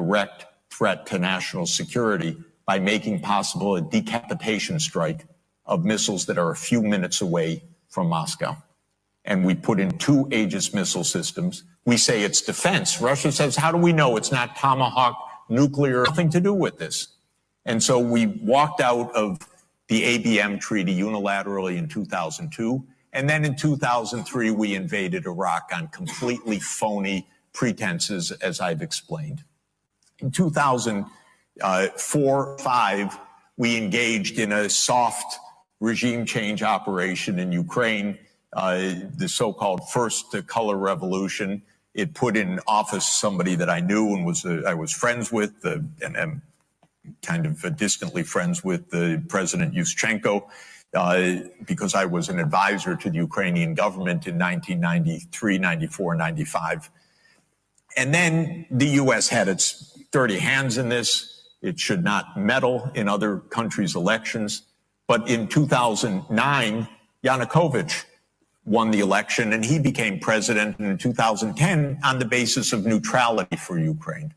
direct threat to national security by making possible a decapitation strike of missiles that are a few minutes away from Moscow. And we put in 2 Aegis missile systems. We say it's defense. Russia says, how do we know it's not Tomahawk nuclear? Nothing to do with this. And so we walked out of the ABM treaty unilaterally in 2002. And then in 2003, we invaded Iraq on completely phony pretenses, as I've explained. In 2004-5, we engaged in a soft regime change operation in Ukraine, the so-called First Color Revolution. It put in office somebody that I knew and I was friends with, and am kind of distantly friends with President Yushchenko, because I was an advisor to the Ukrainian government in 1993, 94, 95. And then the U.S. had its dirty hands in this. It should not meddle in other countries' elections. But in 2009, Yanukovych won the election, and he became president in 2010 on the basis of neutrality for Ukraine.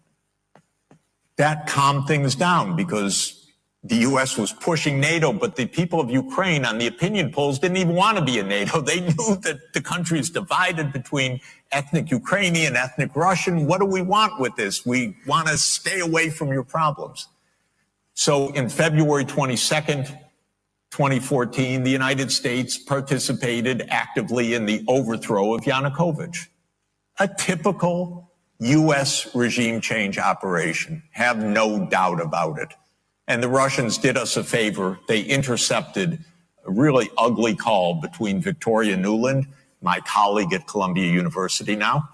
That calmed things down because the U.S. was pushing NATO, but the people of Ukraine on the opinion polls didn't even want to be in NATO. They knew that the country is divided between ethnic Ukrainian, ethnic Russian. What do we want with this? We want to stay away from your problems. So in February 22nd, 2014, the United States participated actively in the overthrow of Yanukovych. A typical U.S. regime change operation, have no doubt about it. And the Russians did us a favor. They intercepted a really ugly call between Victoria Nuland, my colleague at Columbia University now.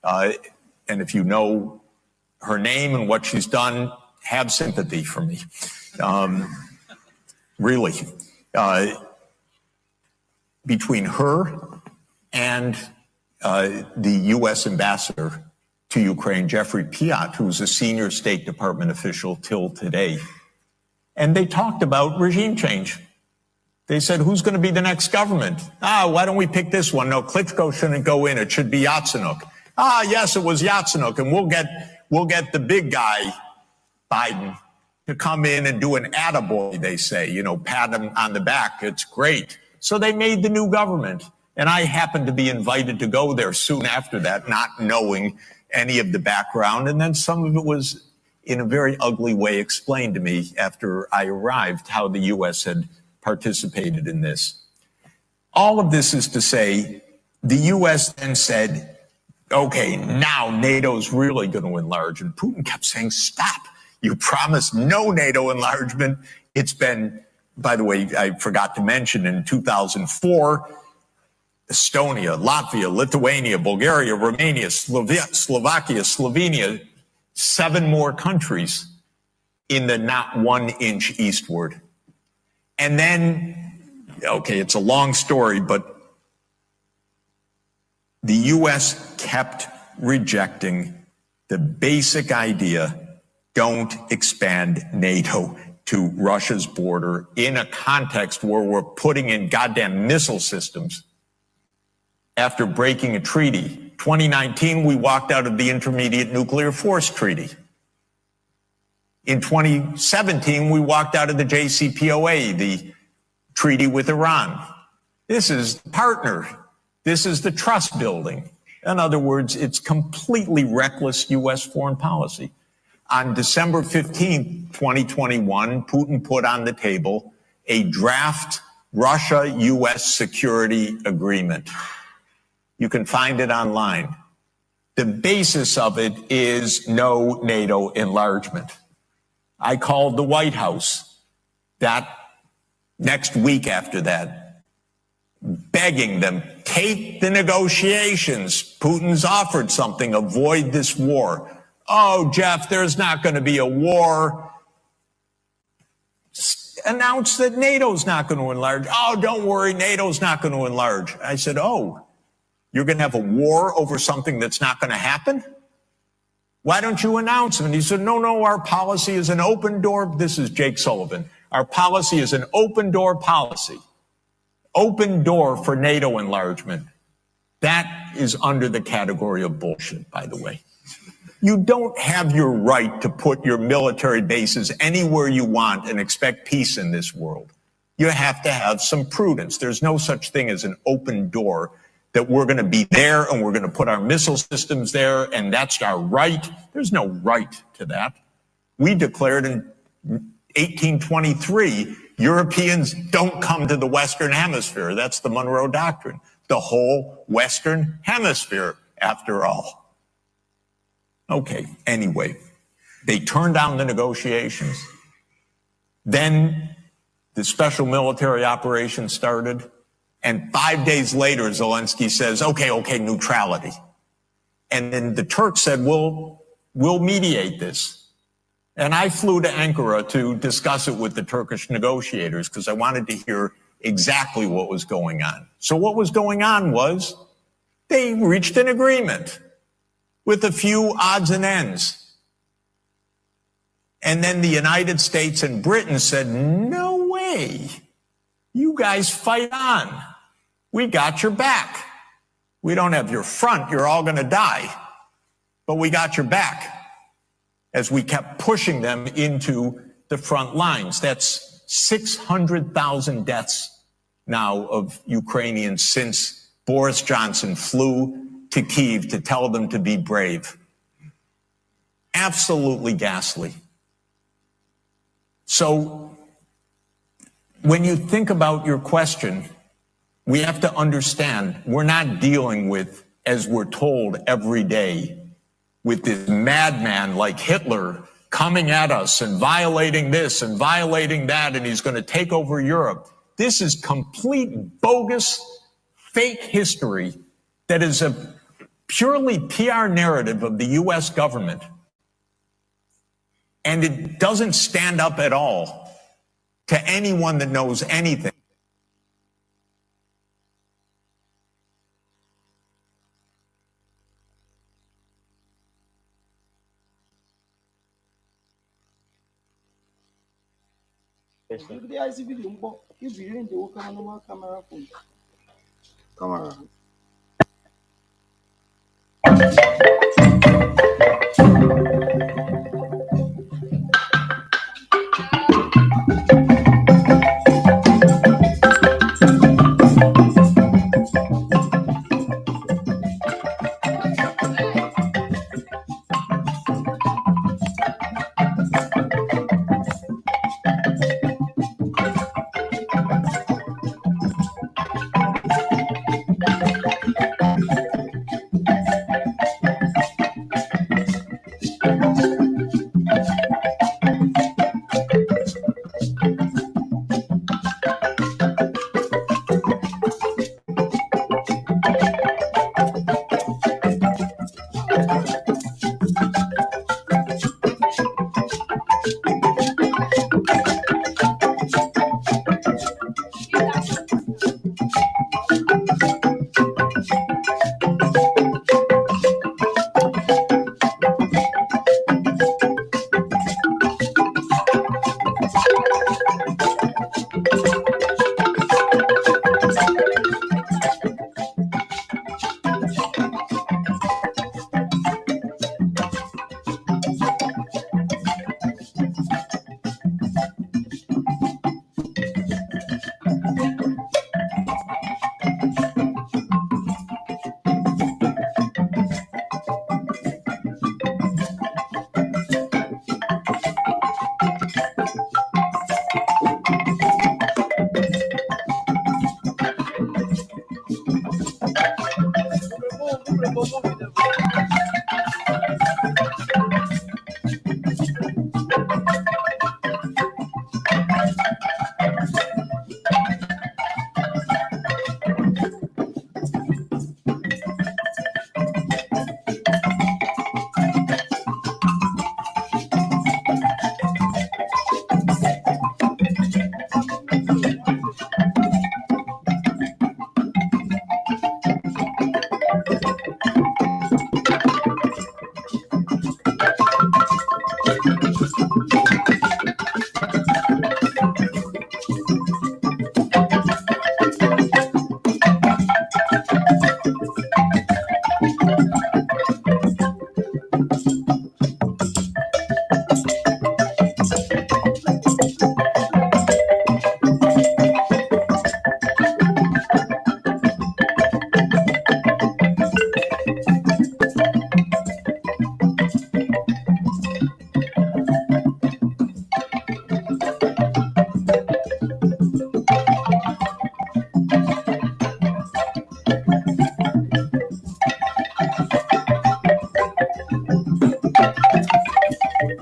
And if you know her name and what she's done, have sympathy for me. Really. Between her and the U.S. ambassador to Ukraine, Jeffrey Piat, who's a senior State Department official till today. And they talked about regime change. They said, who's going to be the next government? Why don't we pick this one? No, Klitschko shouldn't go in. It should be Yatsenyuk. Yes, it was Yatsenyuk, and we'll get the big guy, Biden, to come in and do an attaboy, they say, pat him on the back. It's great. So they made the new government. And I happened to be invited to go there soon after that, not knowing any of the background. And then some of it was in a very ugly way explained to me after I arrived, how the U.S. had participated in this. All of this is to say, the U.S. then said, okay, now NATO's really going to enlarge. And Putin kept saying, stop. You promised no NATO enlargement. It's been, by the way, I forgot to mention, in 2004, Estonia, Latvia, Lithuania, Bulgaria, Romania, Slovakia, Slovenia, 7 more countries in the not 1 inch eastward. And then, okay, it's a long story, but the U.S. kept rejecting the basic idea, don't expand NATO to Russia's border in a context where we're putting in goddamn missile systems after breaking a treaty. 2019, we walked out of the Intermediate Nuclear Force Treaty. In 2017, we walked out of the JCPOA, the treaty with Iran. This is the partner. This is the trust building. In other words, it's completely reckless U.S. foreign policy. On December 15, 2021, Putin put on the table a draft Russia-U.S. security agreement. You can find it online. The basis of it is no NATO enlargement. I called the White House that next week after that, begging them, take the negotiations. Putin's offered something, avoid this war. Oh, Jeff, there's not going to be a war. Announce that NATO's not going to enlarge. Oh, don't worry, NATO's not going to enlarge. I said, oh, you're going to have a war over something that's not going to happen? Why don't you announce it? And he said, no, our policy is an open door. This is Jake Sullivan. Our policy is an open door policy. Open door for NATO enlargement. That is under the category of bullshit, by the way. You don't have your right to put your military bases anywhere you want and expect peace in this world. You have to have some prudence. There's no such thing as an open door that we're going to be there and we're going to put our missile systems there and that's our right. There's no right to that. We declared in 1823, Europeans don't come to the Western Hemisphere. That's the Monroe Doctrine. The whole Western Hemisphere, after all. Okay, anyway, they turned down the negotiations. Then the special military operation started. And 5 days later, Zelensky says, okay, neutrality. And then the Turks said, we'll mediate this. And I flew to Ankara to discuss it with the Turkish negotiators because I wanted to hear exactly what was going on. So what was going on was they reached an agreement with a few odds and ends. And then the United States and Britain said, no way, you guys fight on. We got your back. We don't have your front, you're all going to die. But we got your back as we kept pushing them into the front lines. That's 600,000 deaths now of Ukrainians since Boris Johnson flew to Kyiv to tell them to be brave. Absolutely ghastly. So when you think about your question, we have to understand we're not dealing with, as we're told every day, with this madman like Hitler coming at us and violating this and violating that, and he's going to take over Europe. This is complete bogus, fake history that is a purely PR narrative of the U.S. government. And it doesn't stand up at all to anyone that knows anything. Camera.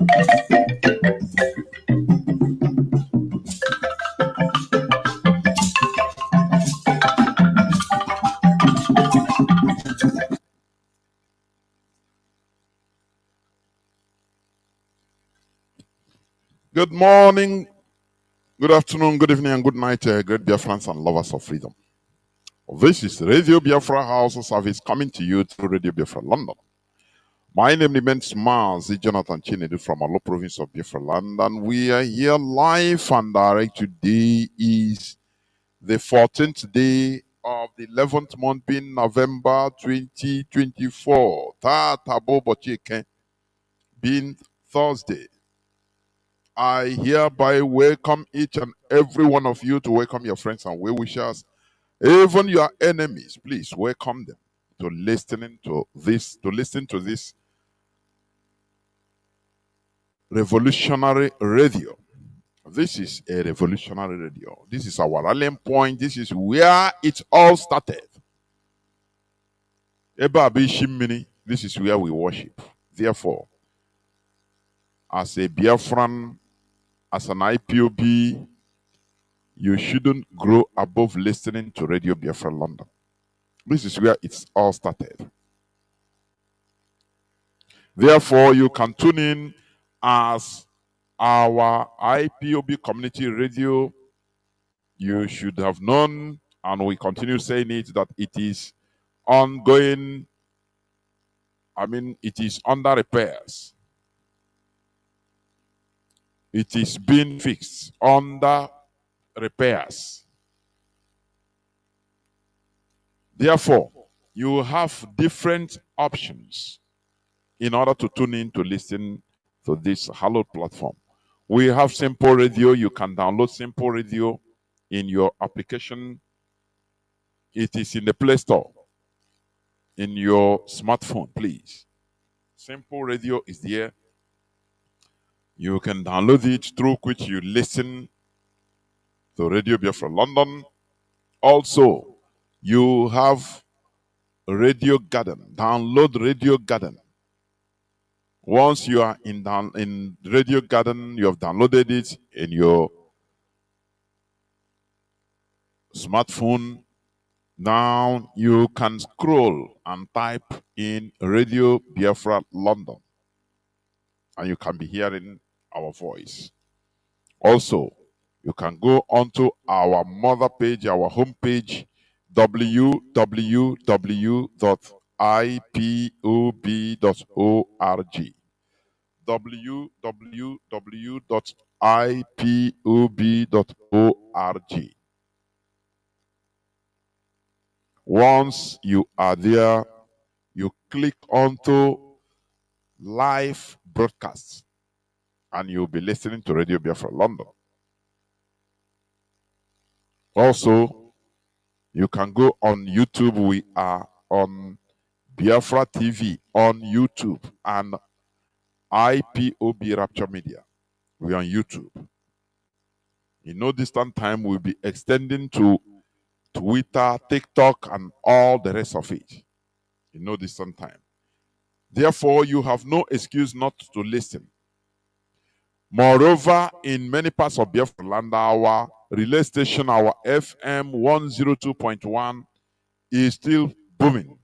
Good morning, good afternoon, good evening, and good night, great Biafrans and lovers of freedom. This is Radio Biafra Hausa-Service coming to you through Radio Biafra London. My name remains Mazi Jonathan Chinedu from Alo province of Biafra land, and we are here live and direct. Today is the 14th day of the 11th month, being November 2024. Tabo Bochike, being Thursday. I hereby welcome each and every one of you to welcome your friends and well-wishers, even your enemies. Please welcome them to listen to this revolutionary radio. This is a revolutionary radio. This is our rallying point. This is where it all started. This is where we worship. Therefore, as a Biafran, as an IPOB, you shouldn't grow above listening to Radio Biafra London. This is where it's all started. Therefore, you can tune in as our IPOB community radio. You should have known, and we continue saying it, that it is ongoing. It is under repairs. It is being fixed under repairs. Therefore, you have different options in order to tune in to listen to this hallowed platform. We have Simple Radio. You can download Simple Radio in your application. It is in the Play Store. In your smartphone, please. Simple Radio is there. You can download it, through which you listen to Radio Biafra London. Also, you have Radio Garden. Download Radio Garden. Once you are in Radio Garden, you have downloaded it in your smartphone. Now you can scroll and type in Radio Biafra London, and you can be hearing our voice. Also, you can go onto our mother page, our homepage, www.ipob.org. www.ipob.org. Once you are there, you click onto live broadcasts, and you'll be listening to Radio Biafra London. Also, you can go on YouTube. We are on Biafra TV on YouTube, and IPOB Rapture Media. We are on YouTube. In no distant time, we'll be extending to Twitter, TikTok, and all the rest of it. In no distant time. Therefore, you have no excuse not to listen. Moreover, in many parts of Biafra land, our relay station, our FM 102.1, is still booming.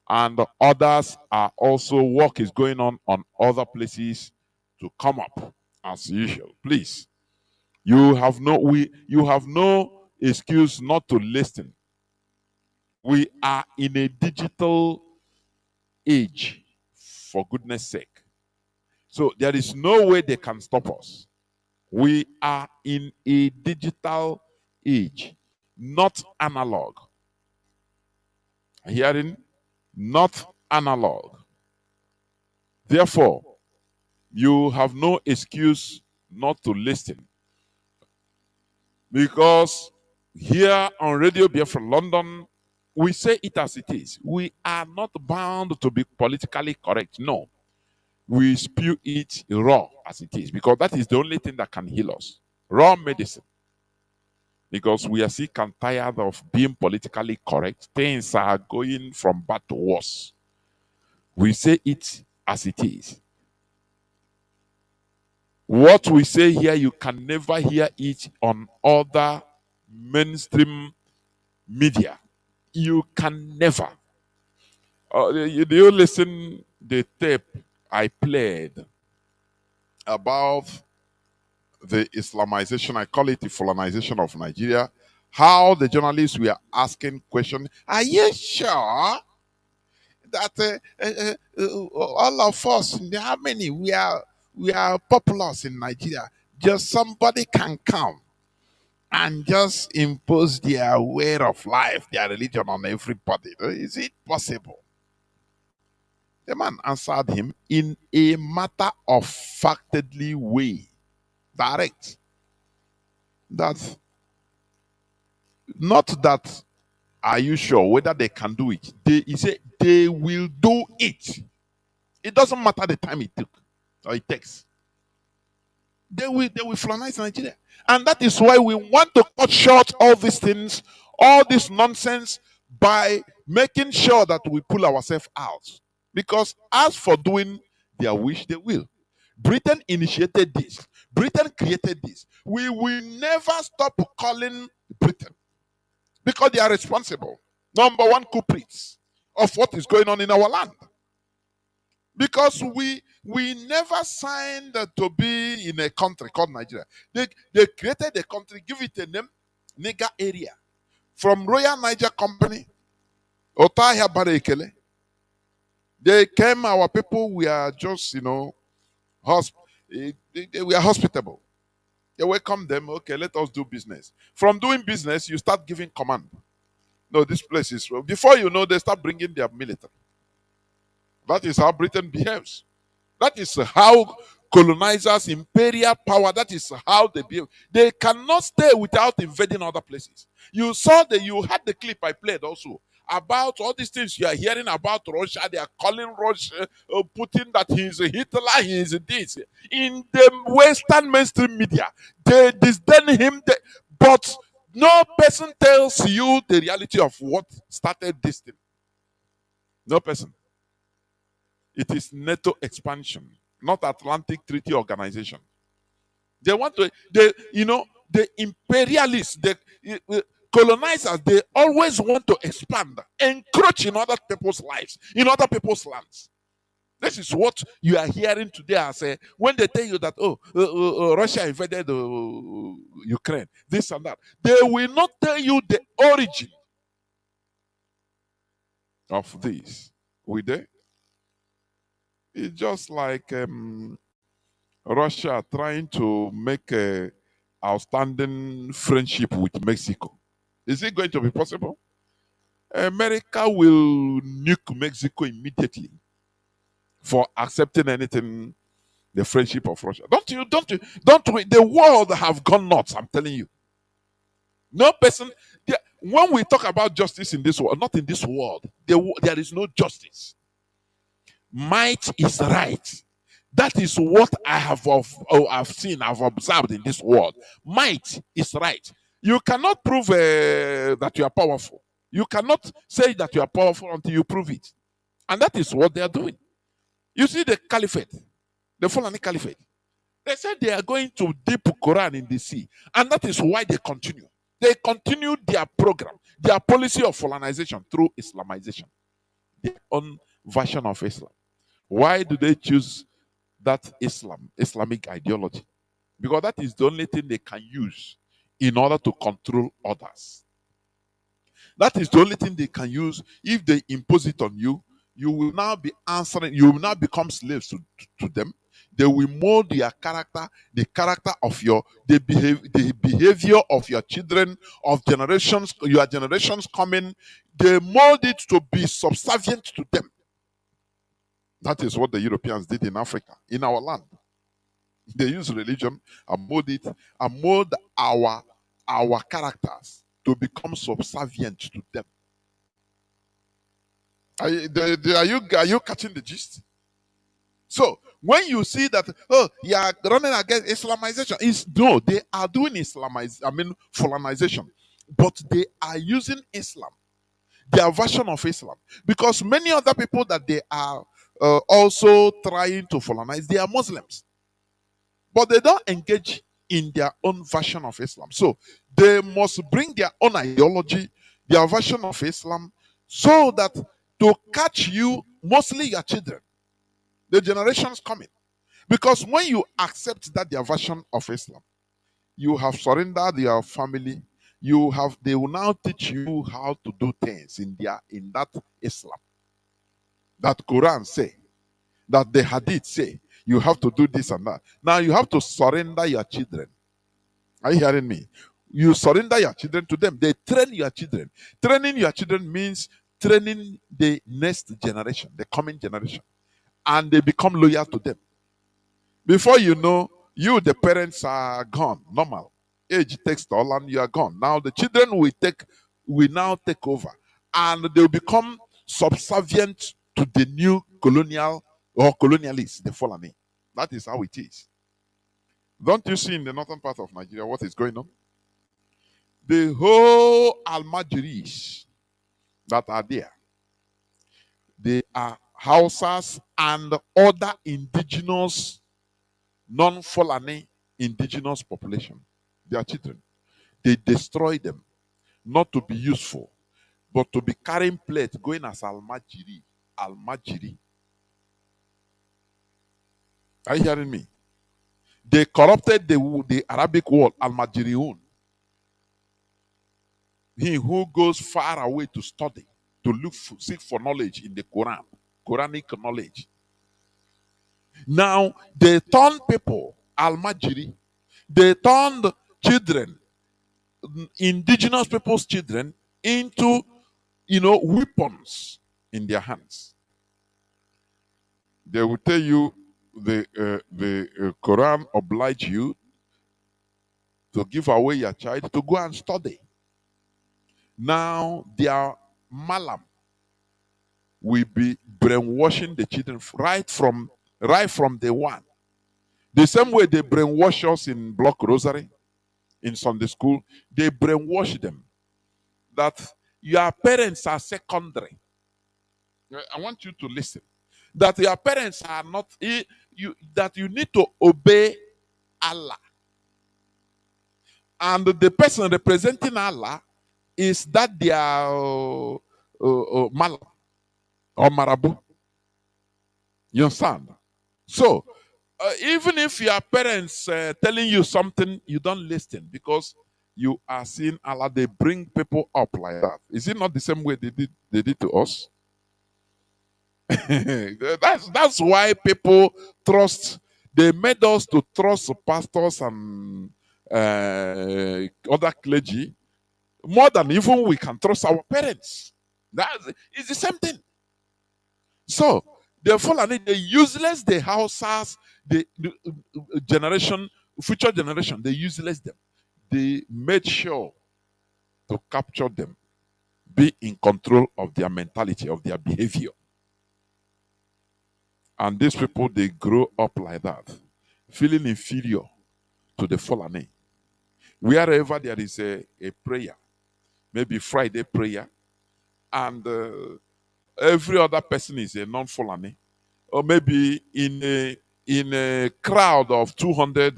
And others are also, work is going on other places to come up as usual. Please, you have no excuse not to listen. We are in a digital age, for goodness sake. So there is no way they can stop us. We are in a digital age, not analog. Hearing? Not analog. Therefore, you have no excuse not to listen. Because here on Radio Biafra London, we say it as it is. We are not bound to be politically correct. No. We spew it raw as it is, because that is the only thing that can heal us. Raw medicine. Because we are sick and tired of being politically correct. Things are going from bad to worse. We say it as it is. What we say here, you can never hear it on other mainstream media. You can never. Do you listen the tape I played about the Islamization? I call it the Fulanization of Nigeria. How the journalists were asking questions. Are you sure that all of us, how many we are populous in Nigeria? Just somebody can come and just impose their way of life, their religion on everybody. Is it possible? The man answered him in a matter of factedly way, direct. That not that are you sure whether they can do it? He said they will do it. It doesn't matter the time it took or it takes. They will Fulanize Nigeria. And that is why we want to cut short all these things, all this nonsense, by making sure that we pull ourselves out. Because as for doing their wish, they will. Britain initiated this. Britain created this. We will never stop calling Britain because they are responsible. Number one culprits of what is going on in our land. Because we never signed to be in a country called Nigeria. They created a country, give it a name, Niger area. From Royal Niger Company, Otahia Barekele. They came, our people, we are just, we are hospitable. They welcome them, okay, let us do business. From doing business, you start giving command. No, this place is, before you know, they start bringing their military. That is how Britain behaves. That is how colonizers, imperial power, that is how they behave. They cannot stay without invading other places. You saw you had the clip I played also about all these things you are hearing about Russia. They are calling Russia, Putin that he is a Hitler, he is this. In the Western mainstream media, they disdain him. But no person tells you the reality of what started this thing. No person. It is NATO expansion, not Atlantic Treaty Organization. They want to, the imperialists, the colonizers, they always want to expand, encroach in other people's lives, in other people's lands. This is what you are hearing today as when they tell you that, Russia invaded Ukraine, this and that. They will not tell you the origin of this. Will they? It's just like Russia trying to make an outstanding friendship with Mexico. Is it going to be possible? America will nuke Mexico immediately for accepting anything, the friendship of Russia. Don't you? The world have gone nuts, I'm telling you. No person, when we talk about justice in this world, not in this world, there is no justice. Might is right. That is what I have seen, I've observed in this world. Might is right. You cannot prove that you are powerful. You cannot say that you are powerful until you prove it. And that is what they are doing. You see the caliphate, the Fulani caliphate. They said they are going to dip Quran in the sea. And that is why they continue. They continue their program, their policy of Fulanization through Islamization. Their own version of Islam. Why do they choose that Islamic ideology? Because that is the only thing they can use in order to control others. That is the only thing they can use. If they impose it on you, you will now be answering, you will now become slaves to them. They will mold your character, the character of the behavior of your children, of generations, your generations coming. They mold it to be subservient to them. That is what the Europeans did in Africa, in our land. They use religion and mold it and mold our characters to become subservient to them. Are you catching the gist? So when you see that, you are running against Islamization, they are doing Fulanization, but they are using Islam, their version of Islam, because many other people that they are also trying to Fulanize, they are Muslims. but they don't engage in their own version of Islam. So they must bring their own ideology, their version of Islam, so that to catch you, mostly your children, the generations coming. Because when you accept that their version of Islam, you have surrendered your family. They will now teach you how to do things in that Islam. That Quran say, that the Hadith say, you have to do this and that. Now you have to surrender your children. Are you hearing me? You surrender your children to them. They train your children. Training your children means training the next generation, the coming generation. And they become loyal to them. Before you know, you, the parents, are gone. Normal. Age takes toll and you are gone. Now the children will now take over. And they will become subservient to the new colonial or colonialists, the Fulani. That is how it is. Don't you see in the northern part of Nigeria what is going on? The whole Almajiris that are there, they are Hausas and other indigenous, non-Fulani indigenous population. They are children. They destroy them, not to be useful, but to be carrying plate, going as Almajiri. Almajiri. Are you hearing me? They corrupted the Arabic word, Almajiriun. He who goes far away to study, to seek for knowledge in the Quran, Quranic knowledge. Now, they turned people, Almajiri, they turned children, indigenous people's children, into, weapons in their hands. They will tell you the Quran oblige you to give away your child to go and study. Now their malam will be brainwashing the children right from day one. The same way they brainwash us in Block Rosary, in Sunday school, they brainwash them that your parents are secondary. I want you to listen. That your parents are not, that you need to obey Allah. And the person representing Allah is that they are Malam or Marabu. You understand? So, even if your parents telling you something, you don't listen because you are seeing Allah. They bring people up like that. Is it not the same way they did to us? that's why people trust. They made us to trust pastors and other clergy more than even we can trust our parents. It's the same thing. So the Fulani, the useless, the Hausas, the generation, future generation, they useless them. They made sure to capture them, be in control of their mentality, of their behavior. And these people, they grow up like that, feeling inferior to the Fulani. Wherever there is a prayer, maybe Friday prayer, and every other person is a non-Fulani, or maybe in a crowd of 200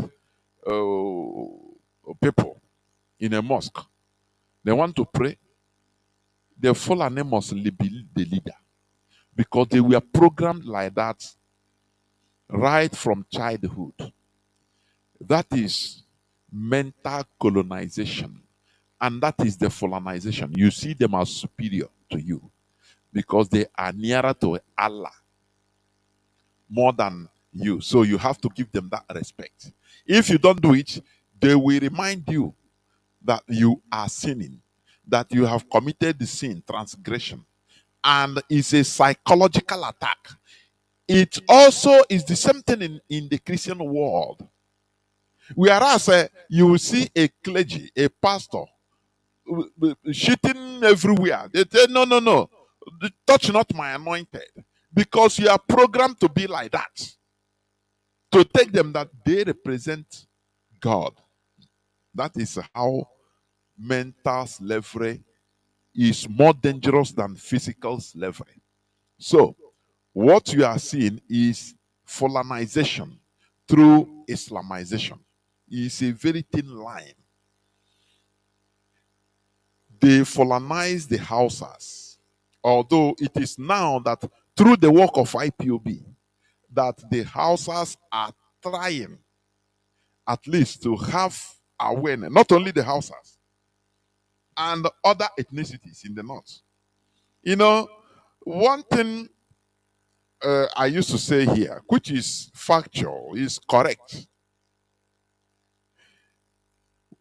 people in a mosque, they want to pray, the Fulani must be the leader. Because they were programmed like that right from childhood. That is mental colonization. And that is the Fulanization. You see them as superior to you because they are nearer to Allah more than you. So you have to give them that respect. If you don't do it, they will remind you that you are sinning, that you have committed the sin, transgression. And it's a psychological attack. It also is the same thing in the Christian world. Whereas you will see a clergy, a pastor, shitting everywhere. They say, no, touch not my anointed. Because you are programmed to be like that. To take them that they represent God. That is how mental slavery is more dangerous than physical slavery. So, what you are seeing is Fulanization through Islamization. It's a very thin line. They colonized the Hausas, although it is now that through the work of IPOB that the Hausas are trying at least to have awareness, not only the Hausas and other ethnicities in the north. You know, one thing I used to say here, which is factual, is correct.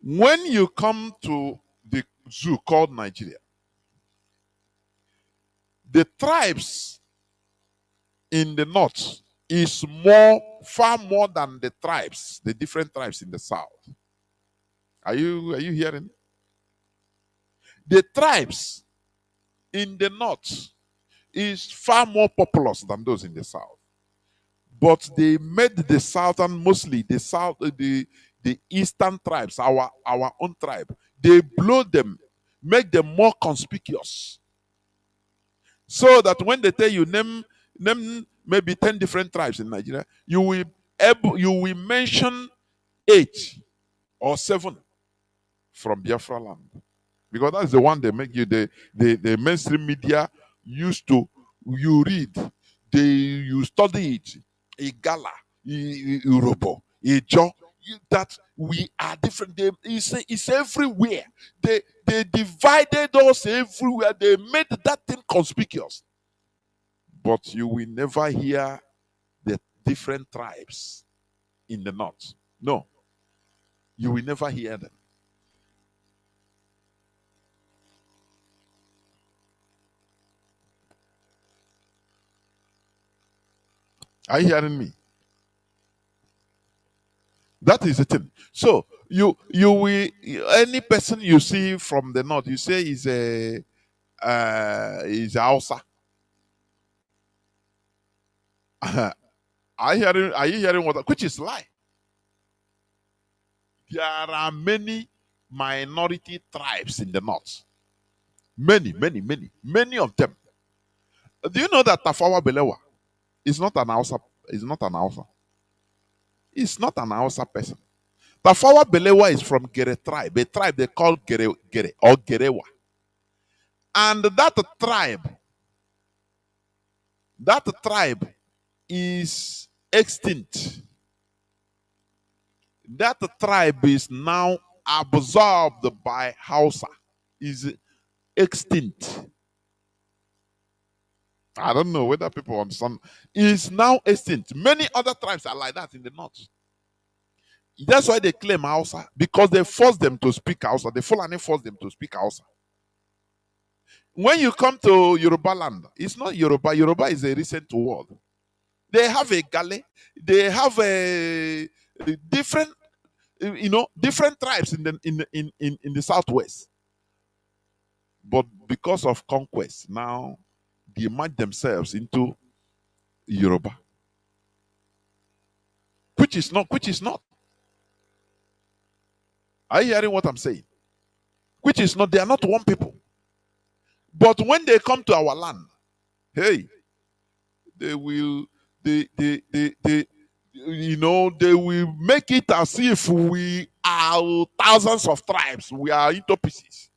When you come to the zoo called Nigeria, the tribes in the north is far more than the tribes, the different tribes in the south. Are you hearing? The tribes in the north is far more populous than those in the south. But they made the southern, mostly the south, the eastern tribes, our own tribe, they blow them, make them more conspicuous. So that when they tell you name maybe 10 different tribes in Nigeria, you will mention 8 or 7 from Biafra land. Because that's the one they make you, the mainstream media used to, you read, you study it, Igala, Urobo, Ijo, that we are different. It's everywhere. They divided us everywhere. They made that thing conspicuous. But you will never hear the different tribes in the north. No. You will never hear them. Are you hearing me? That is the thing. So you will, any person you see from the north, you say is a Hausa. Are you hearing what? Which is lie. There are many minority tribes in the north. Many of them. Do you know that Tafawa Balewa is not an Hausa? Is not an Hausa. It's not an Hausa person. Tafawa Balewa is from Gere tribe, a tribe they call Gere or Gerewa. And that tribe is extinct. That tribe is now absorbed by Hausa, is extinct. I don't know whether people understand. Is now extinct. Many other tribes are like that in the north. That's why they claim Hausa, because they force them to speak Hausa. The Fulani force them to speak Hausa. When you come to Yoruba land, it's not Yoruba. Yoruba is a recent word. They have a Gale. They have a different, different tribes in the southwest. But because of conquest, now they merge themselves into Yoruba, which is not. Are you hearing what I'm saying? Which is not. They are not one people. But when they come to our land, hey, they will make it as if we are thousands of tribes. We are into pieces.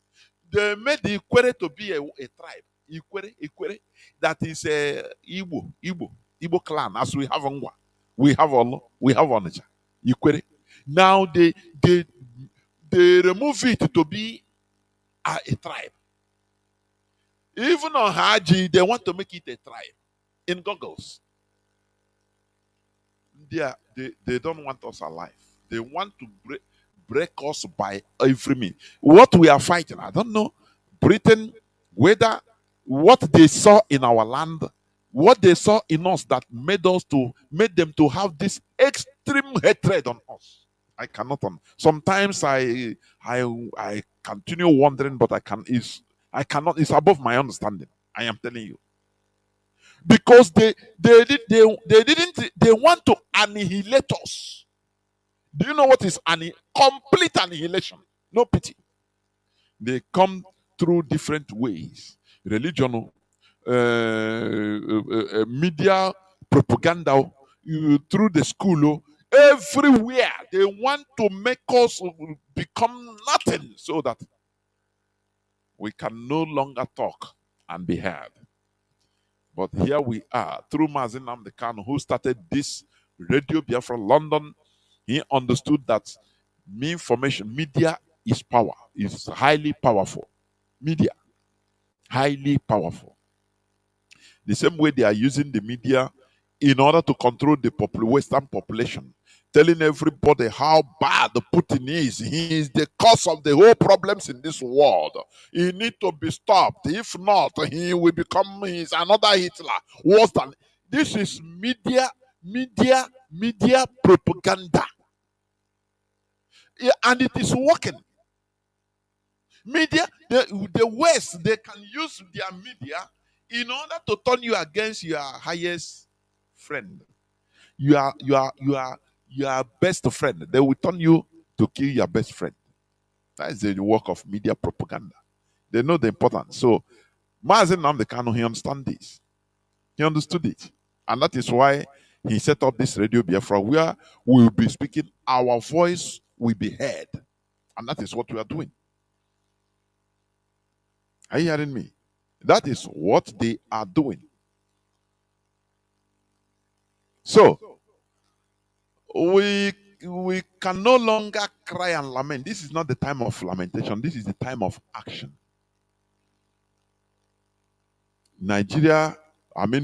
They made the Ikwere to be a tribe. Ikwere, that is a Igbo clan, as we have Ngwa, we have Olo, we have Onitsha. Ikwere. Now they remove it to be a tribe. Even on Haji, they want to make it a tribe. In goggles. They don't want us alive. They want to break us by every means. What we are fighting, I don't know. Britain, whether what they saw in our land, what they saw in us that made them to have this extreme hatred on us. I cannot. Sometimes I continue wondering, but I cannot. It's above my understanding. I am telling you, because they want to annihilate us. Do you know what is complete annihilation? No pity. They come through different ways: religion, media, propaganda, through the school, Everywhere they want to make us become nothing so that we can no longer talk and be heard. But here we are through Mazi Nnamdi Kanu, who started this Radio Biafra London. He understood that media is power, is highly powerful. Media, highly powerful. The same way they are using the media in order to control the Western population, telling everybody how bad Putin is. He is the cause of the whole problems in this world. He needs to be stopped. If not, he will become another Hitler. Worse than this is media propaganda. Yeah, and it is working. Media, the West, they can use their media in order to turn you against your highest friend. Your best friend. They will turn you to kill your best friend. That is the work of media propaganda. They know the importance. So Mazi Nnamdi Kanu, he understands this. He understood it. And that is why he set up this Radio Biafra where we will be speaking, our voice will be heard. And that is what we are doing. Are you hearing me? That is what they are doing. So, we can no longer cry and lament. This is not the time of lamentation. This is the time of action. Nigeria,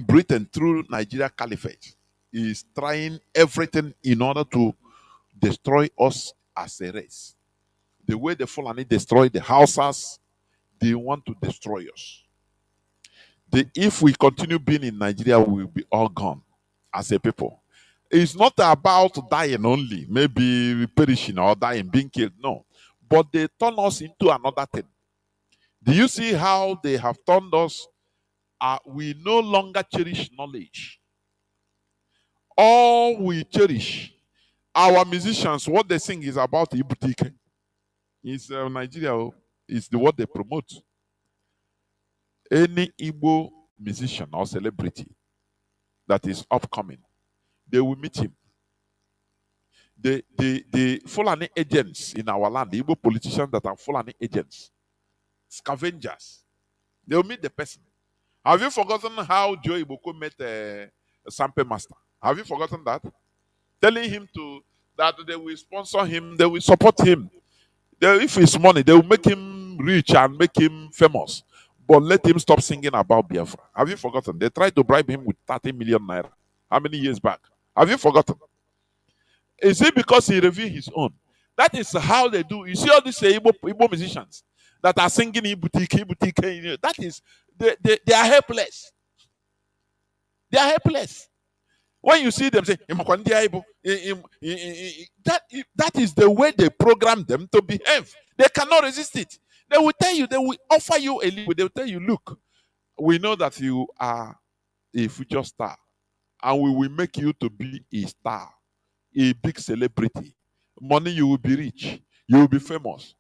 Britain through Nigeria Caliphate is trying everything in order to destroy us as a race. The way the Fulani destroyed the Hausas, they want to destroy us. If we continue being in Nigeria, we will be all gone as a people. It's not about dying only, maybe perishing or dying, being killed. No. But they turn us into another thing. Do you see how they have turned us? We no longer cherish knowledge. All we cherish, our musicians, what they sing is about Ibutike. It's Nigeria, is the what they promote. Any Igbo musician or celebrity that is upcoming, they will meet him. The Fulani agents in our land, the Igbo politicians that are Fulani agents, scavengers, they will meet the person. Have you forgotten how Joe Iboko met a Sampe master? Have you forgotten that? Telling him that they will sponsor him, they will support him. If it's money, they will make him rich and make him famous. But let him stop singing about Biafra. Have you forgotten? They tried to bribe him with 30 million naira. How many years back? Have you forgotten? Is it because he revealed his own? That is how they do. You see all these Igbo musicians that are singing Ibutike. That is, they are helpless. They are helpless. When you see them say, that is the way they program them to behave. They cannot resist it. They will tell you, they will offer you a little. They will tell you, look, we know that you are a future star, and we will make you to be a star, a big celebrity. Money, you will be rich, you will be famous,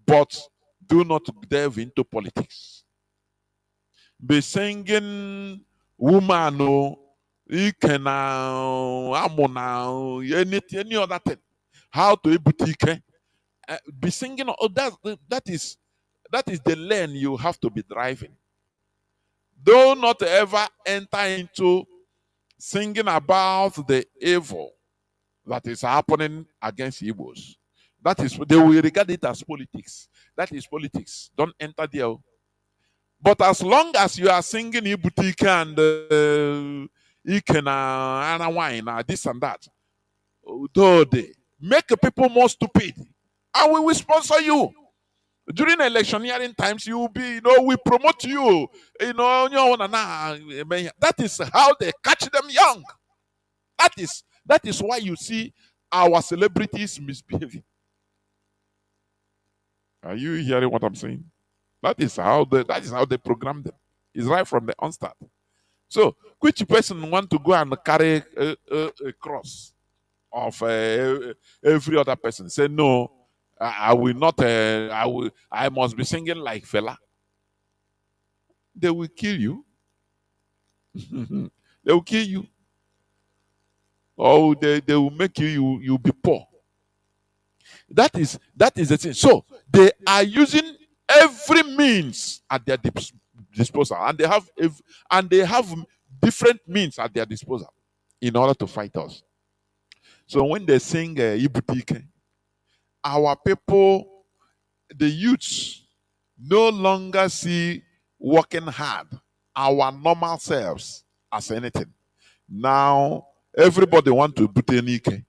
but do not delve into politics. Be singing woman, you can any other thing. How to boutique? Be singing. Oh, that is the lane you have to be driving. Do not ever enter into singing about the evil that is happening against Igbos. That is, they will regard it as politics. That is politics. Don't enter there. But as long as you are singing Ibutika and Ikena, wine, this and that, though they make people more stupid, and we will sponsor you. During electioneering times, you will be, we promote you. That is how they catch them young. That is why you see our celebrities misbehaving. Are you hearing what I'm saying? That is how they program them. It's right from the onstart. So, which person want to go and carry a cross of every other person? Say no, I will not. I must be singing like Fela. They will kill you. They will kill you. or they will make you'll be poor. That is the thing. So they are using every means at their disposal, and they have different means at their disposal in order to fight us. So when they sing Ibutike, our people, the youths, no longer see working hard, our normal selves, as anything. Now everybody want to Butenike.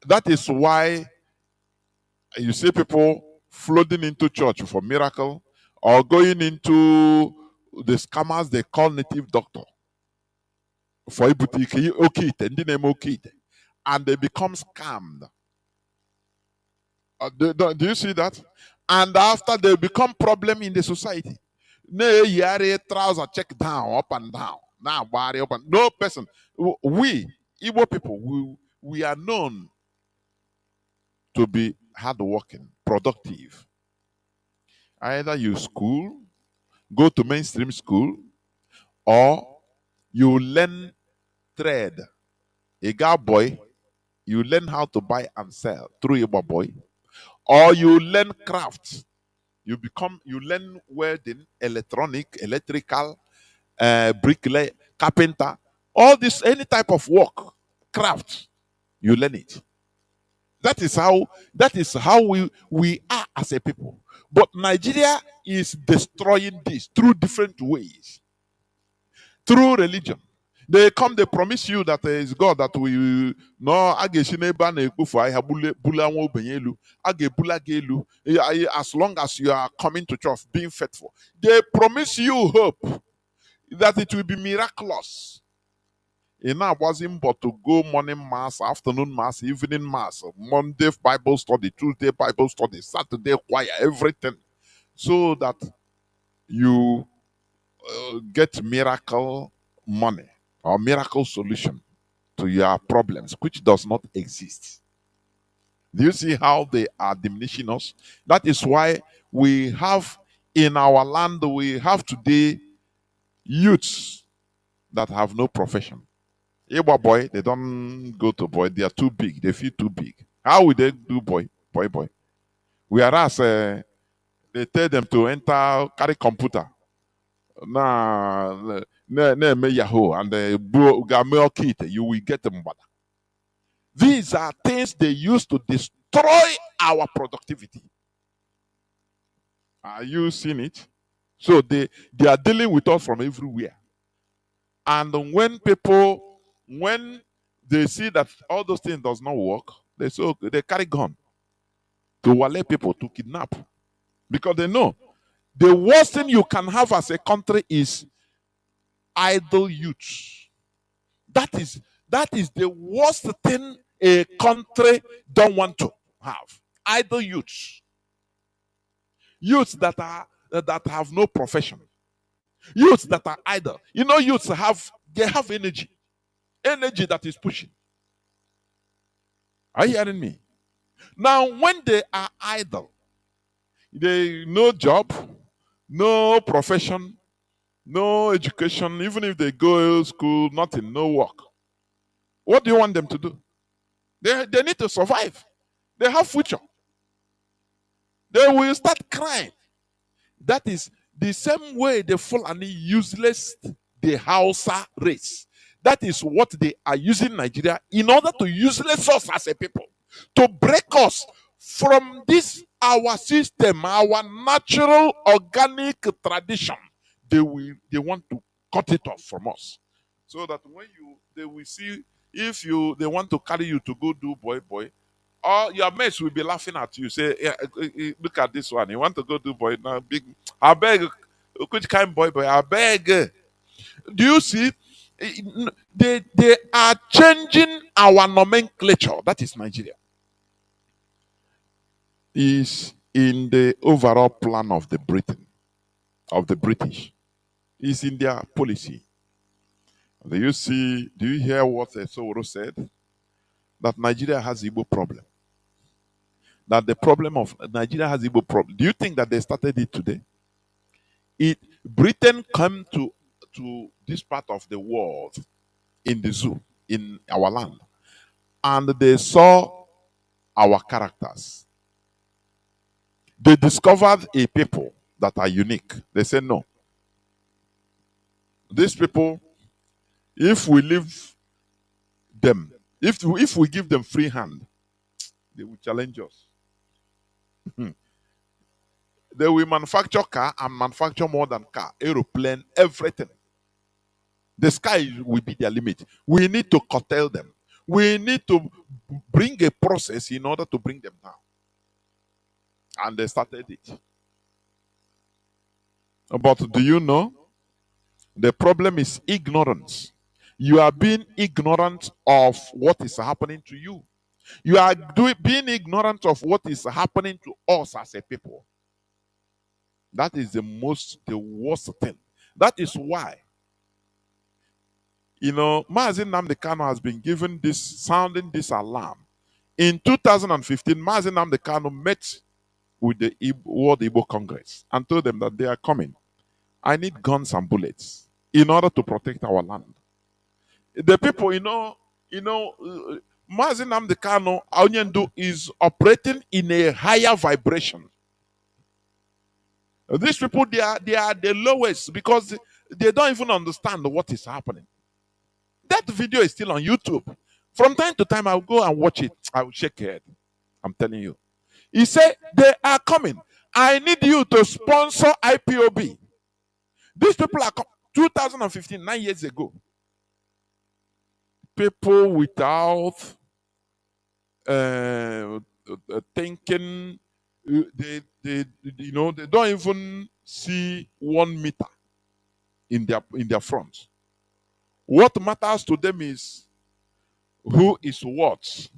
That is why you see people flooding into church for miracle, or going into the scammers they call native doctor for Ibutike, Okite, and the name Okite, and they become scammed. Do you see that? And after they become problem in the society. Trouser check down, up and down. Now body up and no person. We Igbo people, we are known to be hardworking, productive. Either you school, go to mainstream school, or you learn trade. A girl boy, you learn how to buy and sell through a boy, or you learn crafts. You learn welding, electrical, bricklayer, carpenter, all this, any type of work, craft, you learn it. That is how we are as a people. But Nigeria is destroying this through different ways. Through religion. They promise you that there is God that we no as long as you are coming to church, being faithful. They promise you hope that it will be miraculous. It now wasn't but to go morning mass, afternoon mass, evening mass, Monday Bible study, Tuesday Bible study, Saturday choir, everything, so that you get miracle money or miracle solution to your problems, which does not exist. Do you see how they are diminishing us? That is why we have in our land, we have today youths that have no profession. Igbo boy, they don't go to boy, they are too big, they feel too big. How will they do boy? Whereas they tell them to enter, carry computer. Na Yahoo and you will get them better. These are things they use to destroy our productivity. Are you seeing it? So they are dealing with us from everywhere. And when they see that all those things does not work, they carry gun to wale people, to kidnap. Because they know the worst thing you can have as a country is idle youth. That is the worst thing a country don't want to have. Idle youths. Youths that have no profession. Youths that are idle. You know, youths have energy. Energy that is pushing. Are you hearing me? Now, when they are idle, they no job, no profession, no education, even if they go to school, nothing, no work. What do you want them to do? They need to survive. They have future. They will start crying. That is the same way the Fulani useless the Hausa race. That is what they are using Nigeria in order to useless us as a people, to break us from this our system, our natural organic tradition. They want to cut it off from us, so that when they will see if they want to carry you to go do boy, all your mates will be laughing at you. Say, yeah, look at this one. You want to go do boy now? Big, I beg, which kind boy? I beg. Do you see? They are changing our nomenclature. That is Nigeria. Is in the overall plan of the British. Is in their policy. Do you hear what Soworo said? That Nigeria has Igbo problem. That the problem of Nigeria has Igbo problem. Do you think that they started it today? Britain came to this part of the world in the zoo. in our land. And they saw our characters. They discovered a people that are unique. They said, no, these people, if we leave them, if we give them free hand, they will challenge us. They will manufacture car and manufacture more than car, aeroplane, everything. The sky will be their limit. We need to curtail them. We need to bring a process in order to bring them down. And they started it. But do you know? The problem is ignorance. You are being ignorant of what is happening to you. You are being ignorant of what is happening to us as a people. That is the worst thing. That is why, Mazi Nnamdi Kanu has been given sounding this alarm. In 2015, Mazi Nnamdi Kanu met with the World Igbo Congress and told them that they are coming. I need guns and bullets in order to protect our land. The people, Mazi Nnamdi Kanu Onyendu is operating in a higher vibration. These people, they are the lowest because they don't even understand what is happening. That video is still on YouTube. From time to time, I'll go and watch it. I will shake head. I'm telling you. He said, they are coming. I need you to sponsor IPOB. These people are 2015, 9 years ago. People without thinking, they don't even see 1 meter in their front. What matters to them is who is what,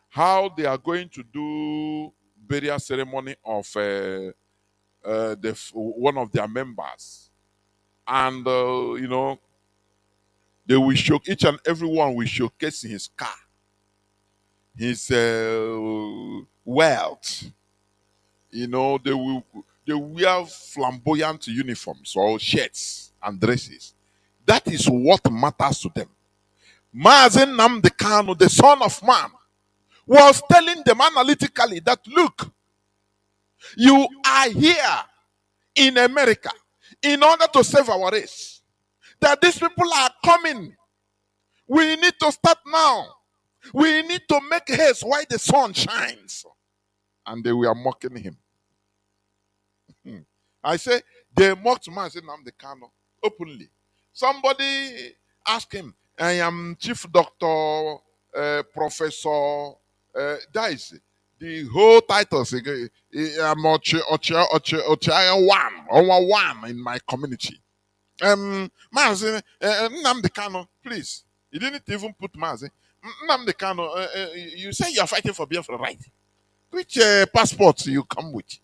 how they are going to do burial ceremony of one of their members, and they will show each and every one will showcase his car, his wealth. They wear flamboyant uniforms or shirts and dresses. That is what matters to them. Mazi Nnamdi Kanu, the Son of Man, was telling them analytically that, look, you are here in America in order to save our race. That these people are coming. We need to start now. We need to make haste while the sun shines. And they were mocking him. I say they mocked Mazi Nnamdi Kanu openly. Somebody asked him, I am Chief Doctor, Professor, that is the whole titles. I'm one in my community. Mazi Nnamdi Kanu, please. He didn't even put Mazi. Nnamdi Kanu, you say you are fighting for Biafra, right? Which passport you come with?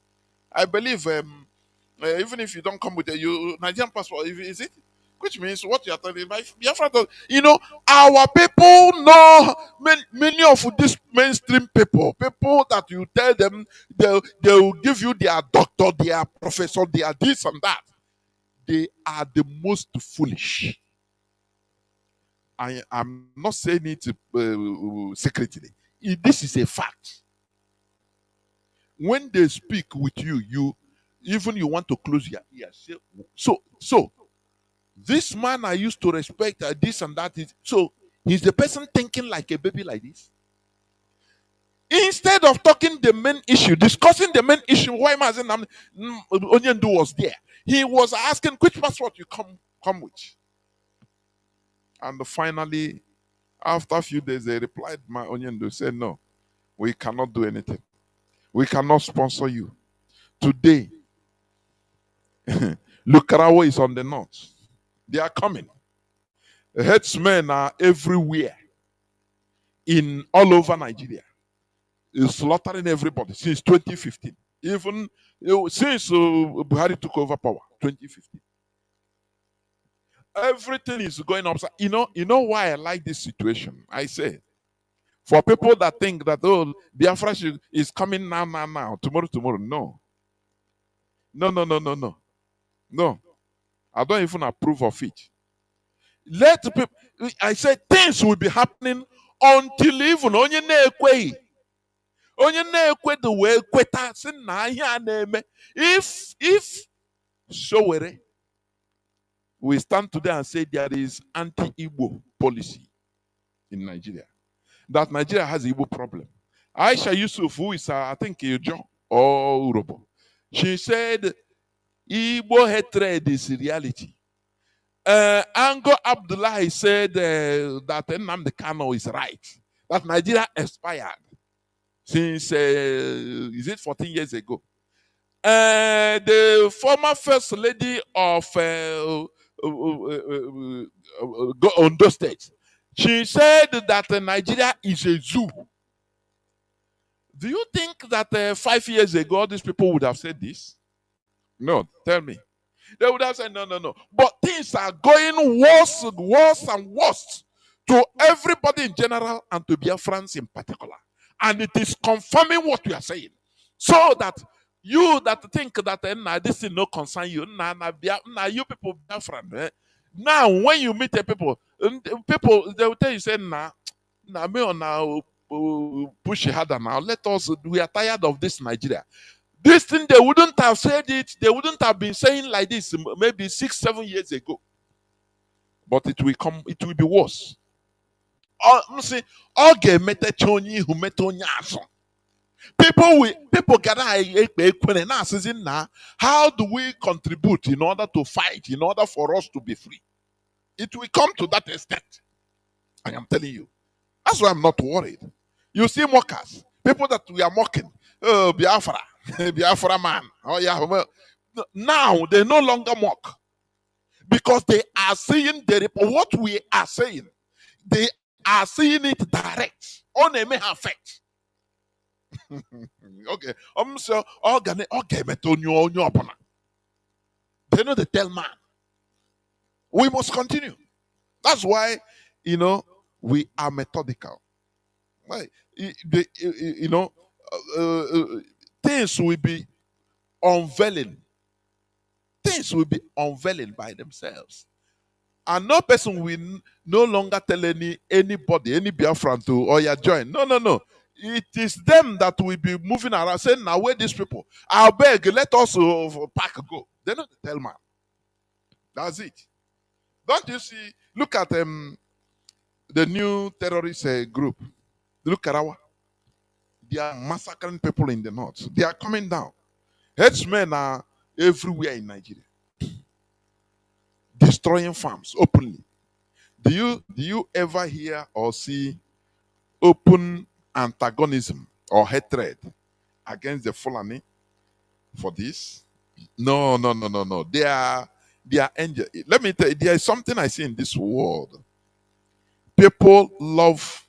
I believe even if you don't come with a Nigerian passport, is it? Which means what you are telling me, Biafra, our people know many of these mainstream people that you tell them they will give you their doctor, their professor, their this and that. They are the most foolish. I am not saying it secretly. This is a fact. When they speak with you, you want to close your ears. So this man I used to respect, this and that. So he's the person thinking like a baby like this. Instead of talking the main issue, discussing the main issue, why Mazi Nnamdi Onyendu was there, he was asking which passport you come with. And finally, after a few days, they replied, Onyendu said, no, we cannot do anything. We cannot sponsor you. Today, Lukarawa is on the north. They are coming. The headsmen are everywhere, all over Nigeria. Is slaughtering everybody since 2015. Even since Buhari took over power, 2015. Everything is going upside. You know why I like this situation? I say, for people that think that Biafra is coming now, tomorrow. No. No. I don't even approve of it. Let people, I said things will be happening until even onye na-ekweghị. Onye na-ekwedo wee kweta sị na ihe a na-eme. If Sowore, we stand today and say there is anti-Igbo policy in Nigeria, that Nigeria has Igbo problem. Aisha Yusuf, who is, I think, Ijo or Urobo, she said Igbo hatred is reality. Ango Abdullahi said that Nnamdi Kanu is right, that Nigeria expired since, is it 14 years ago? The former first lady of Ondo State, she said that Nigeria is a zoo. Do you think that 5 years ago all these people would have said this? No, tell me. They would have said no, no, no. But things are going worse, worse, and worse to everybody in general and to Biafrans in particular. And it is confirming what we are saying. So that you that think that this thing no concern you, you people Biafran. Now, when you meet the people they will tell you, say, nah, me on now push harder now. Let us, we are tired of this Nigeria. This thing, they wouldn't have said it, they wouldn't have been saying like this maybe 6, 7 years ago. But it will come, it will be worse. People gather now. How do we contribute in order to fight, in order for us to be free? It will come to that extent. I am telling you. That's why I'm not worried. You see mockers, people that we are mocking. Oh, Biafra, Biafra man. Oh yeah. Well, now they no longer mock because they are seeing what we are saying. They are seeing it direct. On a may affect. Okay. So okay, but they know the tell man. We must continue. That's why, we are methodical. Right? Things will be unveiling. Things will be unveiling by themselves. And no person will no longer tell anybody, any Biafran to, oh yeah, join. No, no, no. It is them that will be moving around saying, now where these people? I'll beg, let us pack go. They know the tell man. That's it. Don't you see? Look at the new terrorist group. Look at they are massacring people in the north. They are coming down. Headsmen are everywhere in Nigeria, destroying farms openly. Do you ever hear or see open antagonism or hatred against the Fulani for this? No, no, no, no, no. They are angels. Let me tell you, there is something I see in this world. People love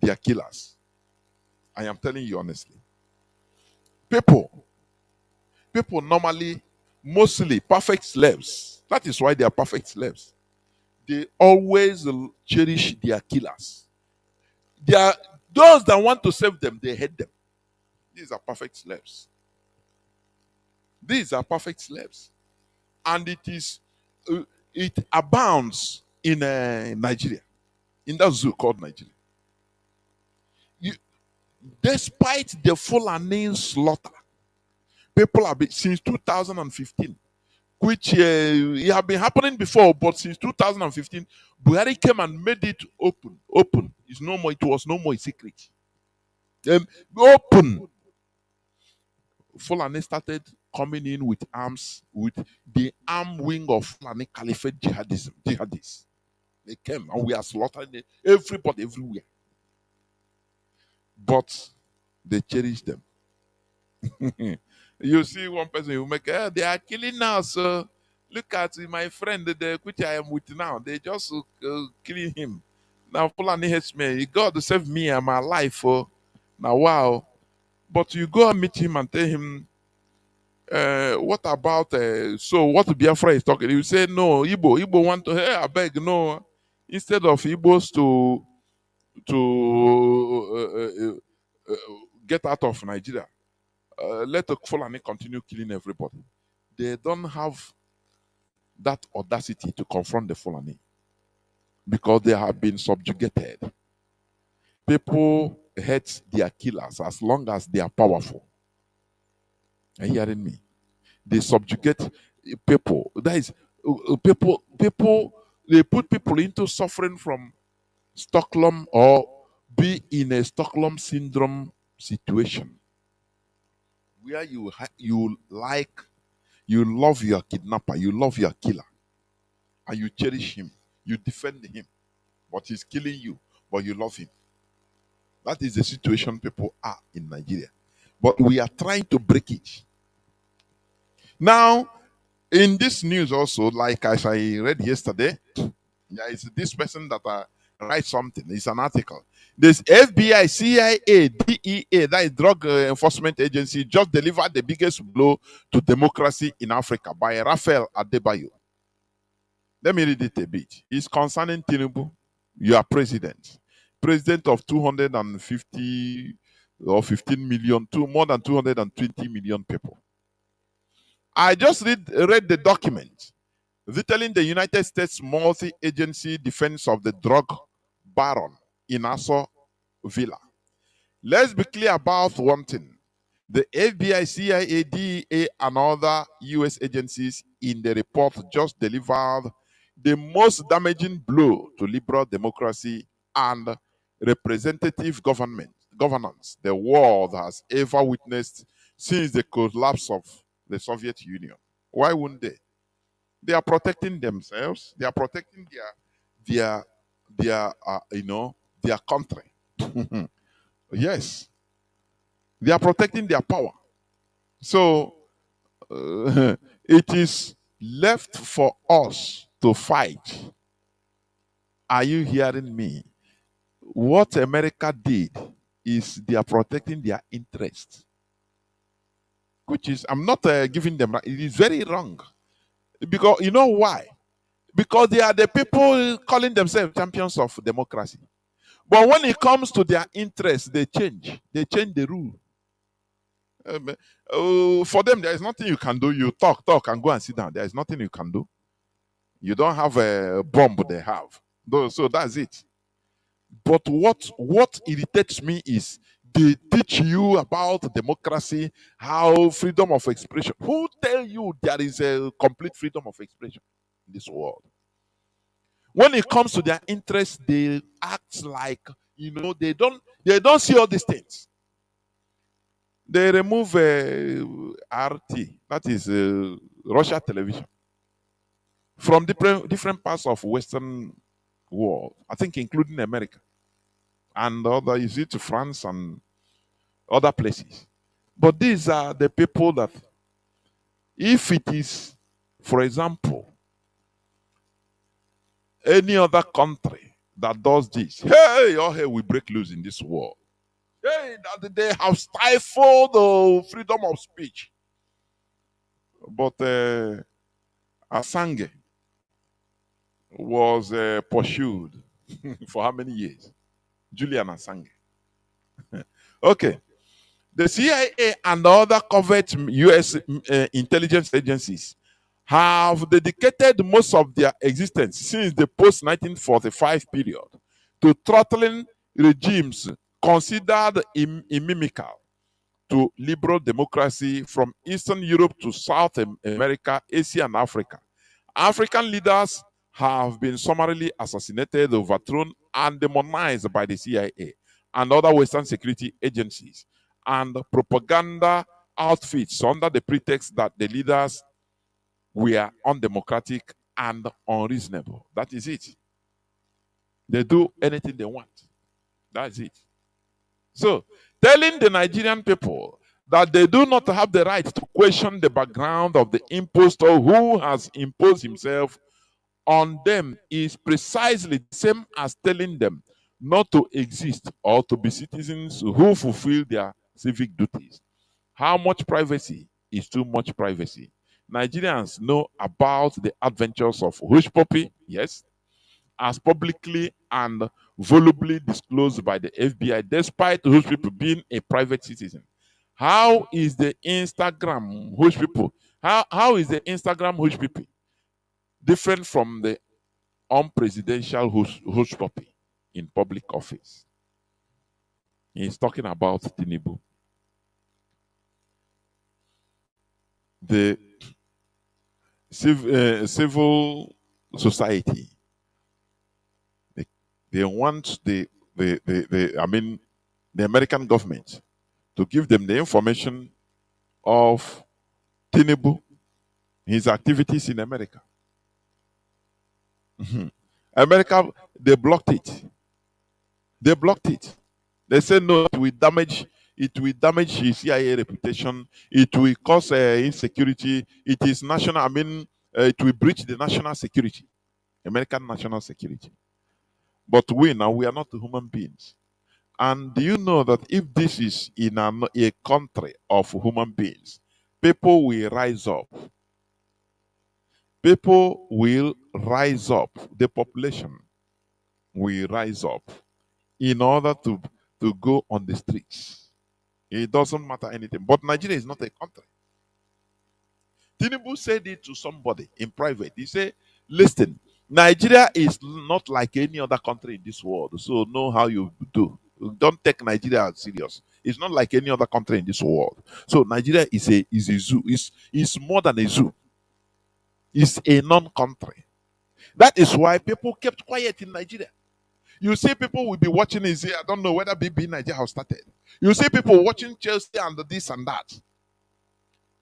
their killers. I am telling you honestly. People normally, mostly perfect slaves. That is why they are perfect slaves. They always cherish their killers. They are those that want to save them, they hate them. These are perfect slaves. These are perfect slaves. And it abounds in Nigeria, in that zoo called Nigeria. Despite the Fulani slaughter, people have been, since 2015, which it had been happening before, but since 2015, Buhari came and made it open. Open. It's no more, it was no more a secret. Open. Fulani started coming in with arms, with the arm wing of Fulani Caliphate jihadists. They came and we are slaughtering everybody everywhere. But they cherish them. You see one person who make, they are killing us. Look at my friend, which I am with now. They just killing him. Now Fulani hates me. God save me and my life. Now wow. But you go and meet him and tell him, what about so what Biafra is talking? You say no, Igbo want to, hey, I beg, no. Instead of Igbos to get out of Nigeria, let the Fulani continue killing everybody. They don't have that audacity to confront the Fulani. because they have been subjugated. People hate their killers as long as they are powerful. Are you hearing me? They subjugate people. That is, people, they put people into suffering from Stockholm or be in a Stockholm syndrome situation where you love your kidnapper, you love your killer, and you cherish him, you defend him, but he's killing you, but you love him. That is the situation people are in Nigeria. But we are trying to break it. Now, in this news also, like as I read yesterday, there is this person that writes something. It's an article. This FBI, CIA, DEA, that is Drug Enforcement Agency, just delivered the biggest blow to democracy in Africa by Raphael Adebayo. Let me read it a bit. It's concerning Tinubu. You are president of 250 or 15 million, to more than 220 million people. I just read the document detailing the United States multi-agency defense of the drug baron in Aso Villa. Let's be clear about one thing. The FBI, CIA, DEA, and other U.S. agencies in the report just delivered the most damaging blow to liberal democracy and representative governance the world has ever witnessed since the collapse of the Soviet Union. Why wouldn't they? They are protecting themselves. They are protecting their country. Yes, they are protecting their power. So it is left for us to fight. Are you hearing me? What America did is they are protecting their interests, which is, I'm not giving them, it is very wrong. Because you know why? Because they are the people calling themselves champions of democracy. But when it comes to their interests, they change. They change the rule. For them, there is nothing you can do. You talk, and go and sit down. There is nothing you can do. You don't have a bomb they have. So that's it. But what irritates me is they teach you about democracy, how freedom of expression. Who tell you there is a complete freedom of expression in this world? When it comes to their interests, they act like, they don't see all these things. They remove RT, that is Russia television, from different parts of Western world, I think including America and other, is it France and other places. But these are the people that, if it is, for example, any other country that does this, hey, oh, hey, we break loose in this war. Hey, that they have stifled the freedom of speech. But Assange was pursued for how many years? Julian Assange. Okay. The CIA and other covert U.S. Intelligence agencies have dedicated most of their existence since the post-1945 period to throttling regimes considered inimical to liberal democracy from Eastern Europe to South America, Asia, and Africa. African leaders have been summarily assassinated, overthrown, and demonized by the CIA and other Western security agencies and propaganda outfits under the pretext that the leaders were undemocratic and unreasonable. That is it. They do anything they want. That's it. So, telling the Nigerian people that they do not have the right to question the background of the impostor who has imposed himself on them is precisely the same as telling them not to exist or to be citizens who fulfill their civic duties. How much privacy is too much privacy? Nigerians know about the adventures of Hush Puppy, yes, as publicly and volubly disclosed by the FBI, despite Hush People being a private citizen. How is the Instagram Hush People? How is the Instagram Hush People different from the unpresidential hush puppy in public office. He's talking about Tinubu. The civil society, they want the American government to give them the information of Tinubu, his activities in America. America, they blocked it. They blocked it. They said no, it will damage his CIA reputation, it will cause insecurity, it is national, it will breach the national security, American national security. But we now, we are not human beings. And do you know that if this is in a country of human beings, people will rise up. People will rise up. The population will rise up in order to go on the streets. It doesn't matter anything. But Nigeria is not a country. Tinubu said it to somebody in private. He said, listen, Nigeria is not like any other country in this world. So know how you do. Don't take Nigeria serious. It's not like any other country in this world. So Nigeria is a zoo. It's more than a zoo. It's a non-country. That is why people kept quiet in Nigeria. You see people will be watching his I don't know whether BB Nigeria has started. You see people watching Chelsea and this and that.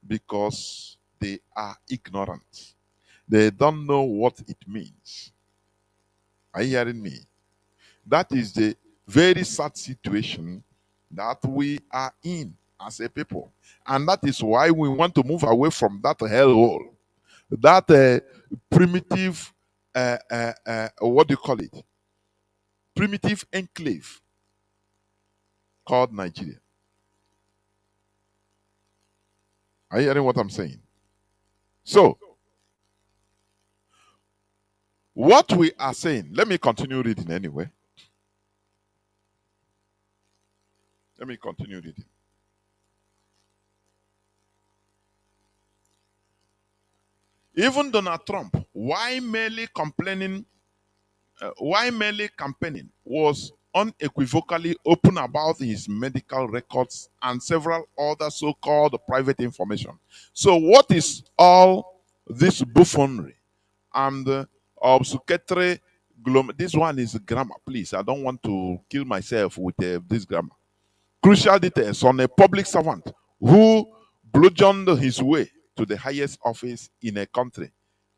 Because they are ignorant. They don't know what it means. Are you hearing me? That is the very sad situation that we are in as a people. And that is why we want to move away from that hellhole. That primitive, what do you call it? Primitive enclave called Nigeria. Are you hearing what I'm saying? So, what we are saying, let me continue reading anyway. Let me continue reading. Even Donald Trump, why merely campaigning was unequivocally open about his medical records and several other so-called private information. So what is all this buffoonery and obfuscatory this one is grammar, please. I don't want to kill myself with this grammar. Crucial details on a public servant who bludgeoned his way to the highest office in a country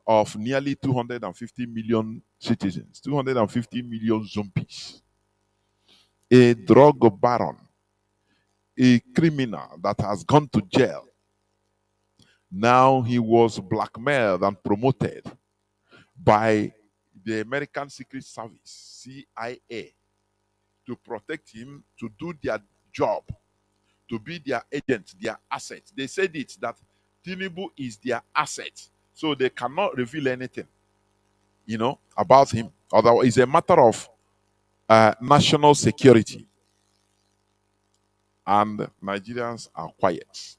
of nearly 250 million citizens, 250 million zombies. A drug baron, a criminal that has gone to jail. Now he was blackmailed and promoted by the American Secret Service, CIA, to protect him, to do their job, to be their agent, their asset. They said it that Tinubu is their asset, so they cannot reveal anything, about him. Otherwise, it's a matter of national security. And Nigerians are quiet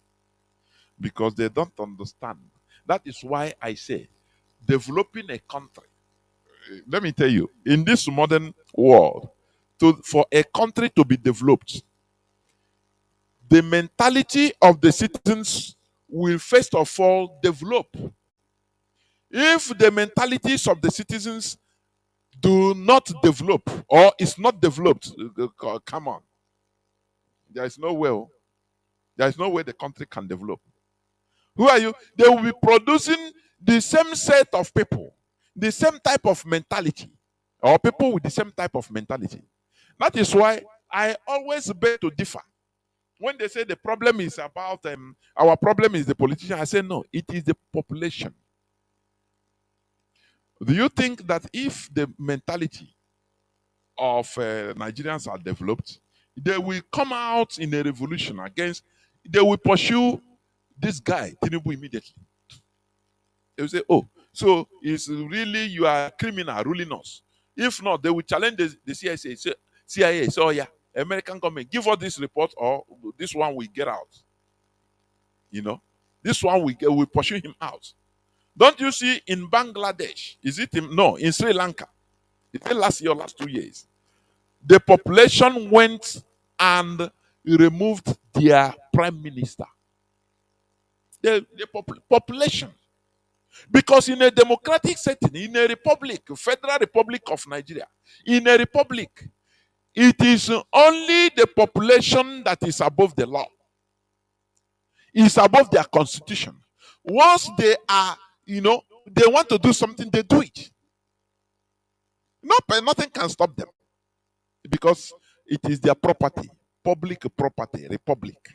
because they don't understand. That is why I say, developing a country. Let me tell you, in this modern world, for a country to be developed, the mentality of the citizens will first of all develop. If the mentalities of the citizens do not develop or is not developed, come on, there is no way the country can develop. Who are you? They will be producing the same set of people, the same type of mentality, or people with the same type of mentality. That is why I always beg to differ. When they say the problem is about our problem is the politician, I say no, it is the population. Do you think that if the mentality of Nigerians are developed, they will come out in a revolution against, they will pursue this guy, Tinubu, immediately? They will say, oh, so it's really you are a criminal ruling us. If not, they will challenge the CIA, say, oh yeah, American government, give us this report or this one will get out. This one will pursue him out. Don't you see in Bangladesh? Is it in Sri Lanka? Is it last year or last 2 years? The population went and removed their prime minister. The population. Because in a democratic setting, in a republic, Federal Republic of Nigeria, in a republic, it is only the population that is above the law, is above their constitution. Once they are, they want to do something, they do it. Nothing can stop them because it is their property, public property, republic.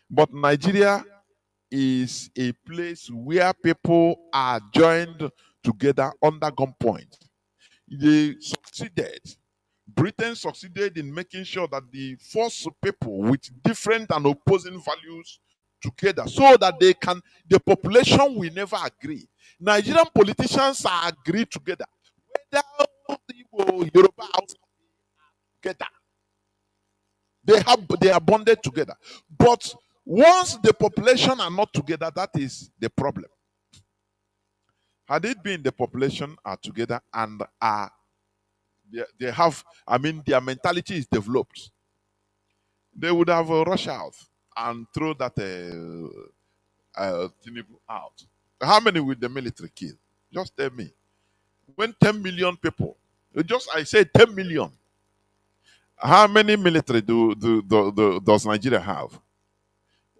But Nigeria is a place where people are joined together under gunpoint. They succeeded. Britain succeeded in making sure that they force people with different and opposing values together so that the population will never agree. Nigerian politicians are agree together. Whether Igbo, Yoruba, Hausa, together. They are bonded together. But once the population are not together, that is the problem. Had it been the population are together and they have, their mentality is developed, they would have rushed out and throw that Tinubu out. How many will the military kill? Just tell me. When 10 million people, I said 10 million. How many military does Nigeria have?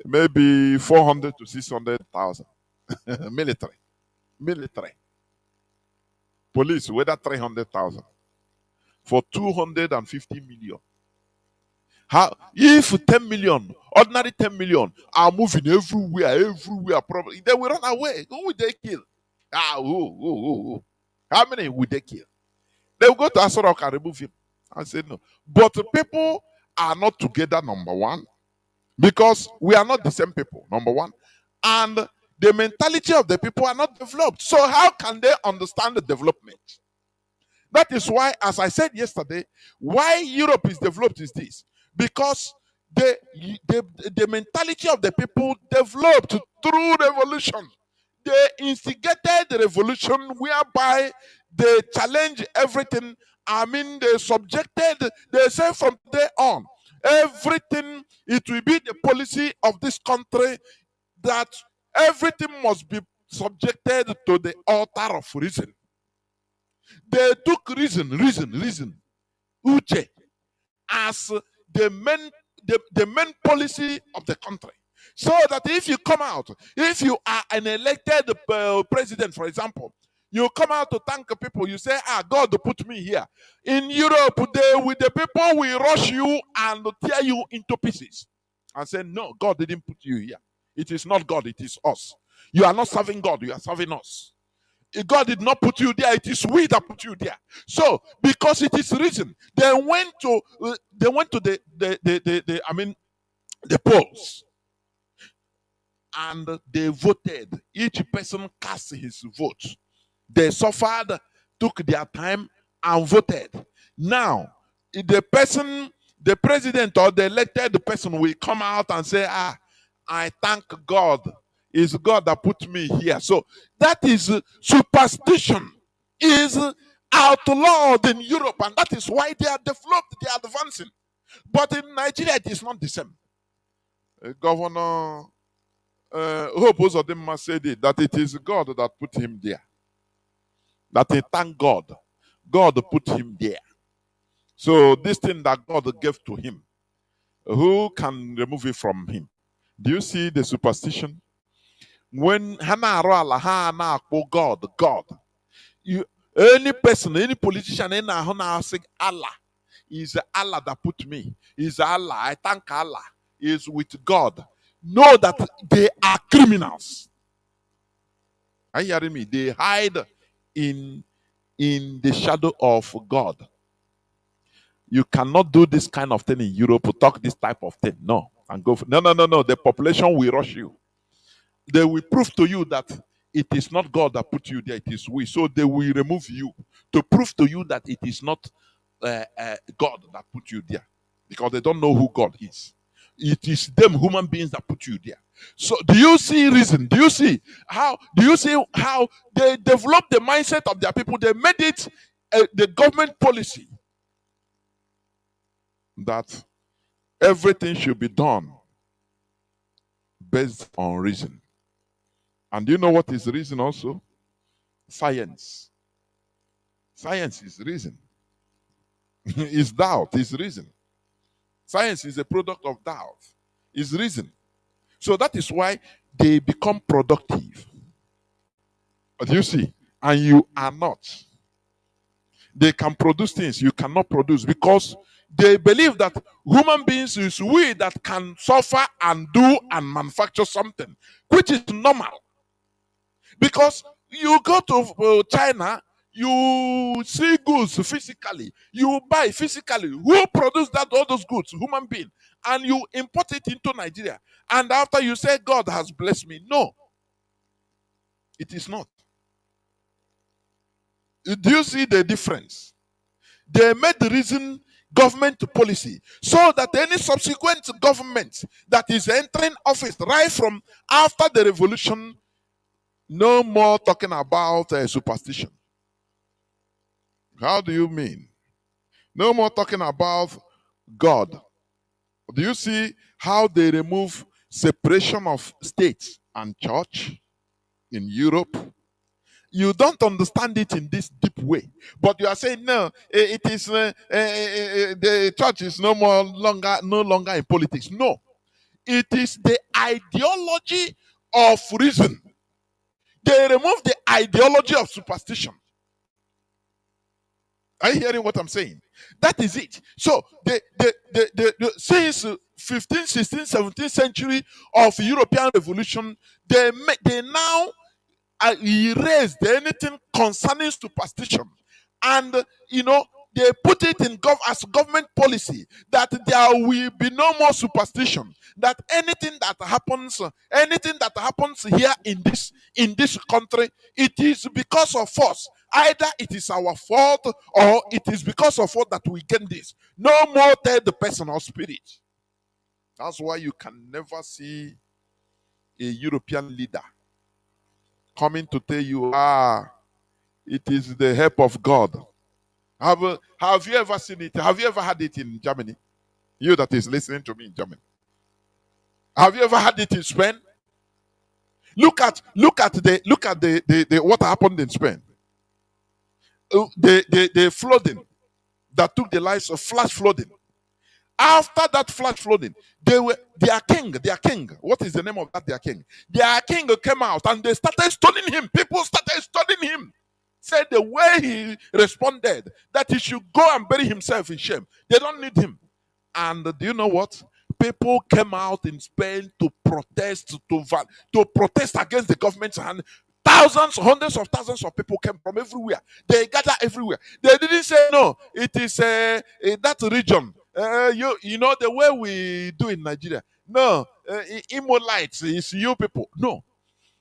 Maybe 400 to 600,000. Military. Police, whether 300,000. For 250 million. If 10 million, ordinary 10 million, are moving everywhere, probably, they will run away. Who will they kill? Who? How many would they kill? They will go to Asorok and remove him. I said no. But the people are not together, number one, because we are not the same people, number one. And the mentality of the people are not developed. So how can they understand the development? That is why, as I said yesterday, why Europe is developed is this. Because the mentality of the people developed through revolution. They instigated the revolution whereby they challenge everything. They subjected, they say from there on, everything, it will be the policy of this country that everything must be subjected to the altar of reason. They took reason, Uche, as the main policy of the country. So that if you come out, if you are an elected president, for example, you come out to thank people, you say, God put me here. In Europe, the people will rush you and tear you into pieces. And say, no, God didn't put you here. It is not God, it is us. You are not serving God, you are serving us. God did not put you there, it is we that put you there. So, because it is reason, they went to the polls. And they voted. Each person cast his vote. They suffered, took their time, and voted. Now, the president or the elected person will come out and say, I thank God. It's God that put me here. So that is superstition is outlawed in Europe, and that is why they are developed, they are advancing. But in Nigeria, it is not the same. Governor Hope Uzodinma said it, that it is God that put him there. That he thank God. God put him there. So this thing that God gave to him, who can remove it from him? Do you see the superstition? When Hana God, any person, any politician, any say Allah is Allah that put me. Is Allah. I thank Allah. Is with God. Know that they are criminals. Are you hearing me? They hide in the shadow of God. You cannot do this kind of thing in Europe, talk this type of thing. No. And go for, no. The population will rush you. They will prove to you that it is not God that put you there, it is we. So they will remove you to prove to you that it is not God that put you there. Because they don't know who God is. It is them human beings that put you there. So do you see reason? Do you see how they developed the mindset of their people? They made it the government policy that everything should be done based on reason. And do you know what is reason also? Science. Science is reason. Is doubt, is reason. Science is a product of doubt, is reason. So that is why they become productive. But you see, and you are not. They can produce things you cannot produce because they believe that human beings is we that can suffer and do and manufacture something, which is normal. Because you go to China, you see goods physically, you buy physically. Who produced all those goods? Human being. And you import it into Nigeria. And after you say, God has blessed me. No, it is not. Do you see the difference? They made the reason government policy so that any subsequent government that is entering office right from after the revolution, no more talking about superstition. How do you mean? No more talking about God. Do you see how they remove separation of state and church in Europe? You don't understand it in this deep way, but you are saying no. It is the church is no longer in politics. No, it is the ideology of reason. They remove the ideology of superstition. Are you hearing what I'm saying? That is it. So since 15th, 16th, 17th century of European revolution, they now erased anything concerning superstition, and they put it in as government policy that there will be no more superstition. That anything that happens here in this country, it is because of us. Either it is our fault or it is because of us that we get this. No more third person or spirit. That's why you can never see a European leader coming to tell you, it is the help of God. Have you ever seen it? Have you ever had it in Germany? You that is listening to me in Germany. Have you ever had it in Spain? Look at the what happened in Spain. The flooding that took the lives of flash flooding. After that flash flooding, their king. What is the name of that? Their king. Their king came out and they started stoning him. People started stoning him. Said the way he responded, that he should go and bury himself in shame. They don't need him. And do you know what? People came out in Spain to protest, to protest against the government, and thousands, hundreds of thousands of people came from everywhere. They gather everywhere. They didn't say no. It is that region. You know the way we do in Nigeria. No, Imolites is you people. No,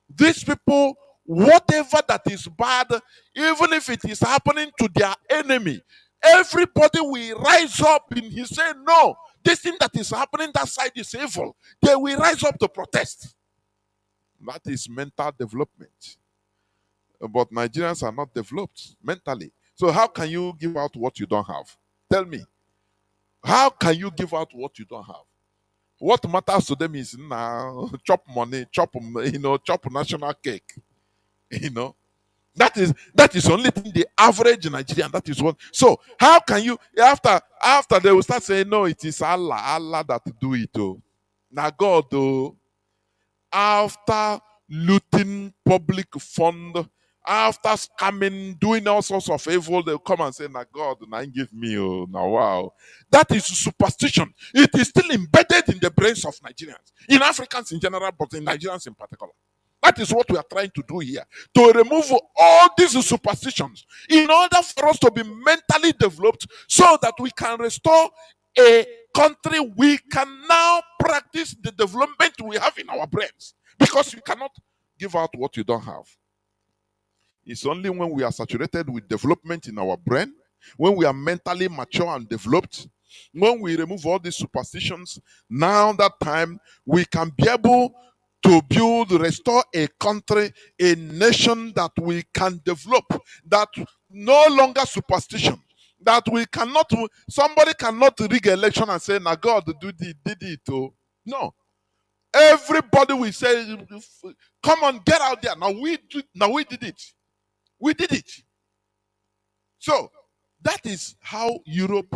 these people, whatever that is bad, even if it is happening to their enemy, everybody will rise up in his say, no, this thing that is happening that side is evil. They will rise up to protest. That is mental development. But Nigerians are not developed mentally. So how can you give out what you don't have? Tell me. How can you give out what you don't have? What matters to them is now chop money, chop national cake. That is only thing the average Nigerian. That is what. So how can you after they will start saying no, it is Allah that do it. Oh, now God oh. After looting public fund, after scamming, doing all sorts of evil, they'll come and say, now God, now give me, oh, now wow. That is superstition. It is still embedded in the brains of Nigerians, in Africans in general, but in Nigerians in particular. That is what we are trying to do here, to remove all these superstitions in order for us to be mentally developed so that we can restore a country. We can now practice the development we have in our brains, because you cannot give out what you don't have. It's only when we are saturated with development in our brain, when we are mentally mature and developed, When we remove all these superstitions, now that time we can be able to build, restore a country, a nation that we can develop, that no longer superstition, that we cannot, somebody cannot rig election and say, now God did it. Oh. No. Everybody will say, come on, get out there. Now we did it. We did it. So that is how Europe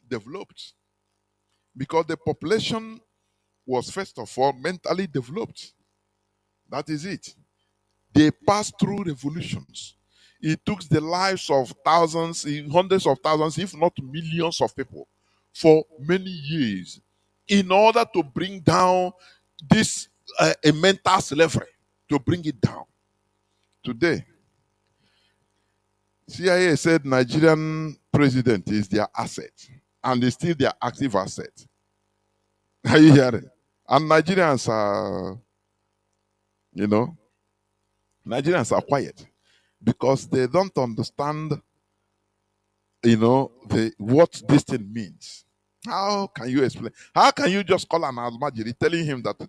developed. Because the population was first of all mentally developed. That is it. They passed through revolutions. It took the lives of thousands, hundreds of thousands, if not millions of people for many years in order to bring down this a mental slavery, to bring it down. Today, CIA said Nigerian president is their asset and is still their active asset. Are you hearing? And Nigerians are, Nigerians are quiet because they don't understand, what this thing means. How can you explain? How can you just call an Almajiri telling him that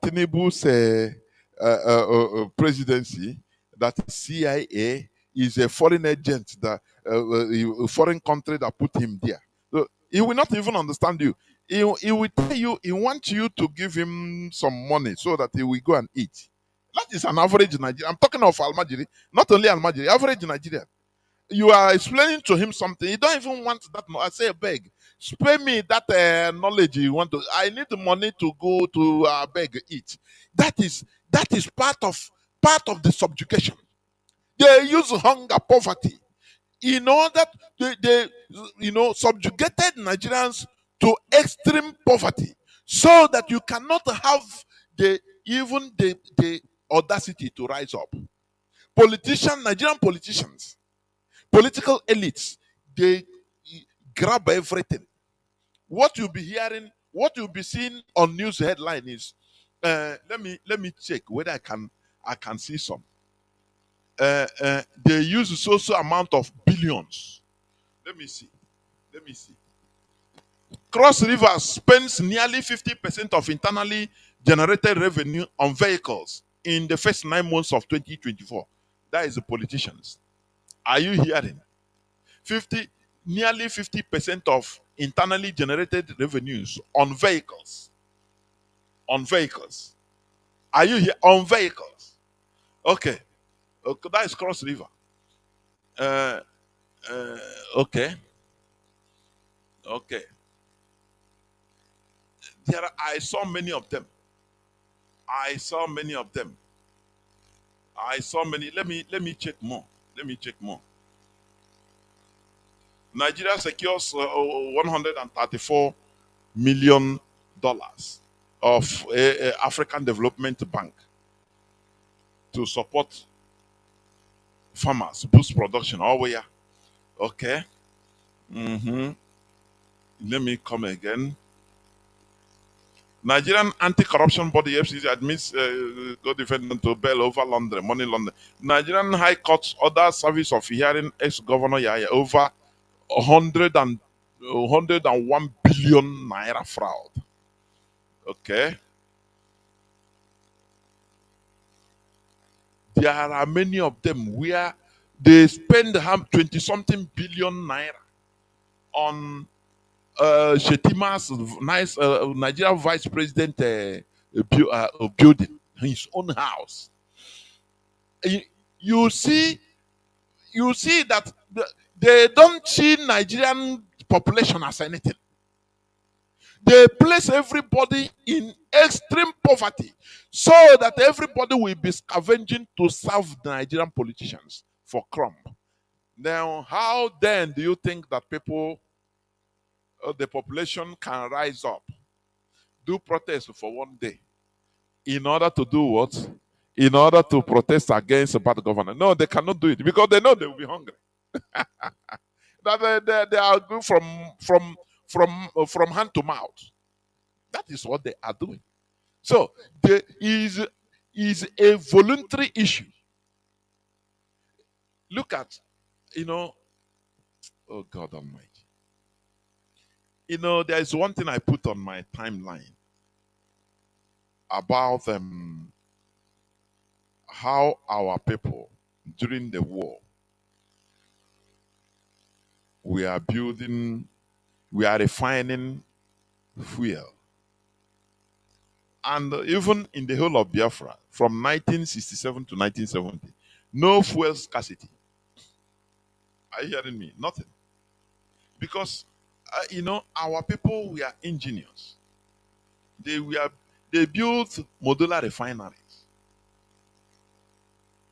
Tinubu's presidency, that CIA is a foreign agent, that a foreign country that put him there? So he will not even understand you. He will tell you, he wants you to give him some money so that he will go and eat. That is an average Nigerian. I'm talking of Almajiri, not only Almajiri, average Nigerian. You are explaining to him something, you don't even want that. I say, beg, spare me that knowledge you want to. I need the money to go to beg eat. That is part of the subjugation. They use hunger, poverty, in order they subjugated Nigerians to extreme poverty, so that you cannot have the audacity to rise up. Nigerian politicians, political elites, they grab everything. What you'll be hearing, what you'll be seeing on news headline is, let me check whether I can see some. They use a social amount of billions. Let me see. Cross River spends nearly 50% of internally generated revenue on vehicles in the first 9 months of 2024. That is the politicians. Are you hearing? Nearly 50% of internally generated revenues on vehicles. On vehicles. Are you here? On vehicles. Okay, that is Cross River. Okay. I saw many of them. Let me check more. Nigeria secures $134 million of African Development Bank to support farmers, boost production. Oh, yeah. Okay. Let me come again. Nigerian anti-corruption body FCC admits co-defendant to bail over money laundering. Nigerian High Court order service of hearing ex-governor Yaya over 101 billion naira fraud. Okay. There are many of them where they spend 20-something billion naira on Shetima's nice Nigerian vice president building, his own house. You see that they don't see Nigerian population as anything. They place everybody in extreme poverty so that everybody will be scavenging to serve the Nigerian politicians for crumb. Now, how then do you think that people, the population can rise up, do protest for one day, in order to do what? In order to protest against a bad government? No, they cannot do it because they know they will be hungry. That they are going from hand to mouth. That is what they are doing. So there is a voluntary issue. Look at, oh God Almighty. You know, there is one thing I put on my timeline about how our people during the war we are refining fuel. And even in the whole of Biafra, from 1967 to 1970, no fuel scarcity. Are you hearing me? Nothing. Because, you know, our people were engineers. They built modular refineries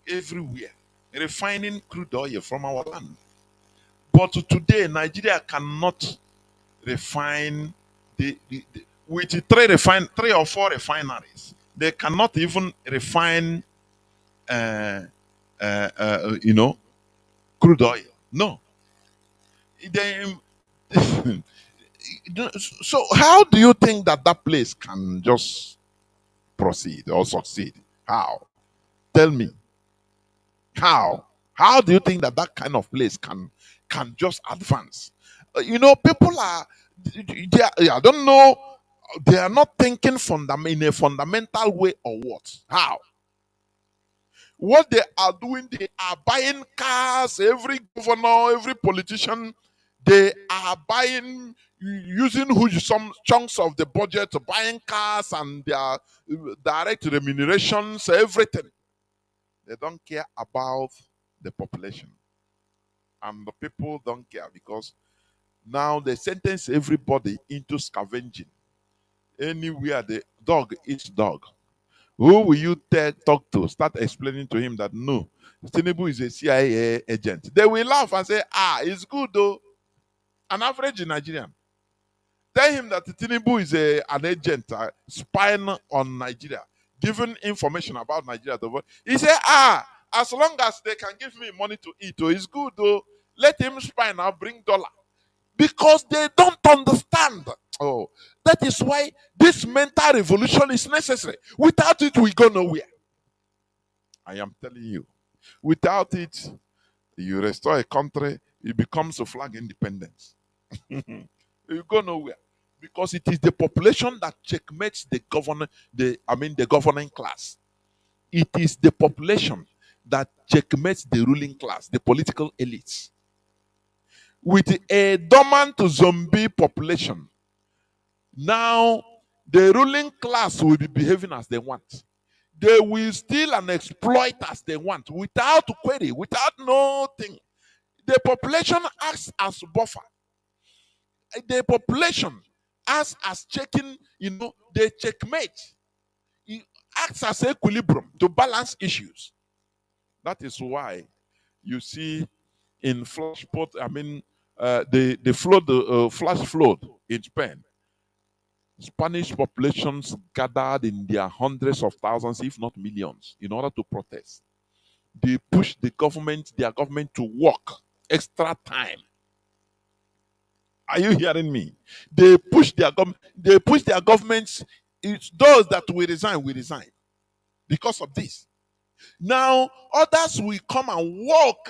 everywhere, refining crude oil from our land. But today, Nigeria cannot refine with three or four refineries. They cannot even refine, you know, crude oil. No. They, so how do you think that that place can just proceed or succeed? How? Tell me. How? How do you think that that kind of place can just advance? You know, people are. I don't know. They are not thinking in a fundamental way or what? How? What they are doing, they are buying cars. Every governor, every politician, they are buying, using huge some chunks of the budget, buying cars and their direct remunerations, everything. They don't care about the population. And the people don't care because now they sentence everybody into scavenging. Anywhere the dog eats dog. Who will you talk to? Start explaining to him that no, Tinubu is a CIA agent. They will laugh and say, it's good though. An average Nigerian. Tell him that Tinubu is an agent spying on Nigeria, giving information about Nigeria. He said, as long as they can give me money to eat, it's good though. Let him spy now, bring dollar. Because they don't understand. Oh, that is why this mental revolution is necessary. Without it, we go nowhere. I am telling you. Without it, you restore a country, it becomes a flag independence. You go nowhere. Because it is the population that checkmates the governing class. It is the population that checkmates the ruling class, the political elites. With a dormant zombie population, now the ruling class will be behaving as they want. They will steal and exploit as they want, without query, without nothing. The population acts as buffer. The population acts as checking, they checkmate. It acts as equilibrium to balance issues. That is why you see in flash flood in Spain, Spanish populations gathered in their hundreds of thousands, if not millions, in order to protest. They pushed their government to work extra time. Are you hearing me? They push their governments. It's those that will resign because of this. Now others will come and work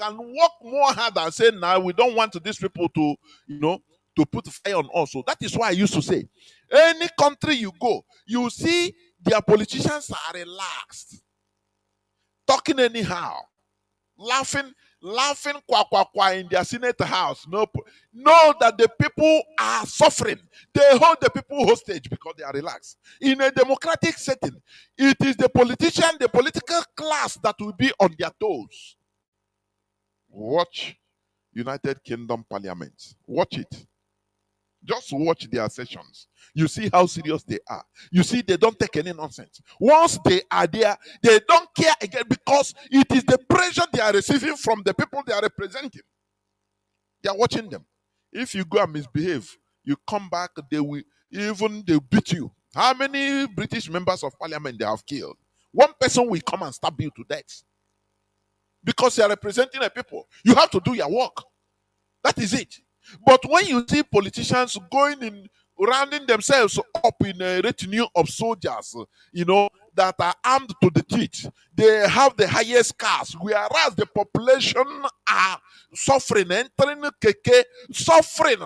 more hard and say, now we don't want these people to, to put fire on us. So that is why I used to say, any country you go, you see their politicians are relaxed, talking anyhow, laughing kwa in their Senate house. Know that the people are suffering. They hold the people hostage because they are relaxed. In a democratic setting, it is the politician, the political class that will be on their toes. Watch United Kingdom Parliament. Watch it. Just watch their sessions. You see how serious they are. You see they don't take any nonsense. Once they are there, they don't care again because it is the pressure they are receiving from the people they are representing. They are watching them. If you go and misbehave, you come back, they'll beat you. How many British members of parliament they have killed? One person will come and stab you to death. Because you are representing a people. You have to do your work. That is it. But when you see politicians rounding themselves up in a retinue of soldiers, that are armed to the teeth. They have the highest cars, whereas the population are suffering, entering keke, suffering.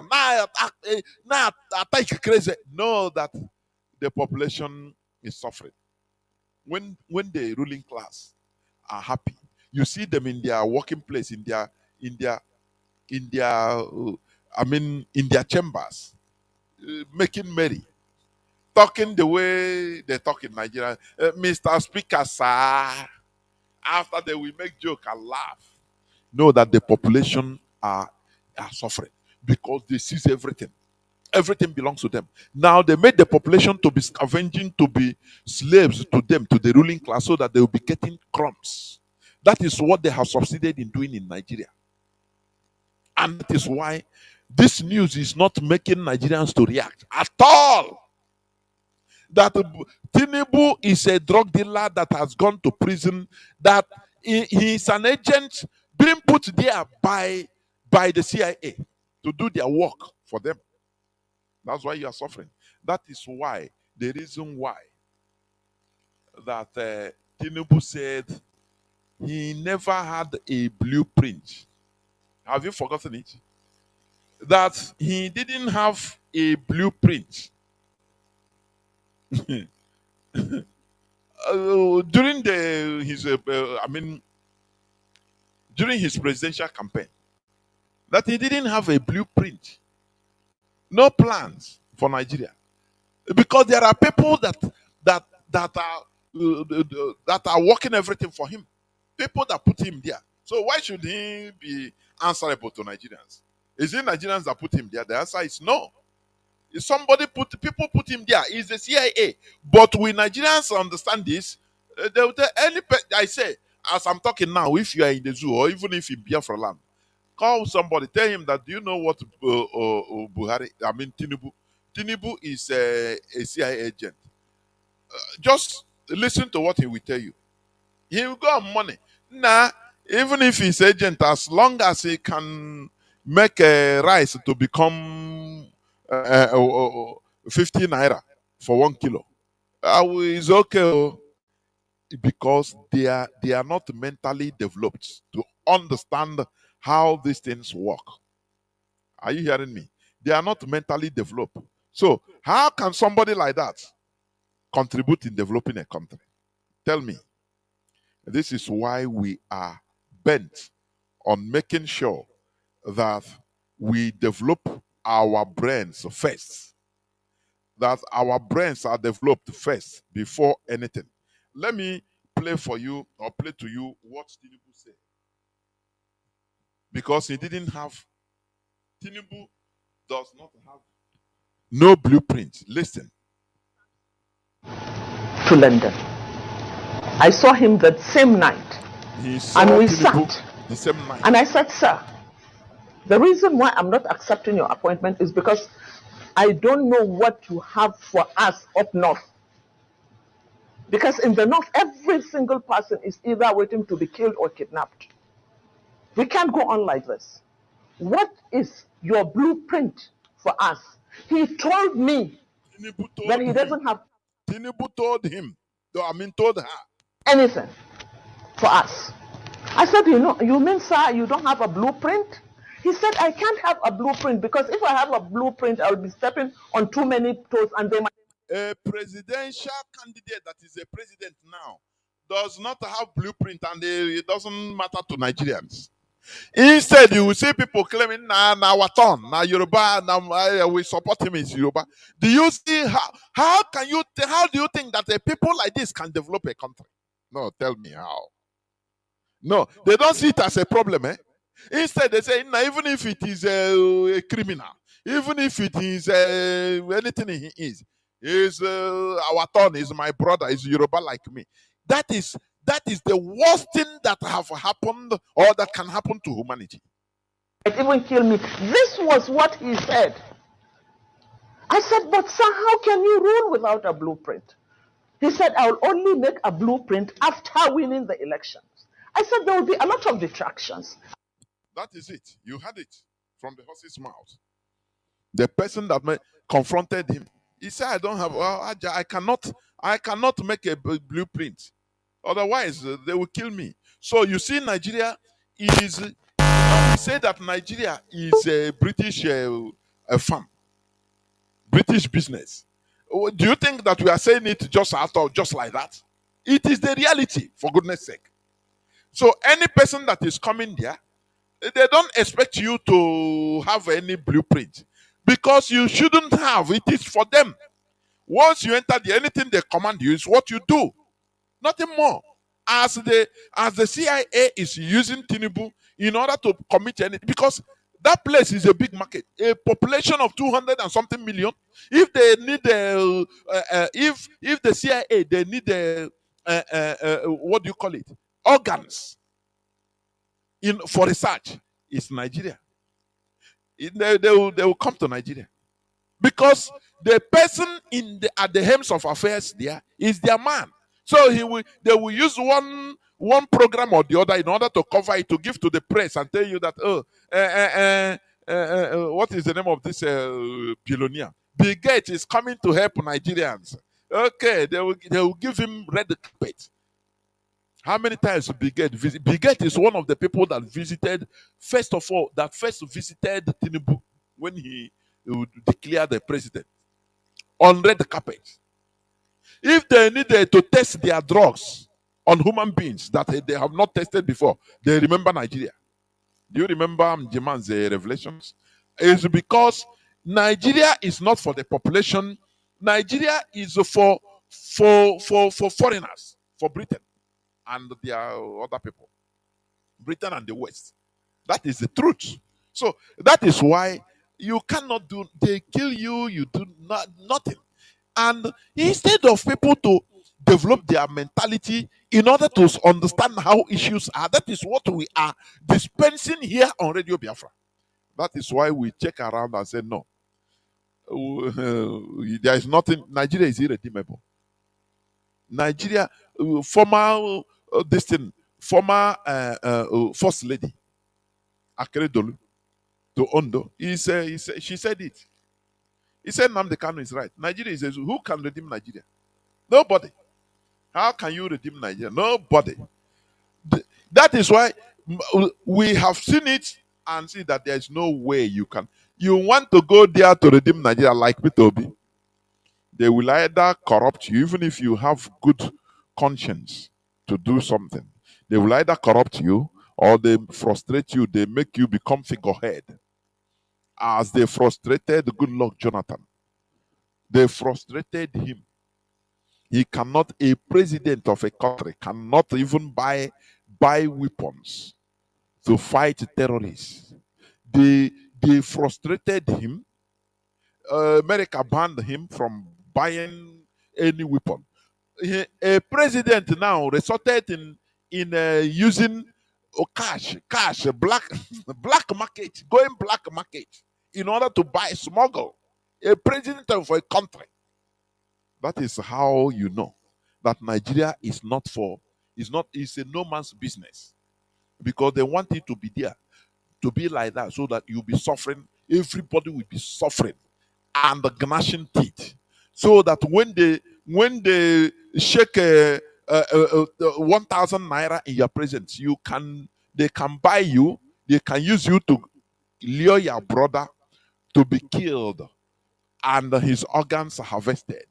Now, attack crazy. Know that the population is suffering. When the ruling class are happy, you see them in their working place, in their in their chambers, making merry, talking the way they talk in Nigeria. Mr. Speaker, sir. After they will make joke and laugh. Know that the population are suffering because they seize everything. Everything belongs to them. Now they made the population to be scavenging, to be slaves to them, to the ruling class, so that they will be getting crumbs. That is what they have succeeded in doing in Nigeria. And that is why this news is not making Nigerians to react at all. That Tinubu is a drug dealer that has gone to prison, that he is an agent being put there by the CIA to do their work for them. That's why you are suffering. That is why, the reason why, that Tinubu said he never had a blueprint. Have you forgotten it? That he didn't have a blueprint. During during his presidential campaign, that he didn't have a blueprint, no plans for Nigeria, because there are people that are working everything for him, people that put him there. So why should he be answerable to Nigerians? Is it Nigerians that put him there? The answer is no. If people put him there, he's the CIA. But when Nigerians understand this, they will tell I say, as I'm talking now, if you are in the zoo or even if in Biafra land, call somebody, tell him that, do you know what Tinubu is a CIA agent. Just listen to what he will tell you. He will go on money. Nah, even if he's agent, as long as he can make a rice to become 50 naira for 1 kilo, it's okay. Because they are not mentally developed to understand how these things work. Are you hearing me? They are not mentally developed. So how can somebody like that contribute in developing a country? Tell me. This is why we are bent on making sure that we develop our brains first. That our brains are developed first before anything. Let me play for you or play to you what Tinubu said. Because Tinubu does not have no blueprint. Listen. To London. I saw him that same night. And we sat. The same night. And I said, sir, the reason why I'm not accepting your appointment is because I don't know what you have for us up north. Because in the north, every single person is either waiting to be killed or kidnapped. We can't go on like this. What is your blueprint for us? He told me that he doesn't have. Tinubu told him, told her. Anything for us. I said, you mean, sir, you don't have a blueprint? He said, I can't have a blueprint because if I have a blueprint, I'll be stepping on too many toes and they might. A presidential candidate that is a president now does not have blueprint, and it doesn't matter to Nigerians. Instead, you will see people claiming, now Waton, now Yoruba, now we support him in Yoruba. Do you see how do you think that people like this can develop a country? No, tell me how. No, they don't see it as a problem, eh? Instead, they say, even if it is a criminal, even if it is anything he is our turn, is my brother, is Yoruba like me. That is the worst thing that have happened or that can happen to humanity. It even kill me. This was what he said. I said, but sir, how can you rule without a blueprint? He said, I will only make a blueprint after winning the elections. I said, there will be a lot of detractions. That is it. You had it from the horse's mouth. The person that confronted him, he said, I don't have, well, I cannot I cannot make a blueprint. Otherwise, they will kill me. So you see, Nigeria is, when we say that Nigeria is a British a farm, British business, do you think that we are saying it just out of just like that? It is the reality, for goodness sake. So any person that is coming there, they don't expect you to have any blueprint because you shouldn't have. It is for them. Once you enter there, anything they command you is what you do, nothing more. As the CIA is using Tinubu in order to commit anything, because that place is a big market, a population of 200 and something million. If they need if the CIA they need what do you call it, organs in for research, it's Nigeria. They will come to Nigeria because the person at the helms of affairs there is their man. So they will use one program or the other in order to cover it, to give to the press and tell you that what is the name of this billionaire? Bill Gates is coming to help Nigerians. Okay, they will give him red carpet. How many times Bill Gates visit? Bill Gates is one of the people that visited, first visited Tinubu when he would declare the president on red carpet. If they needed to test their drugs on human beings that they have not tested before, they remember Nigeria. Do you remember Jiman's revelations? It's because Nigeria is not for the population. Nigeria is for foreigners, for Britain and their other people. Britain and the West. That is the truth. So that is why you cannot do, they kill you, you do nothing. And instead of people to develop their mentality in order to understand how issues are, that is what we are dispensing here on Radio Biafra. That is why we check around and say, no, there is nothing, Nigeria is irredeemable. Nigeria, former former First Lady, Akeredolu, to Ondo, she said it. He said Nnamdi Kanu is right. Nigeria is, who can redeem Nigeria? Nobody. How can you redeem Nigeria? Nobody. That is why we have seen it and see that there is no way you can. You want to go there to redeem Nigeria like Peter Obi. They will either corrupt you, even if you have good conscience to do something. They will either corrupt you or they frustrate you. They make you become figurehead. As they frustrated Goodluck Jonathan, they frustrated him. He cannot, a president of a country cannot even buy weapons to fight terrorists. They frustrated him. America banned him from buying any weapon. A president now resorted in using cash, black market, going black market in order to buy, smuggle. A president of a country. That is how you know that Nigeria is not it's a no man's business. Because they want it to be there, to be like that, so that you'll be suffering, everybody will be suffering and gnashing teeth. So that when they shake 1,000 naira in your presence, they can buy you, they can use you to lure your brother to be killed and his organs harvested.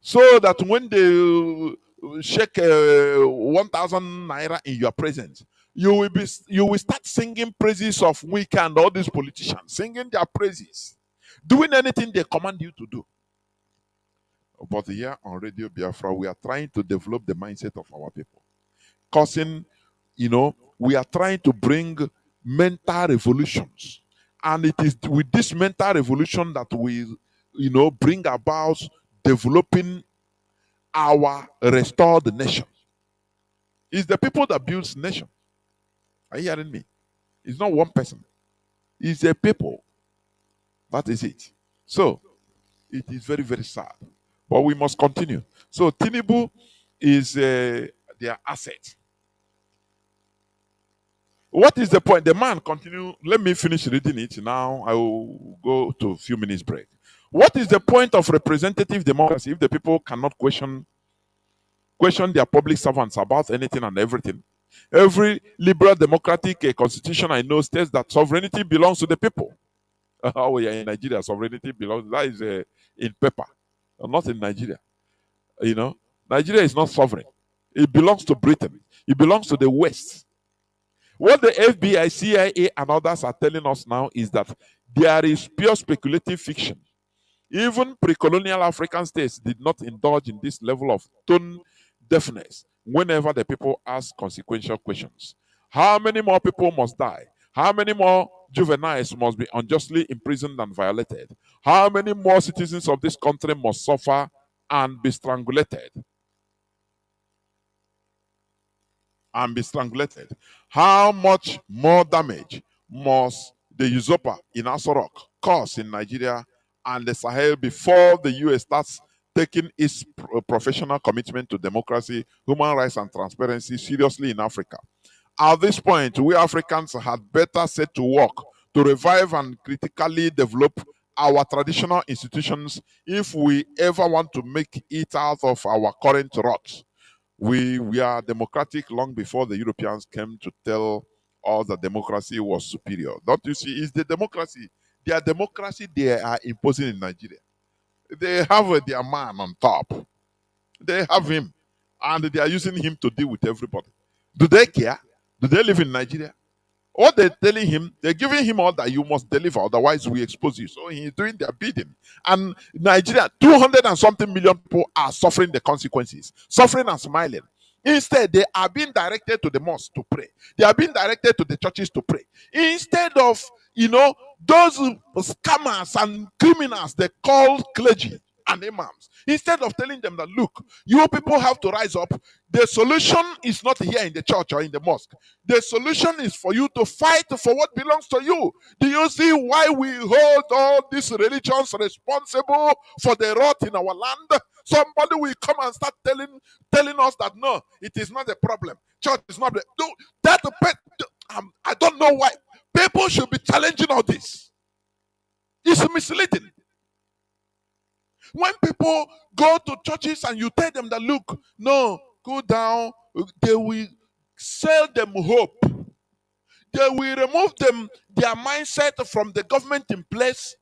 So that when they shake 1,000 naira in your presence, you will start singing praises of Wike and all these politicians, singing their praises, doing anything they command you to do. But here on Radio Biafra, we are trying to develop the mindset of our people. Causing, we are trying to bring mental revolutions. And it is with this mental revolution that we, bring about developing our restored nation. It's the people that builds nation. Are you hearing me? It's not one person. It's a people. That is it. So, it is very, very sad. But we must continue. So, Tinubu is their asset. What is the point? The man continue. Let me finish reading it. Now I will go to a few minutes break. What is the point of representative democracy if the people cannot question their public servants about anything and everything? Every liberal democratic constitution I know states that sovereignty belongs to the people. Oh, yeah, in Nigeria, sovereignty belongs, that is in paper, not in Nigeria. You know, Nigeria is not sovereign. It belongs to Britain. It belongs to the West. What the FBI, CIA, and others are telling us now is that there is pure speculative fiction. Even pre-colonial African states did not indulge in this level of tone deafness whenever the people ask consequential questions. How many more people must die? How many more juveniles must be unjustly imprisoned and violated? How many more citizens of this country must suffer and be strangulated? How much more damage must the usurper in Aso cause in Nigeria and the Sahel before the US starts taking its professional commitment to democracy, human rights, and transparency seriously in Africa? At this point, we Africans had better set to work to revive and critically develop our traditional institutions if we ever want to make it out of our current rot. We are democratic long before the Europeans came to tell us that democracy was superior. Don't you see? It's the democracy. Their democracy they are imposing in Nigeria. They have their man on top. They have him. And they are using him to deal with everybody. Do they care? Do they live in Nigeria? What they're telling him, they're giving him all that you must deliver, otherwise we expose you. So he's doing their bidding. And Nigeria, 200 and something million people are suffering the consequences, suffering and smiling. Instead, they are being directed to the mosque to pray. They are being directed to the churches to pray. Instead of, those scammers and criminals they call clergy and imams, instead of telling them that, look, you people have to rise up. The solution is not here in the church or in the mosque. The solution is for you to fight for what belongs to you. Do you see why we hold all these religions responsible for the rot in our land? Somebody will come and start telling us that no, it is not a problem. Church is not I don't know why people should be challenging all this. It's misleading. When people go to churches and you tell them that, look, no, go down, they will sell them hope. They will remove their mindset from the government in place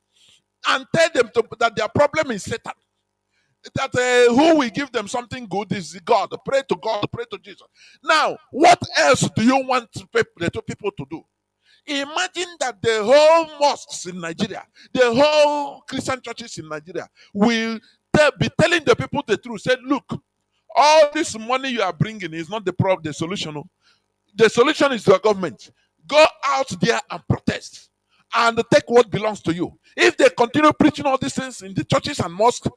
and tell them that their problem is Satan. That who will give them something good is God. Pray to God, pray to Jesus. Now, what else do you want the people to do? Imagine that the whole mosques in Nigeria, the whole Christian churches in Nigeria will be telling the people the truth. Say, look, all this money you are bringing is not the solution. The solution is the government. Go out there and protest and take what belongs to you. If they continue preaching all these things in the churches and mosques,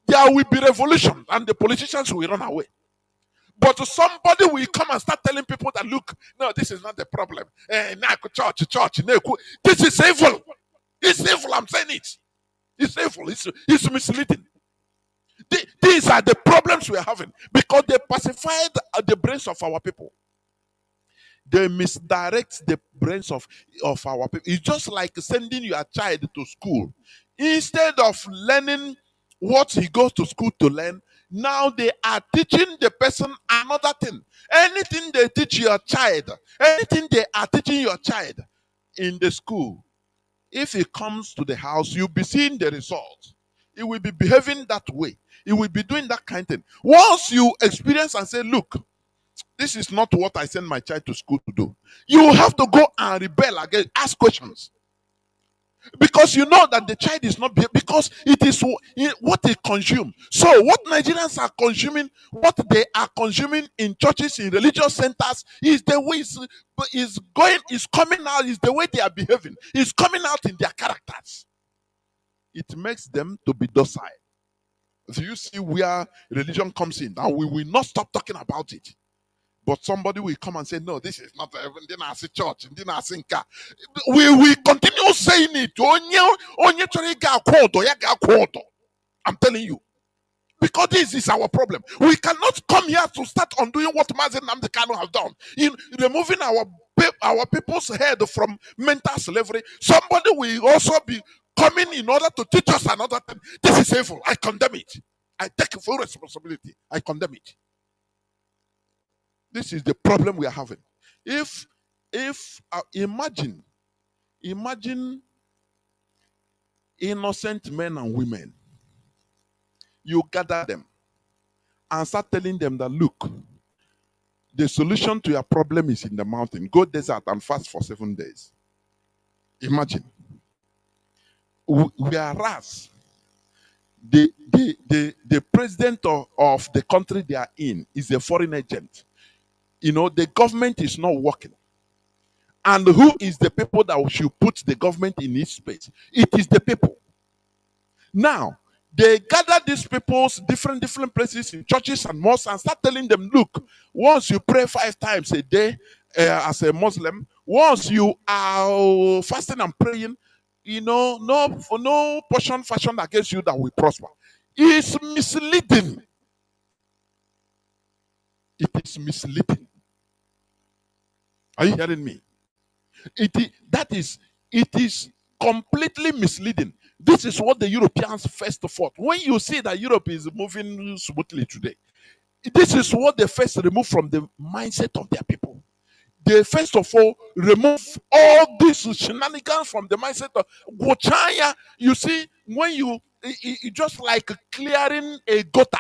there will be revolution and the politicians will run away. But somebody will come and start telling people that, look, no, this is not the problem. Church. This is evil. It's evil, I'm saying it. It's evil. It's misleading. These are the problems we are having because they pacified the brains of our people. They misdirect the brains of our people. It's just like sending your child to school. Instead of learning what he goes to school to learn, now they are teaching the person another thing. Anything they teach your child, anything they are teaching your child in the school, if it comes to the house, you'll be seeing the result. It will be behaving that way. It will be doing that kind of thing. Once you experience and say, look, this is not what I send my child to school to do, you have to go and rebel again, ask questions. Because you know that the child is not, because it is what they consume. So what Nigerians are consuming, what they are consuming in churches, in religious centers, is the way is coming out, is the way they are behaving, is coming out in their characters. It makes them to be docile. So you see where religion comes in. Now we will not stop talking about it. But somebody will come and say, no, this is not a church. We continue saying it. I'm telling you. Because this is our problem. We cannot come here to start undoing what Mazi and Nnamdi Kanu have done. In removing our people's head from mental slavery. Somebody will also be coming in order to teach us another thing. This is evil. I condemn it. I take full responsibility. I condemn it. This is the problem we are having. If imagine innocent men and women, you gather them and start telling them that, look, the solution to your problem is in the mountain. Go desert and fast for 7 days. Imagine. Whereas the president of the country they are in is a foreign agent. You know, the government is not working. And who is the people that should put the government in its space? It is the people. Now, they gather these people's different places in churches and mosques and start telling them, look, once you pray 5 times a day as a Muslim, once you are fasting and praying, you know, no portion fashioned against you that will prosper. It's misleading. It is misleading. Are you hearing me? It is completely misleading. This is what the Europeans first thought. When you see that Europe is moving smoothly today, this is what they first remove from the mindset of their people. They first of all remove all these shenanigans from the mindset of Gochaya. You see, when you just like clearing a gutter.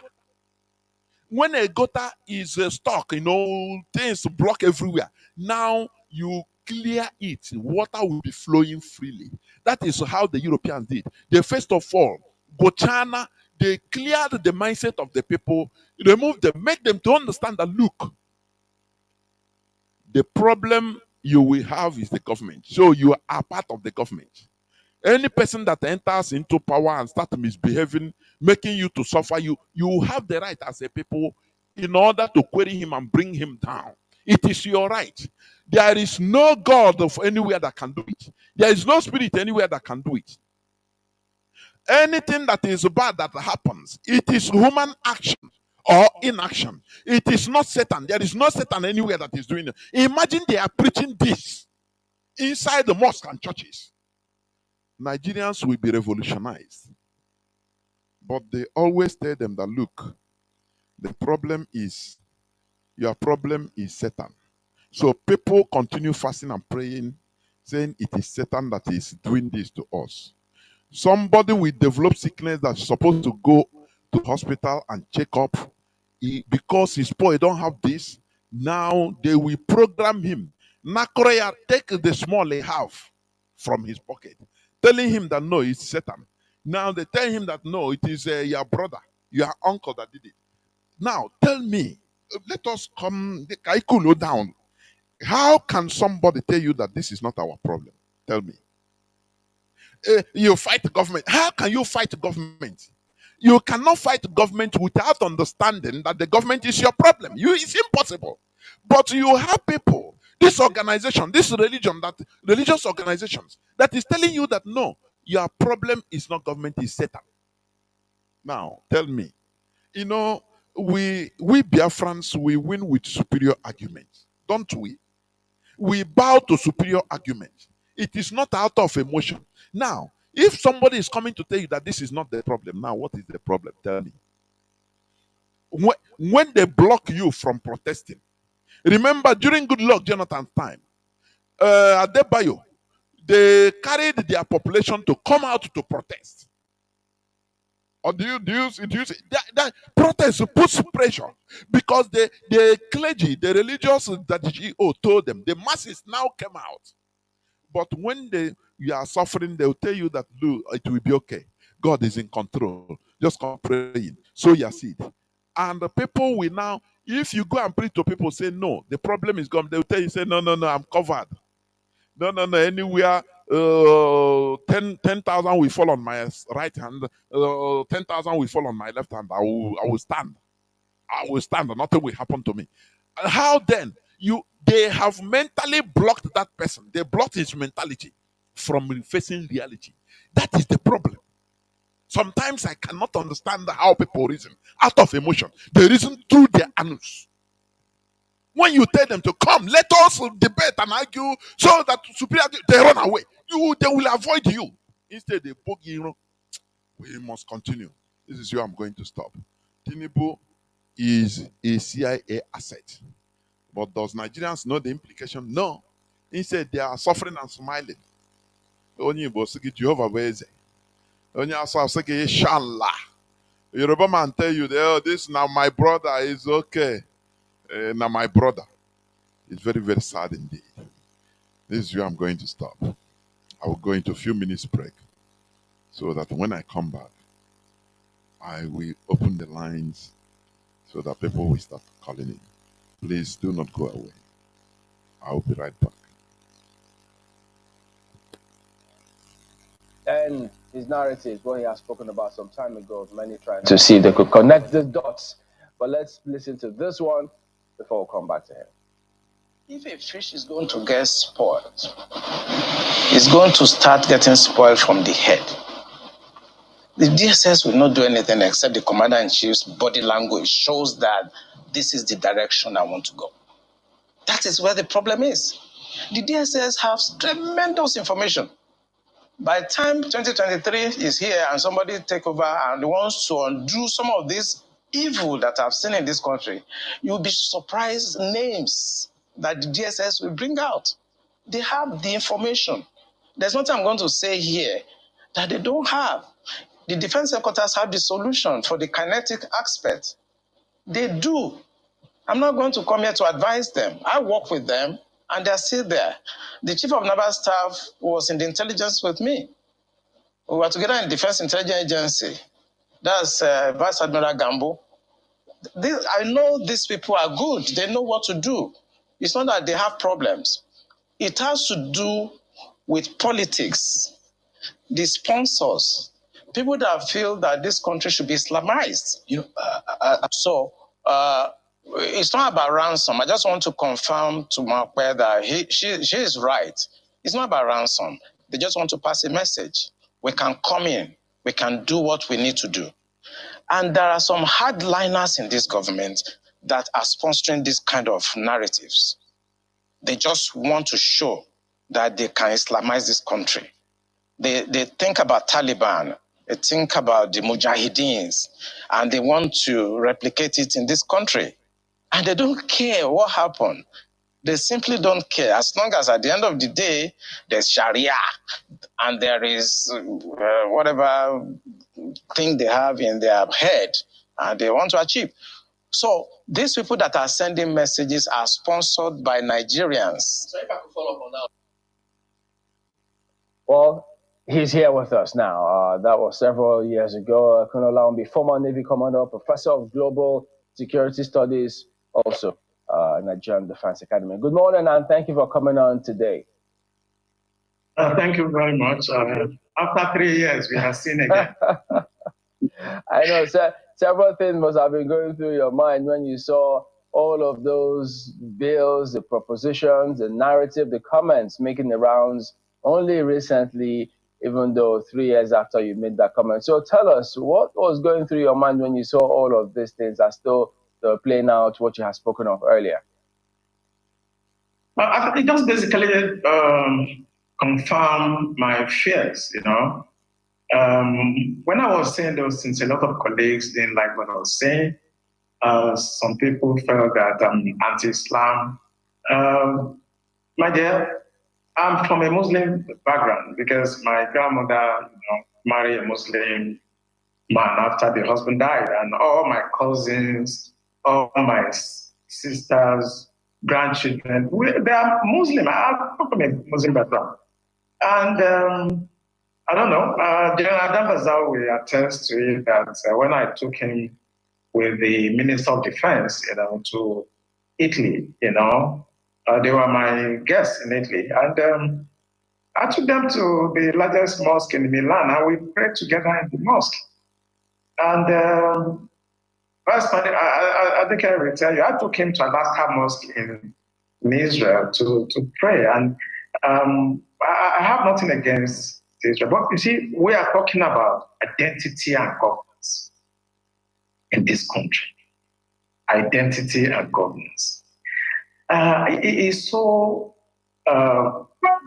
When a gutter is stuck, you know, things block everywhere. Now you clear it, water will be flowing freely. That is how the Europeans did. They first of all, Gochana, they cleared the mindset of the people, removed them, make them to understand that, look, the problem you will have is the government. So you are part of the government. Any person that enters into power and starts misbehaving, making you to suffer, you have the right as a people in order to query him and bring him down. It is your right. There is no God of anywhere that can do it. There is no spirit anywhere that can do it. Anything that is bad that happens, it is human action or inaction. It is not Satan. There is no Satan anywhere that is doing it. Imagine they are preaching this inside the mosque and churches. Nigerians will be revolutionized. But they always tell them that, look, the problem is, your problem is Satan. So people continue fasting and praying, saying it is Satan that is doing this to us. Somebody will develop sickness that's supposed to go to hospital and check up. Because he's poor, he don't have this. Now they will program him. Nakoreya, take the small they have from his pocket, telling him that no, it's Satan. Now they tell him that no, it is your brother, your uncle that did it. Now tell me, let us come down. How can somebody tell you that this is not our problem? Tell me. You fight the government. How can you fight the government? You cannot fight the government without understanding that the government is your problem. It's impossible. But you have people, this organization, this religious organizations, that is telling you that no, your problem is not government, it's Satan. Now, tell me, you know, we Biafrans, we win with superior arguments, don't we? We bow to superior arguments. It is not out of emotion. Now, if somebody is coming to tell you that this is not the problem, now what is the problem? Tell me. When they block you from protesting, remember during Good Luck Jonathan's time, Adebayo, they carried their population to come out to protest. Or do you see that protest puts pressure because the clergy, the religious that GO told them, the masses now came out. But when you are suffering, they will tell you that, look, it will be okay. God is in control. Just come praying. Sow your seed. And the people will now, if you go and preach to people, say, no, the problem is gone. They will tell you, say, no, I'm covered. No, anywhere, 10,000 will fall on my right hand. 10,000 will fall on my left hand. I will stand. I will stand. Nothing will happen to me. How then? They have mentally blocked that person. They blocked his mentality from facing reality. That is the problem. Sometimes I cannot understand how people reason out of emotion. They reason through their anus. When you tell them to come, let us debate and argue so that superior, they run away. They will avoid you. Instead, they boogie, we must continue. This is where I'm going to stop. Tinubu is a CIA asset. But does Nigerians know the implication? No. Instead, they are suffering and smiling. Only Jehovah Weze. Only also say Inshallah. Yoruba man tell you, oh, this now my brother is okay. Now my brother. It's very, very sad indeed. This is where I'm going to stop. I will go into a few minutes break so that when I come back, I will open the lines so that people will start calling in. Please do not go away. I will be right back. And his narrative, what he has spoken about some time ago, many trying to see they could connect the dots. But let's listen to this one before we come back to him. If a fish is going to get spoiled, it's going to start getting spoiled from the head. The DSS will not do anything except the commander-in-chief's body language shows that this is the direction I want to go. That is where the problem is. The DSS has tremendous information. By the time 2023 is here and somebody take over and wants to undo some of this evil that I've seen in this country, you'll be surprised names that the DSS will bring out. They have the information. There's nothing I'm going to say here that they don't have. The defense headquarters have the solution for the kinetic aspect. They do. I'm not going to come here to advise them. I work with them, and they're still there. The chief of naval staff was in the intelligence with me. We were together in Defense Intelligence Agency. That's Vice Admiral Gambo. I know these people are good. They know what to do. It's not that they have problems. It has to do with politics, the sponsors, people that feel that this country should be Islamized. It's not about ransom. I just want to confirm to Makwe that she is right. It's not about ransom. They just want to pass a message. We can come in. We can do what we need to do. And there are some hardliners in this government that are sponsoring this kind of narratives. They just want to show that they can Islamize this country. They think about Taliban. They think about the Mujahideens. And they want to replicate it in this country. And they don't care what happened. They simply don't care. As long as at the end of the day, there's Sharia and there is whatever thing they have in their head and they want to achieve. So these people that are sending messages are sponsored by Nigerians. So if I could follow up on that. Well, he's here with us now. That was several years ago. Colonel Nnamdi, former Navy commander, professor of global security studies, also Nigerian Defense Academy. Good morning, and thank you for coming on today. Thank you very much. After 3 years, we have seen again. I know, sir. Several things must have been going through your mind when you saw all of those bills, the propositions, the narrative, the comments making the rounds only recently, even though 3 years after you made that comment. So tell us, what was going through your mind when you saw all of these things as though they were playing out what you had spoken of earlier? It just basically confirmed my fears, you know. When I was saying those things, a lot of colleagues didn't like what I was saying. Some people felt that I'm anti-Islam. My dear, I'm from a Muslim background because my grandmother, married a Muslim man after the husband died, and all my cousins, all my sisters, grandchildren, they are Muslim. I come from a Muslim background. And I don't know, General Adambazao will attest to it that when I took him with the Minister of Defense, to Italy, they were my guests in Italy. And I took them to the largest mosque in Milan, and we prayed together in the mosque. And I think I will tell you, I took him to Alaska Mosque in Israel to pray. And I have nothing against Israel. But you see, we are talking about identity and governance in this country. Identity and governance. It is so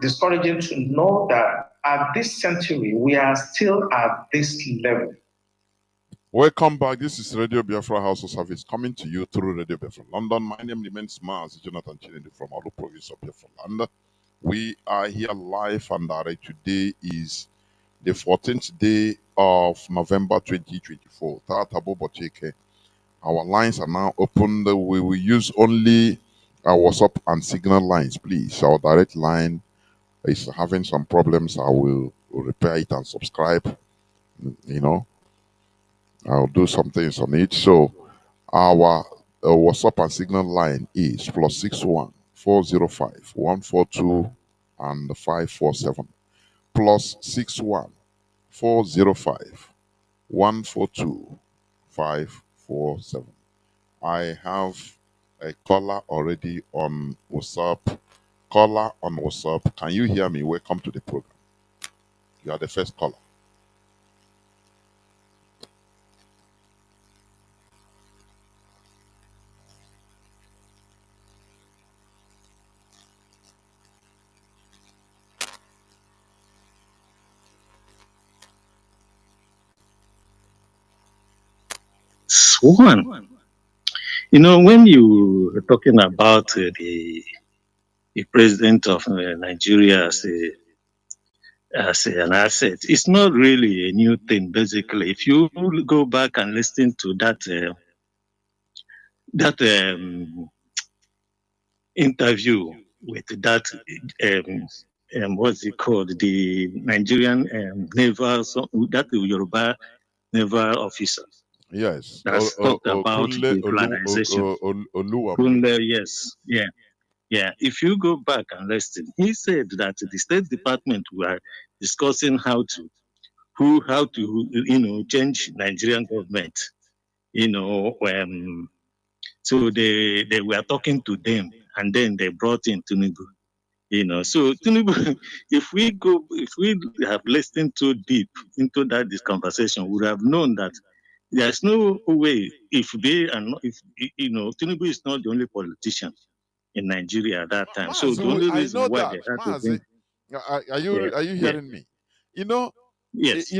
discouraging to know that at this century, we are still at this level. Welcome back. This is Radio Biafra Hausa-Service coming to you through Radio Biafra London. My name remains Mazi Jonathan Chinedi from Olu province of Biafra Land. We are here live and direct. Today is the 14th day of November 2024. Our lines are now open. We will use only our WhatsApp and Signal lines, please. Our direct line is having some problems. I will repair it and subscribe. You know, I'll do some things on it. So our WhatsApp and Signal line is +61 405 142 and 547 +61 405 142 547. I have a caller already on WhatsApp. Caller on WhatsApp. Can you hear me? Welcome to the program. You are the first caller. Sworn. You know, when you were talking about the president of Nigeria as an asset, it's not really a new thing. Basically, if you go back and listen to that interview with that what's it called, the Nigerian naval, that Yoruba naval officer. Yes. That's talked about the colonization. Yes. Yeah. Yeah. If you go back and listen, he said that the State Department were discussing how to change Nigerian government. So they were talking to them, and then they brought in Tinubu. So Tinubu, if we have listened too deep into this conversation, we would have known that there's no way Tinubu is not the only politician in Nigeria at that time. So the only reason why they had to bring, are you hearing me? Yes.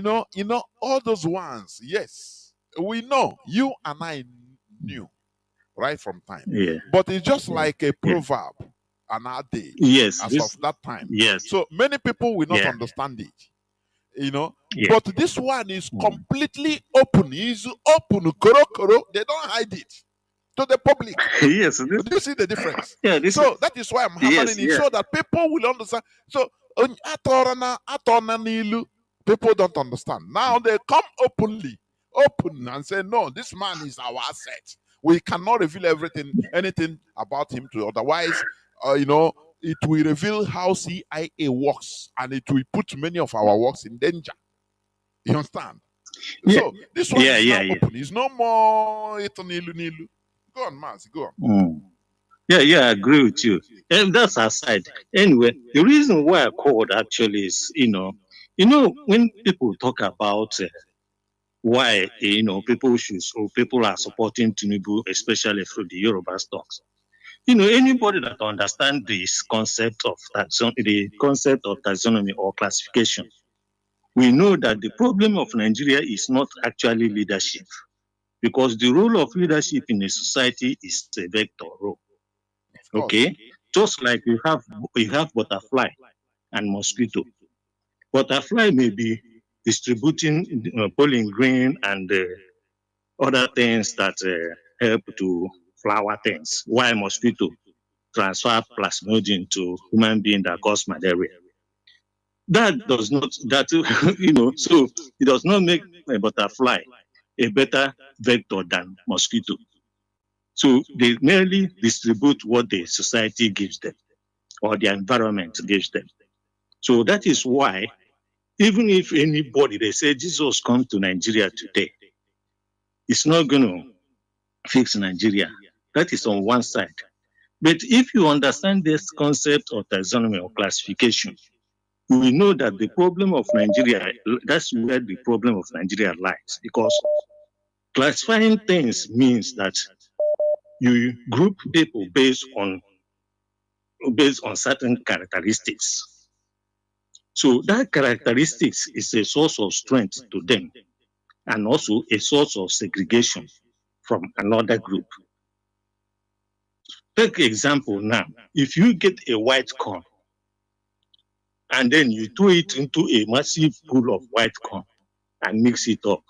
All those ones, yes. We know, you and I knew right from time. Yeah. But it's just like a proverb, an adage, yes, as of that time. Yes. So many people will not understand it. Yeah. But this one is completely open. It's open. They don't hide it to the public. Yes. Do you see the difference? Yeah. So that is why I'm hammering it, so that people will understand. So people don't understand. Now they come open and say, no, this man is our asset. We cannot reveal anything about him to otherwise, it will reveal how CIA works, and it will put many of our works in danger. You understand? Yeah. So this one is now open. It's no more nilu. Go on, Mazi, go on. Yeah, I agree with you. And that's aside. Anyway, the reason why I called actually is, when people talk about why people are supporting Tinubu, especially through the Yoruba stocks. Anybody that understands this concept of taxonomy or classification, we know that the problem of Nigeria is not actually leadership, because the role of leadership in a society is a vector role. Okay, just like you have butterfly and mosquito. Butterfly may be distributing pollen grain and other things that help to flower things, while mosquito transfer plasmodium to human being that cause malaria. That does not, so it does not make a butterfly a better vector than mosquito. So they merely distribute what the society gives them or the environment gives them. So that is why, even if anybody, they say Jesus come to Nigeria today, it's not going to fix Nigeria. That is on one side. But if you understand this concept of taxonomy or classification, we know that the problem of Nigeria, that's where the problem of Nigeria lies, because classifying things means that you group people based on certain characteristics. So that characteristics is a source of strength to them and also a source of segregation from another group. Take example now, if you get a white corn and then you throw it into a massive pool of white corn and mix it up,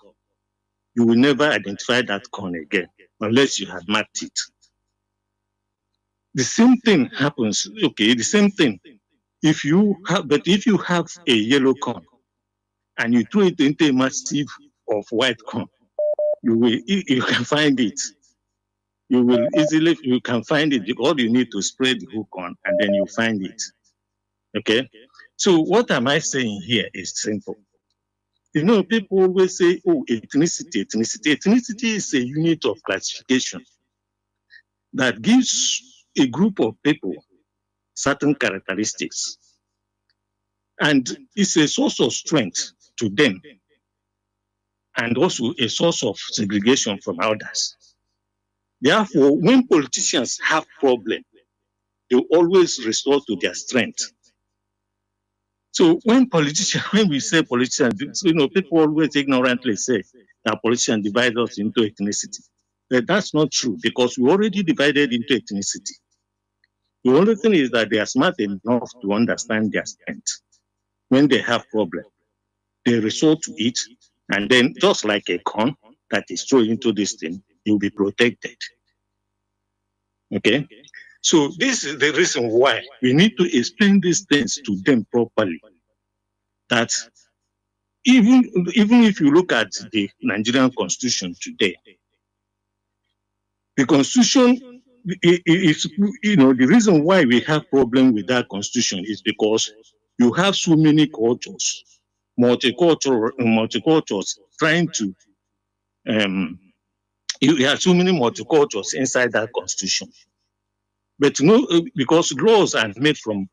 you will never identify that corn again unless you have marked it. The same thing happens, okay, the same thing. If you have a yellow corn and you throw it into a massive of white corn, you can find it. You can find it. All you need to spread the whole corn and then you find it. Okay? So what am I saying here is simple. You know, people always say, oh, ethnicity. Ethnicity is a unit of classification that gives a group of people certain characteristics. And it's a source of strength to them and also a source of segregation from others. Therefore, when politicians have problems, they always resort to their strength. So when we say politicians, you know, people always ignorantly say that politicians divide us into ethnicity. But that's not true because we already divided into ethnicity. The only thing is that they are smart enough to understand their strength. When they have problems, they resort to it, and then just like a corn that is thrown into this thing, you'll be protected. Okay? So this is the reason why we need to explain these things to them properly. That even if you look at the Nigerian Constitution today, the Constitution is, you know, the reason why we have problem with that Constitution is because you have so many cultures, multicultures trying to, you have so many multicultures inside that Constitution. But no, because laws are made from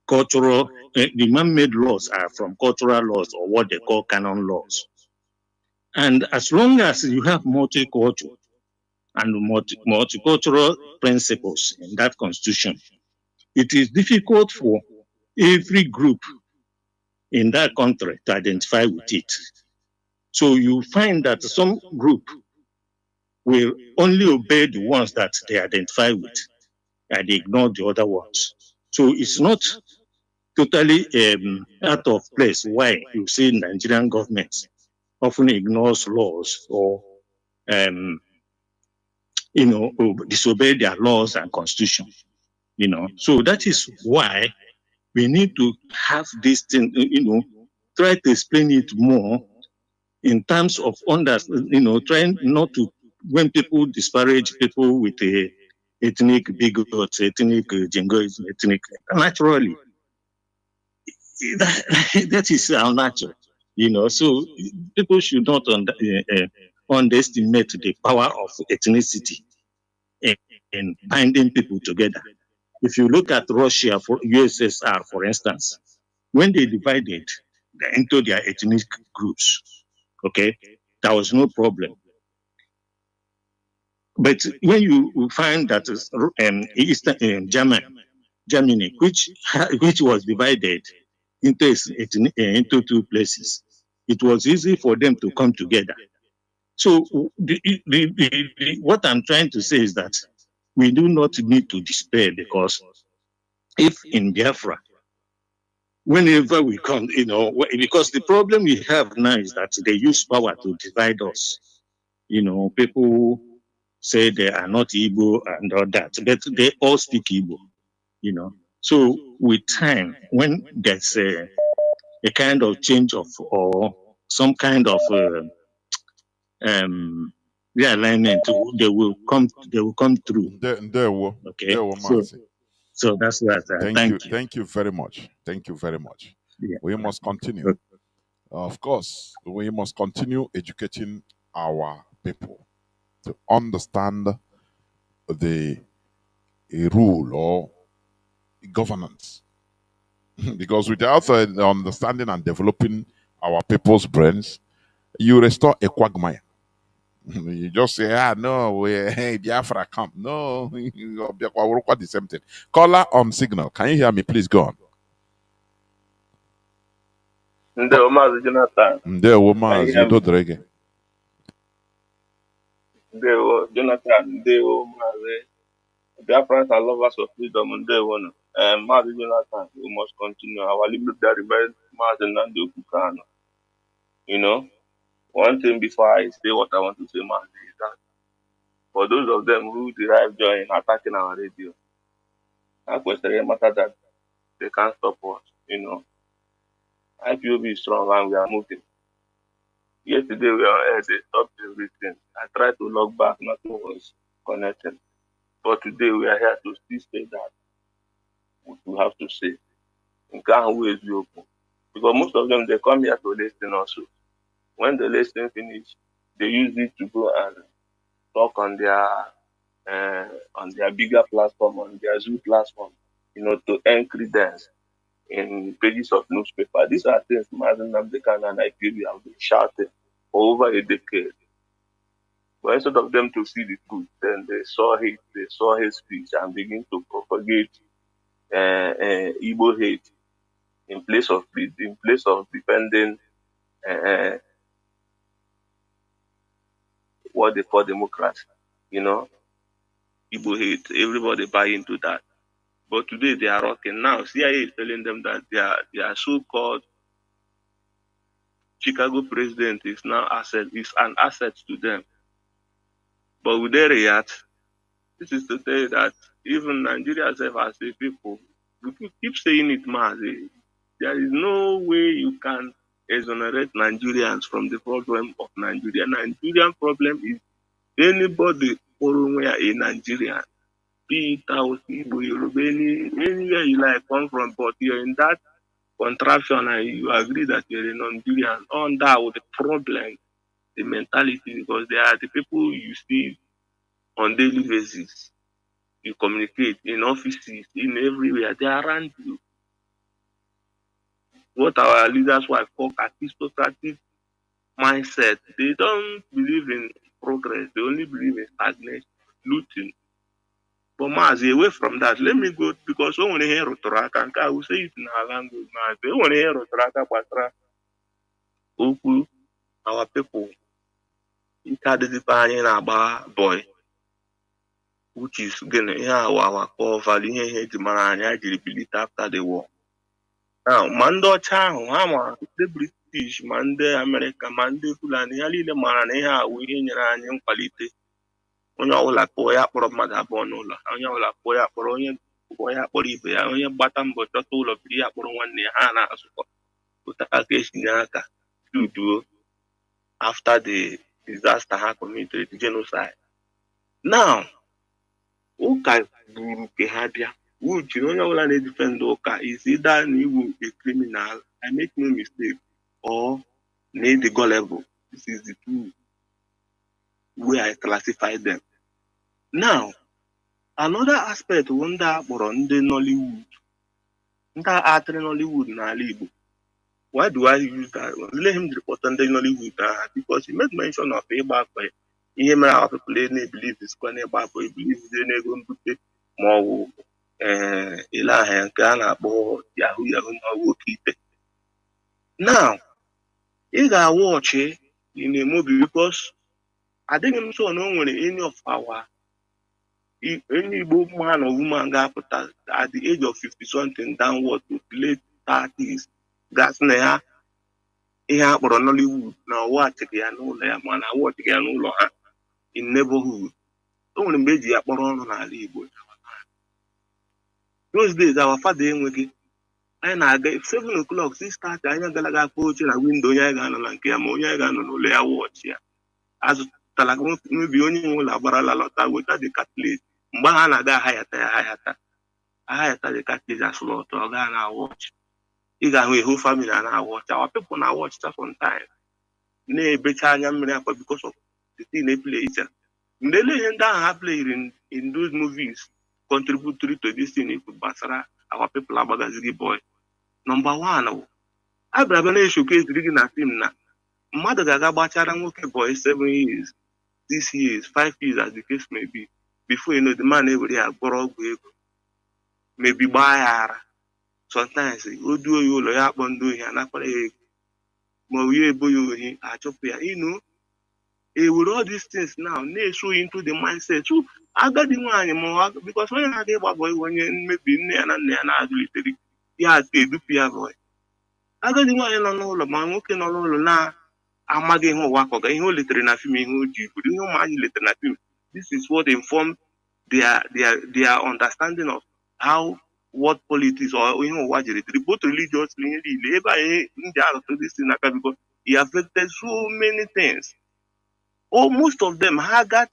cultural, the man-made laws are from cultural laws or what they call canon laws. And as long as you have multicultural and multicultural principles in that Constitution, it is difficult for every group in that country to identify with it. So you find that some group will only obey the ones that they identify with and they ignore the other ones. So it's not totally out of place why you see Nigerian governments often ignores laws or you know, disobey their laws and constitution. You know, so that is why we need to have this thing, you know, try to explain it more in terms of you know, trying not to, when people disparage people with a ethnic bigots, ethnic jingoism, ethnic, naturally, that is our nature, you know. So people should not underestimate the power of ethnicity in binding people together. If you look at Russia, for USSR, for instance, when they divided into their ethnic groups, okay, there was no problem. But when you find that Eastern Germany, which was divided into two places, it was easy for them to come together. So what I'm trying to say is that we do not need to despair, because if in Biafra, whenever we come, you know, because the problem we have now is that they use power to divide us. You know, people say they are not Igbo and all that, but they all speak Igbo, you know. So with time, when there's a kind of change of, or some kind of realignment, they will come through. Okay. So that's what. Thank you very much. Thank you very much. Yeah. We must continue. Of course, we must continue educating our people to understand the rule or governance. Because without understanding and developing our people's brains, you restore a quagmire. You just say, no, hey, Biafra, come. No, the same thing. Caller on signal. Can you hear me? Please go on. Ndewo Mazi Jonathan. Ndewo Mazi, udo dịrị gị. Ndewo Jonathan. Ndewo Mazi. Biafrans and lovers of freedom. Ndewo no. Mazi Jonathan, we must continue. Our liberty remains Mazi Nnamdi Kanu. You know, one thing before I say what I want to say, Mazi, is that for those of them who derive joy in attacking our radio, that question matter that they can't stop us. You know, IPOB is strong and we are moving. Yesterday we were on air, they stopped everything. I tried to log back, nothing was connected. But today we are here to still say that what we have to say. We can't always be open. Because most of them, they come here to listen also. When the listening finish, they use it to go and talk on their bigger platform, on their Zoom platform, you know, to earn credence in pages of newspaper. These are things Mazi Nnamdi Kanu and IPOB have been shouting for over a decade. But instead of them to see the truth, then they saw his speech and begin to propagate Igbo hate in place of defending what they call democracy. You know, Igbo hate. Everybody buy into that. But today they are rocking. Now CIA is telling them that their so-called Chicago president is now an asset to them. But with their react, this is to say that even Nigeria itself as a people, if you keep saying it, Mazi, there is no way you can exonerate Nigerians from the problem of Nigeria. Nigerian problem is anybody anywhere in Nigeria, be it Hausa, Igbo, Yoruba, anywhere you like come from, but you're in that contraption and you agree that you're a Nigerian, on that with the problem, the mentality, because they are the people you see on daily basis. You communicate in offices, in everywhere, they are around you. What our leaders will call aristocratic mindset. They don't believe in progress, they only believe in stagnation, looting. But Mazi, away from that, let me go, because when we hear Rotoraka, I will say it in our language, Mazi. When we hear Rotoraka, our people, it had the boy, which is again our core value, after the war. Now, Mando Chang, Hama, the British, Mande, America, Mande, Fulani, the Marania, we in Iranian quality. On all like Poya for Madabonola, on your like Poya for Oyan, Poya for Libya, on your bottom, but not all of the Apple 1 near Hana, Utaka, to do after the disaster had committed genocide. Now, Oka Burukehadia. Which you know when they defend Oka is either you a criminal, I make no mistake, or need the gullible. This is the two way I classify them. Now, another aspect wonder on the Nollywood. That art in Nollywood na Libo. Why do I use that? Let him report on the Nollywood because he made mention of a back by him and people believe is going back by believe they're going to take more. Ilaha nke a na-akpọ Yahoo Nwoke. Now, ị ga-watch in a movie because I think so no nwere any of our any Igbo man or woman ga-apụta at the age of 50 something downward to late 30s gasị na ya ihe akpọrọ Nollywood na watchịghị ya n'ụlọ ya mana watchịghị ya n'ụlọ ha in neighborhood. O nwere mgbe eji ya kpọrọ ọrụ n'ala Igbo. Those days, our father enweghị anyị na-aga 7 o'clock 6:30 anyị agalaga akpọ oche na windo onye anyị ga-anọ na nke ya ma onye anyị ga-anọ n'ụlọ ya wọchị ya azụtala mebi onye nwe ụlọ agbarala lọta weta dị katlet mgbe ha na-aga ahayata dị katlet asụlọ ọtọ ọ gaa na-awọchị ị ga-ahụ ehu family a na-awọchị our people na-awọchị sometimes na-ebecha anya mmiri akwa because of the thing they play iche mgbe ele ihe ndị ahụ ha played in those movies contributory to this thing if Basara, our people are bagazigi boy. Number one, I brother na showcase digging na film na. Mother gaga bachara nwoke boy 7 years, 6 years, 5 years as the case may be. Before you know the man every day borrow maybe buy sometimes you do you lawyer bondo here na with all these things now, they show into the mindset. So I got the one because when I gave up when you maybe na yeah, say do peer boy. I got the one on all of my working on all now. I'm again who work okay, who literally na film who do you know my literally film. This is what informed their understanding of how what politics or what both religiously this thing because it affected so many things. Or most of them ha got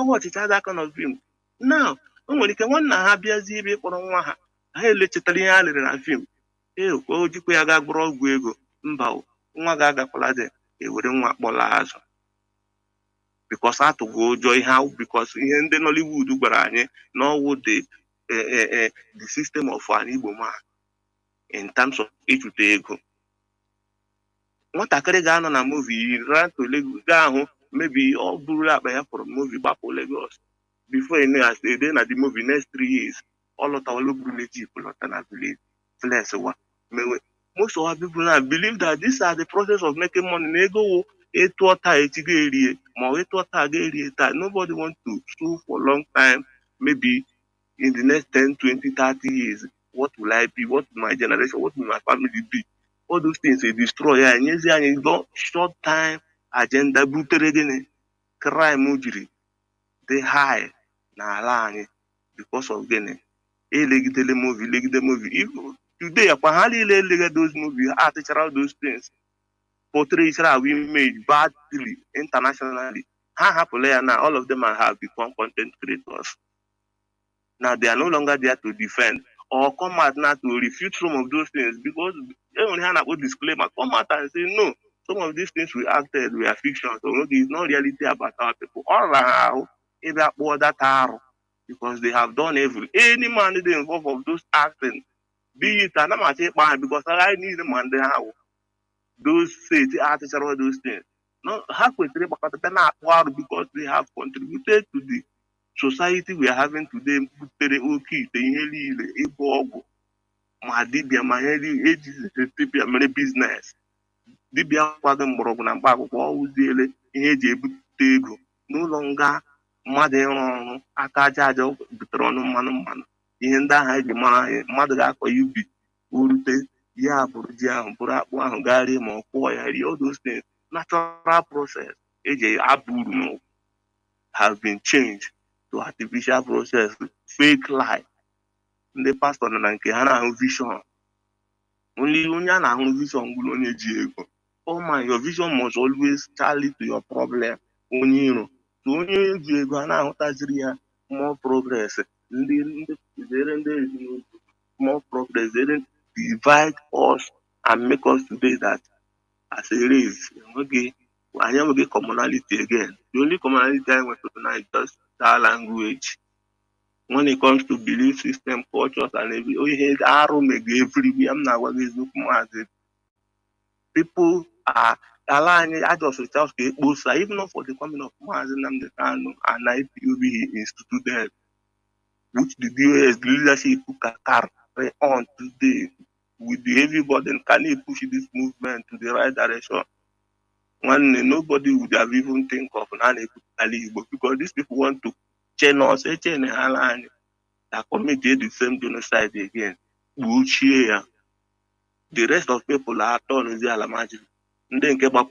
what it had that kind of dream. Now, when one na habia zibe for nwa ha, ha elechetara ihe a lere na film. O jikwa ya ga gboro ogwu ego, mba nwa ga agakwala de ewere nwa kpọla azụ. Because atụgo ụjọ ihe ahụ because ihe ndị Nollywood gwara anyị na ọwụ the system of an Igbo man in terms of ịchụta ego. Nwatakịrị ga-anọ na movie run to Lagos gaa ahụ maybe all buru akpa ya for movie gbapụ Lagos before you know as they dey na the movie next 3 years all of our local people lọta na village flex wa most of our people now believe that these are the process of making money na ego etu ọta echi ga-erie ma etu ọta ga-erie taa. Nobody want to sue for long time. Maybe in the next 10, 20, 30 years what will I be, what will my generation, what will my family be? All those things they destroy ya nyezi anyị short time agenda butere gịnị crime jiri dị high n'ala anyị because of gịnị elegidele movie. If today akwa ha niile elegide those movies artificial those things portray our image badly internationally. Ha hapụla ya now all of them have become content creators. Now they are no longer there to defend or come out now to refute some of those things because only have a disclaimer. Come out and say no. Some of these things we acted were fiction. So no, it's not reality about our people. All around, because they have done evil. Any man that is involved of those acting, be it an amateur because I need the man there. Those say artificial those things. No, halfway through because they have contributed to the society we are having today. Many business. Dibia kwado mgbọrọgwụ na mkpa akwụkwọ ọwụziele ihe eji ebute ego no longer mmadụ ịrụ ọrụ aka aja aja butere ọnụ mmanụ ihe ndị ahụ eji mara anyị mmadụ ga-akọ ya ubi urute ya bụrụ ji ahụ bụrụ akpụ ahụ gagharịa ma ọ kwụọ ya rie all those things. Natural process eji abụ uru n'ụwa have been changed to artificial process, fake life. Ndị pastọ nọ na nke ha na-ahụ vision. Only onye a na-ahụ vision gwụrụ onye ji ego. Oh man, your vision must always tally to your problem. Onye iro. So onye ji ego a na-ahụtaziri ya more progress. Ndị more progress. They didn't divide us and make us today that as a race, okay, I never get commonality again. The only commonality I want to tonight is just that language. When it comes to belief system, cultures, and everywhere, I'm not going to look. People are allowing adults to tell even not for the coming of Mazi, Nnamdi Kanu and IPOB instituted, which the US leadership carry on today with the heavy burden. Can they push this movement to the right direction? When nobody would have even think of because these people want to chain us, that committed the same genocide again. The rest of people are torn in the Alamaji. And then but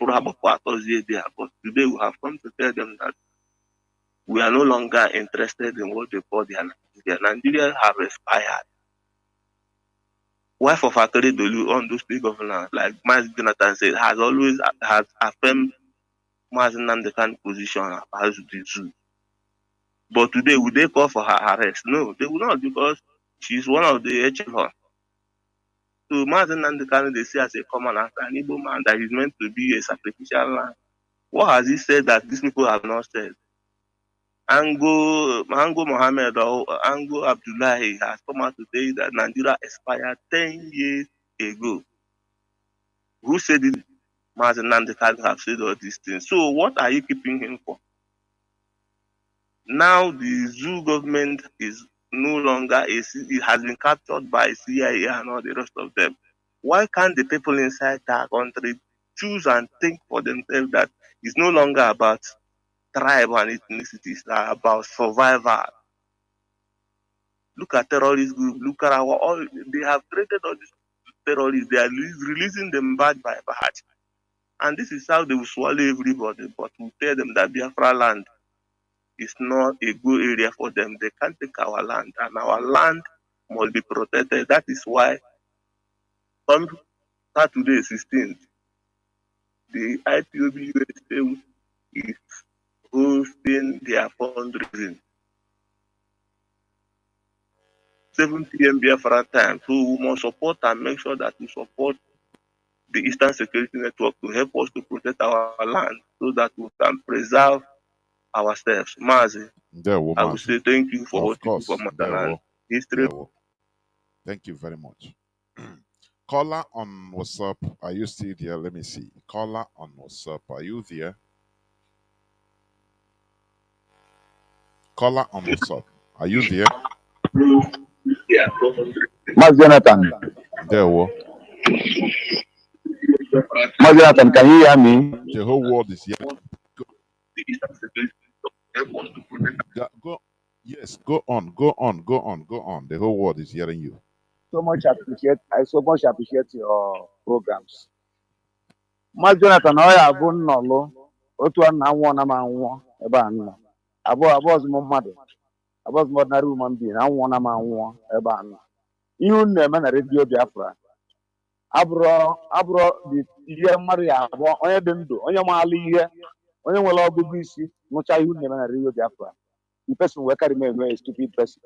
today we have come to tell them that we are no longer interested in what they call their Nigeria have expired. Wife of Akere Dolu on those big governors, like Mazi Jonathan said, has affirmed Mazi Nnamdi Kanu position as the zoo. But today, would they call for her arrest? No, they will not, because she's one of the echelon. So Mazi Nnamdi Kanu, they see as a common actor, an Igbo man that is meant to be a sacrificial lamb. What has he said that these people have not said? Ango Mohammed or Ango Abdullahi has come out to say that Nigeria expired 10 years ago. Who said it? Mazi Nnamdi Kanu have said all these things. So what are you keeping him for? Now the zoo government is no longer it has been captured by CIA and all the rest of them. Why can't the people inside that country choose and think for themselves that it's no longer about tribe and ethnicity, it's about survival. Look at terrorist group, look at all they have created all these terrorists, they are releasing them batch by batch. And this is how they will swallow everybody, but we tell them that Biafra land is not a good area for them. They can't take our land, and our land must be protected. That is why on Saturday 16th, the IPOB USA is hosting their fundraising. 7 p.m. Biafra time. So we must support and make sure that we support the Eastern Security Network to help us to protect our land so that we can preserve ourselves. Mazi, I will say thank you for what you do for motherland history. Thank you very much. Caller on WhatsApp, are you still there? Let me see. Caller on WhatsApp, are you there? Caller on WhatsApp, are you there? Yeah. Mas Jonathan. There, what? Mas Jonathan, can you hear me? The whole world is hearing. Yes, go on. The whole world is hearing you. I so much appreciate your programs. Mas Jonathan, I have one no otu an na nwa na ma nwa ebe anọ. Abụọ mo mmadụ. Abụọ mo ordinary human being, na nwa na ma nwa ebe anọ. Ihe unu na-eme na Radio Biafra. Abụrụ dị ihe mmadụ ya abụọ, onye dị ndụ, onye maala ihe, onye nwere ọgụgụ isi, nụcha ihe unu na-eme na Radio Biafra. The person will carry me a stupid person.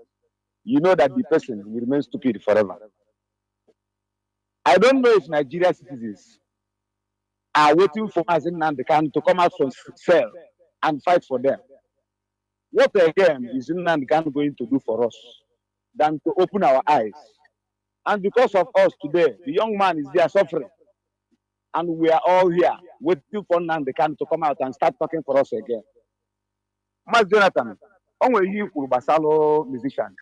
You know that the person will remain stupid forever. I don't know if Nigeria citizens are waiting for us in Nnamdi to come out from cell and fight for them. What again is Nnamdi going to do for us than to open our eyes? And because of us today, the young man is there suffering. And we are all here waiting for Nnamdi to come out and start talking for us again. Mas Jonathan, only you Basalo musician.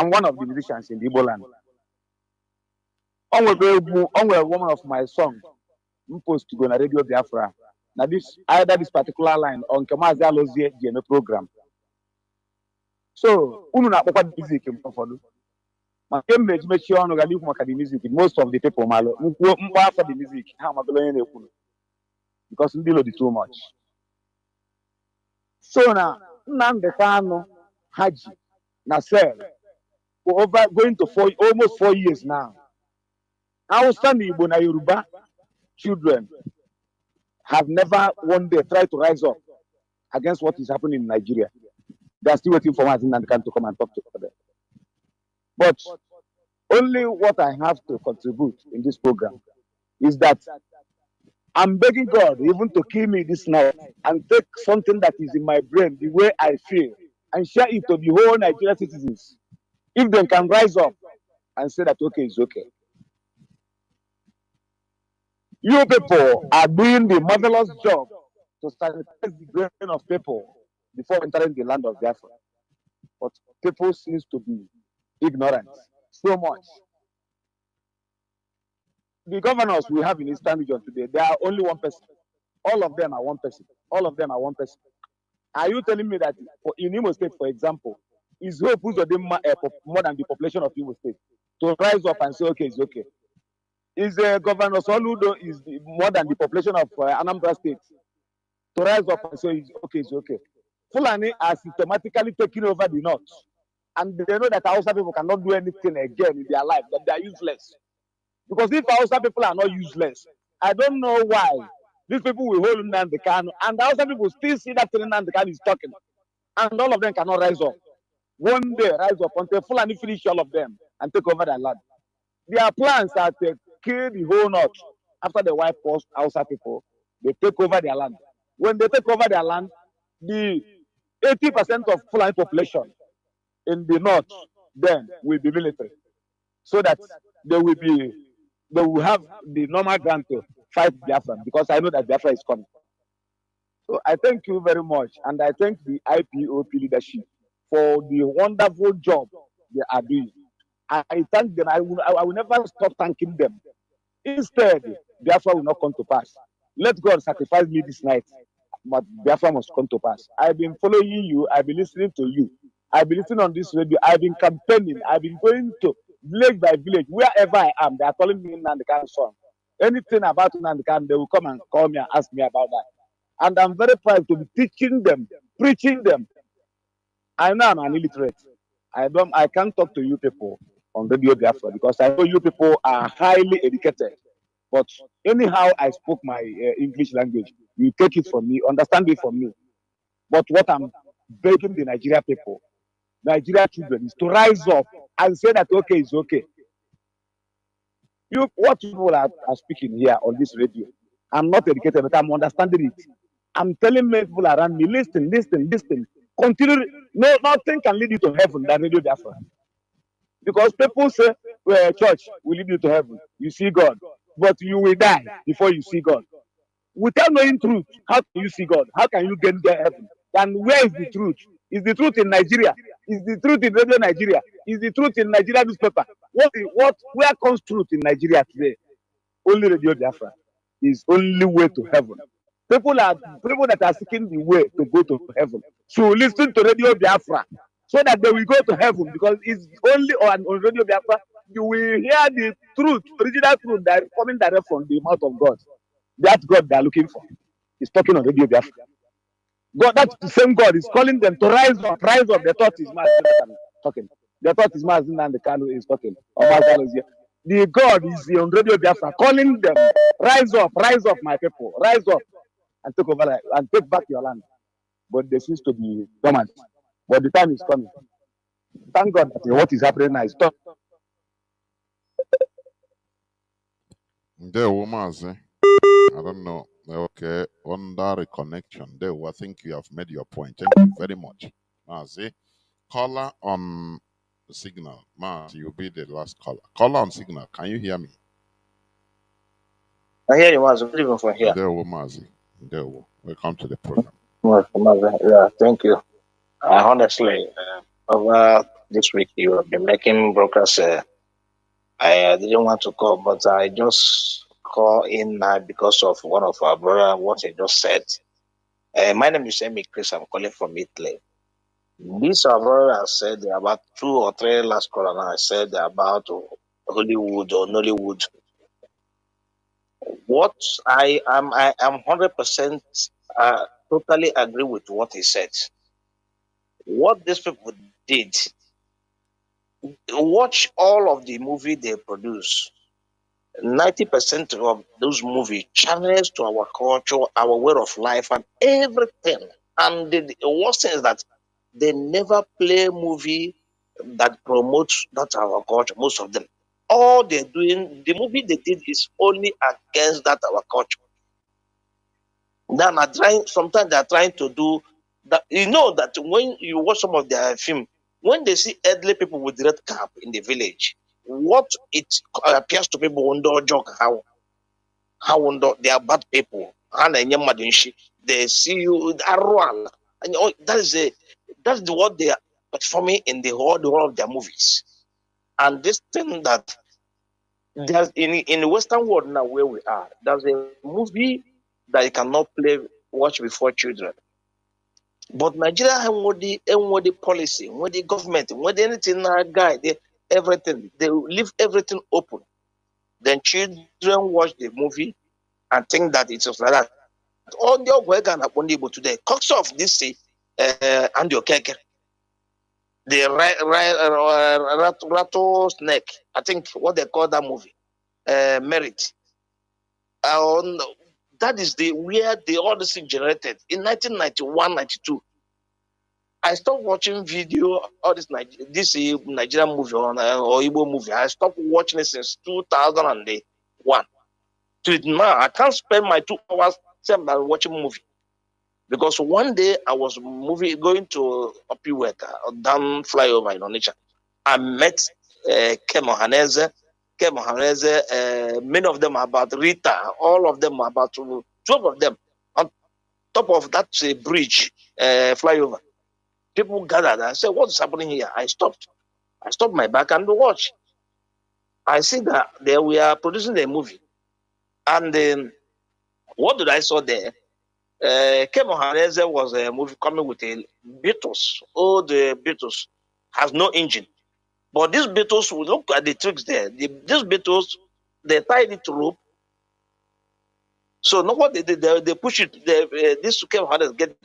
I'm one of the musicians in the Igbo land. Only a woman of my song, I'm supposed to go on Radio Biafra. Now either this particular line on Mazi Alozie GMA program. So, unu na akpọkwa music mfọdụ. Ma kemgbe mechi ọnụ ga live maka the music, most of the people malo mkpọ afọ the music ha magolo onye na-ekwu because ndị lo dị too much. So na Nnamdi Kanu Haji na cell for going to almost 4 years now. Hausa and Igbo na Yoruba children have never one day tried to rise up against what is happening in Nigeria. They are still waiting for Mazi Nnamdi to come and talk to them. But only what I have to contribute in this program is that I'm begging God even to kill me this night and take something that is in my brain, the way I feel, and share it to the whole Nigerian citizens. If they can rise up and say that, okay, it's okay. You people are doing the marvelous job to sanitize the brain of people before entering the land of Biafra. But people seem to be ignorant so much. The governors we have in Eastern region today, they are only one person. All of them are one person. All of them are one person. Are you telling me that in Imo State, for example, is Hope more than the population of Imo State to rise up and say, okay, it's okay? Is Governor Soludo is more than the population of Anambra State to rise up and say, it's okay? Fulani are systematically taking over the north. And they know that Hausa people cannot do anything again in their life, that they are useless. Because if Hausa people are not useless, I don't know why these people will hold Nnamdi Kanu, and the Hausa people still see that Nnamdi Kanu is talking. And all of them cannot rise up. One day, rise up until Fulani finish all of them and take over their land. Their plans are to kill the whole north. After the wipe post Hausa people, they take over their land. When they take over their land, the 80% of Fulani population in the north then will be military, so that they will have the normal ground to fight Biafra, because I know that Biafra is coming. So I thank you very much, and I thank the IPOP leadership for the wonderful job they are doing. I thank them. I will never stop thanking them. Instead, Biafra will not come to pass. Let God sacrifice me this night, but Biafra must come to pass. I've been following you. I've been listening to you. I've been listening on this radio. I've been campaigning. I've been going to village by village, wherever I am. They are calling me Nnamdi Kanu's son. Anything about Nnamdi Kanu, they will come and call me and ask me about that. And I'm very proud to be teaching them, preaching them. I know I'm an illiterate. I can't talk to you people on Radio Biafra because I know you people are highly educated. But anyhow, I spoke my English language. You take it from me, understand it from me. But what I'm begging the Nigeria people, Nigeria children, is to rise up and say that okay is okay. What people are speaking here on this radio, I'm not educated, but I'm understanding it. I'm telling many people around me, listen. Continue. No, nothing can lead you to heaven than Radio Biafra. Because people say, well, church will lead you to heaven. You see God. But you will die before you see God. Without knowing truth, how can you see God? How can you get to heaven? And where is the truth? Is the truth in Nigeria? Is the truth in Radio Nigeria? Is the truth in Nigeria newspaper? Where comes truth in Nigeria today? Only Radio Biafra is only way to heaven. People that are seeking the way to go to heaven. So listen to Radio Biafra so that they will go to heaven, because it's only on Radio Biafra you will hear the truth, original truth that is coming direct from the mouth of God. That God they are looking for is talking on Radio Biafra. God, that's the same God is calling them to rise up. The thought is Mazi talking. The thought is Mazi and the Kanu is talking. Or Mazi is here. The God is on Radio Biafra calling them, rise up, my people, rise up and take over and take back your land. But there seems to be dormant. But the time is coming. Thank God that what is happening now is stop. There, Mazi. I don't know. Okay, under reconnection. There, I think you have made your point. Thank you very much, Mazi. Caller on signal. Mazi, you'll be the last caller. Caller on signal. Can you hear me? I hear you, Mazi. Good evening from here. There, Mazi. There, welcome to the program. Yeah, thank you. Honestly, over this week you have been making brokers. I didn't want to call, but I just call in now because of one of our brother, what he just said. My name is Emi Chris. I'm calling from Italy. This our brother said about 2 or 3 last caller now. I said about Hollywood or Nollywood. What I am 100% totally agree with what he said. What these people did, watch all of the movie they produce. 90% of those movies channels to our culture, our way of life, and everything. And the worst thing is that they never play movie that promotes that our culture. Most of them, all they're doing, the movie they did is only against that our culture. Then are trying. Sometimes they are trying to do that. You know that when you watch some of their film, when they see elderly people with red cap in the village, what it appears to people under joke how they are bad people. They see you and that's what they are performing in the whole of their movies. And this thing that there's in the Western world now where we are, there's a movie that you cannot watch before children. But Nigeria have the policy, with the government, with anything guide, everything. They leave everything open. Then children watch the movie and think that it's just like that. All the work and upon able today. Cox of this and your cake. The rattlesnake. I think what they call that movie. Merit. That is where all this thing generated in 1991, 92. I stopped watching video all this Nigerian movie or Igbo movie. I stopped watching it since 2001. To now, I can't spend my 2 hours watching movie, because one day I was going to Opiweka down flyover in Onitsha. I met Kemo Haneze. Many of them about Rita, all of them about 12 of them on top of that bridge flyover. People gathered. I said, "What's happening here?" I stopped my back and watched. I see that we are producing a movie, And what did I saw there? Kemo Haneze was a movie coming with a Beatles. All the Beatles has no engine. But these Beatles, we look at the tricks there. These Beatles, they tied it to rope. So now what they did, they push it. This Kemo Haneze get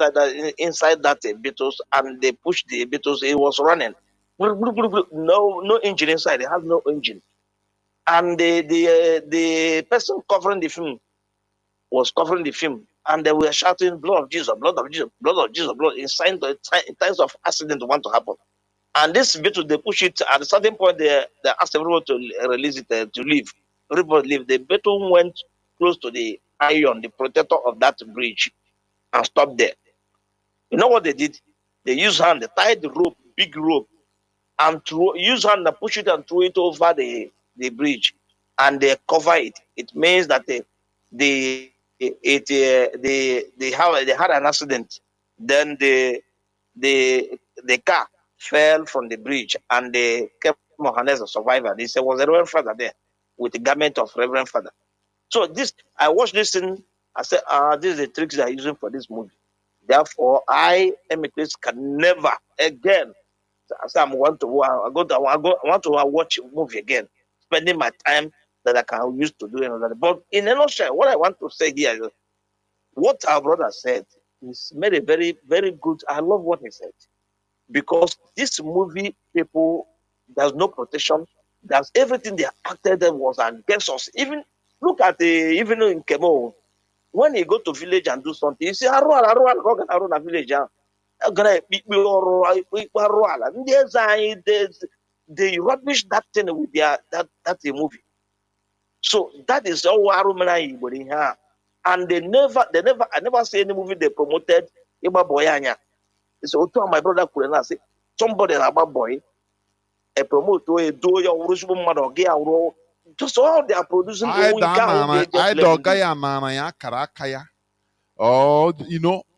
inside that Beatles, and they pushed the Beatles. It was running. No engine inside. It has no engine. And the person covering the film was covering the film, and they were shouting, "Blood of Jesus, blood of Jesus, blood of Jesus, blood!" in times of accident want to happen. And this Beatles, they push it at a certain point. They asked everyone to release it to leave. Everybody leave. The Beatles went close to the iron, the protector of that bridge, and stopped there. You know what they did? They used hand, they tied the rope, big rope, and use hand and push it and throw it over the bridge, and they cover it. It means that they had an accident. Then the car fell from the bridge, and they kept Mohamed as a survivor. He said was a Reverend Father there with the garment of Reverend Father. So I watched this thing. I said, this is the tricks they are using for this movie. Therefore, I, Emirates, can never again. So I want to watch a movie again, spending my time that I can use to do another. But in a nutshell, what I want to say here is what our brother said. He's made a very, very good. I love what he said, because this movie, people, there's no protection. There's everything they acted was against us. Even look at even in Kemo, when you go to village and do something, you see Arua village. They rubbish that thing with that movie. So that is all Arumana. And I never see any movie they promoted Iba Boyanya. So to my brother could say somebody about boy a promote to a do your original mother just all they are producing. Oh,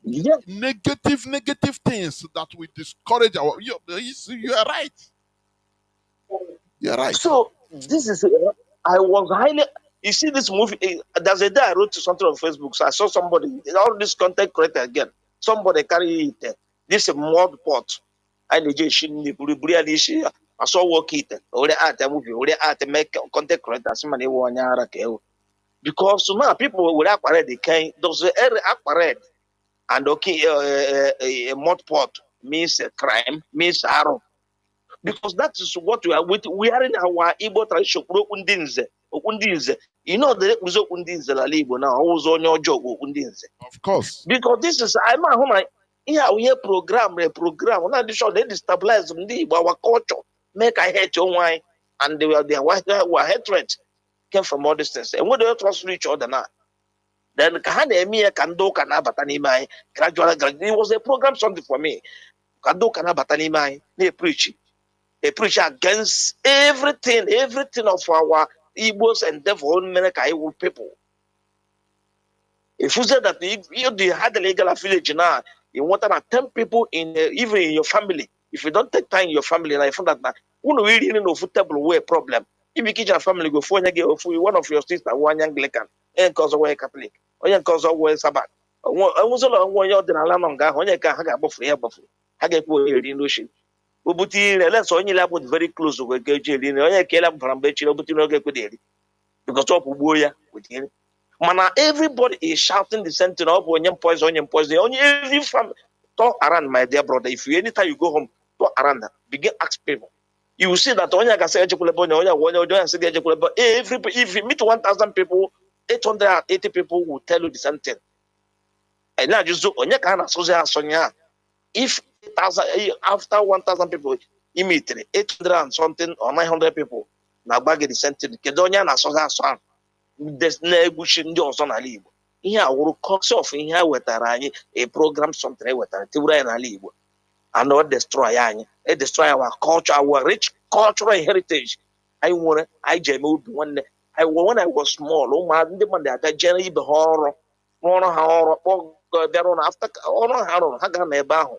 yeah. Negative things that will discourage our. You are right. You're right. So this is. I was highly. You see this movie. There's a day I wrote something on Facebook. So I saw somebody. All this content creator again. Somebody carry it. This mud pot. I saw work it. Or the art movie. Or the art make content creator. Somebody because now people will apparate the kind. Those apparate. And okay, a mud pot means a crime, means arrow. Because that is what we are with. We are in our Igbo tradition. You know the Undinze la Igbo now. Who's on your job? Of course. Because this is I'm at home. Yeah, we have program. Now they show they destabilize our culture. Make I hate your wine, and they were hatred came from all these things. And we don't trust each other now. Then gradually, it was a program something for me. They preach against everything of our Igbos and therefore America people. If you say that you had a legal village now, you want to 10 people even in your family. If you don't take time in your family, and I found that one really no footable way problem. If you get your family go for one of your sister, one Anglican, and cause away Catholic. Onye nke ọzọ wee Sabat. Onwezolo onye ọdịnala nọ nga ahụ onye ka ha ga-agbafu ya agbafu. Ha ga-ekwu onye eri n'ochi. Obuti ire let's onye labụ very close to ga eji eri. Onye ka ela bara mgbe echi obuti n'oge ekwe eri. Because ọ gbuo ya wetiri. Mana everybody is shouting the same thing. Ọ bụ onye poison. Onye every family talk around, my dear brother. If you anytime you go home, talk around that. Begin ask people. You will see that onye ga say ejekwele onye say ejekwele if you meet 1,000 people, 880 people will tell you the same thing. And now just onye ka na sonya. If after 1,000 people immediately 800 and something or 900 people na gbage the same thing. Kedu onye na sonya there's no egbuchi ndị ọzọ n'ala Igbo. Ihe a wụrụ cause of ihe a wetara anyị a program something wetara tiwuru anyị n'ala Igbo. And not destroy anyị. It destroy our culture, our rich cultural heritage. I want I when I was small, ndị mmadụ aka jere ibe ha ọrụ bịara after ọrụ ha gara n'ebe ahụ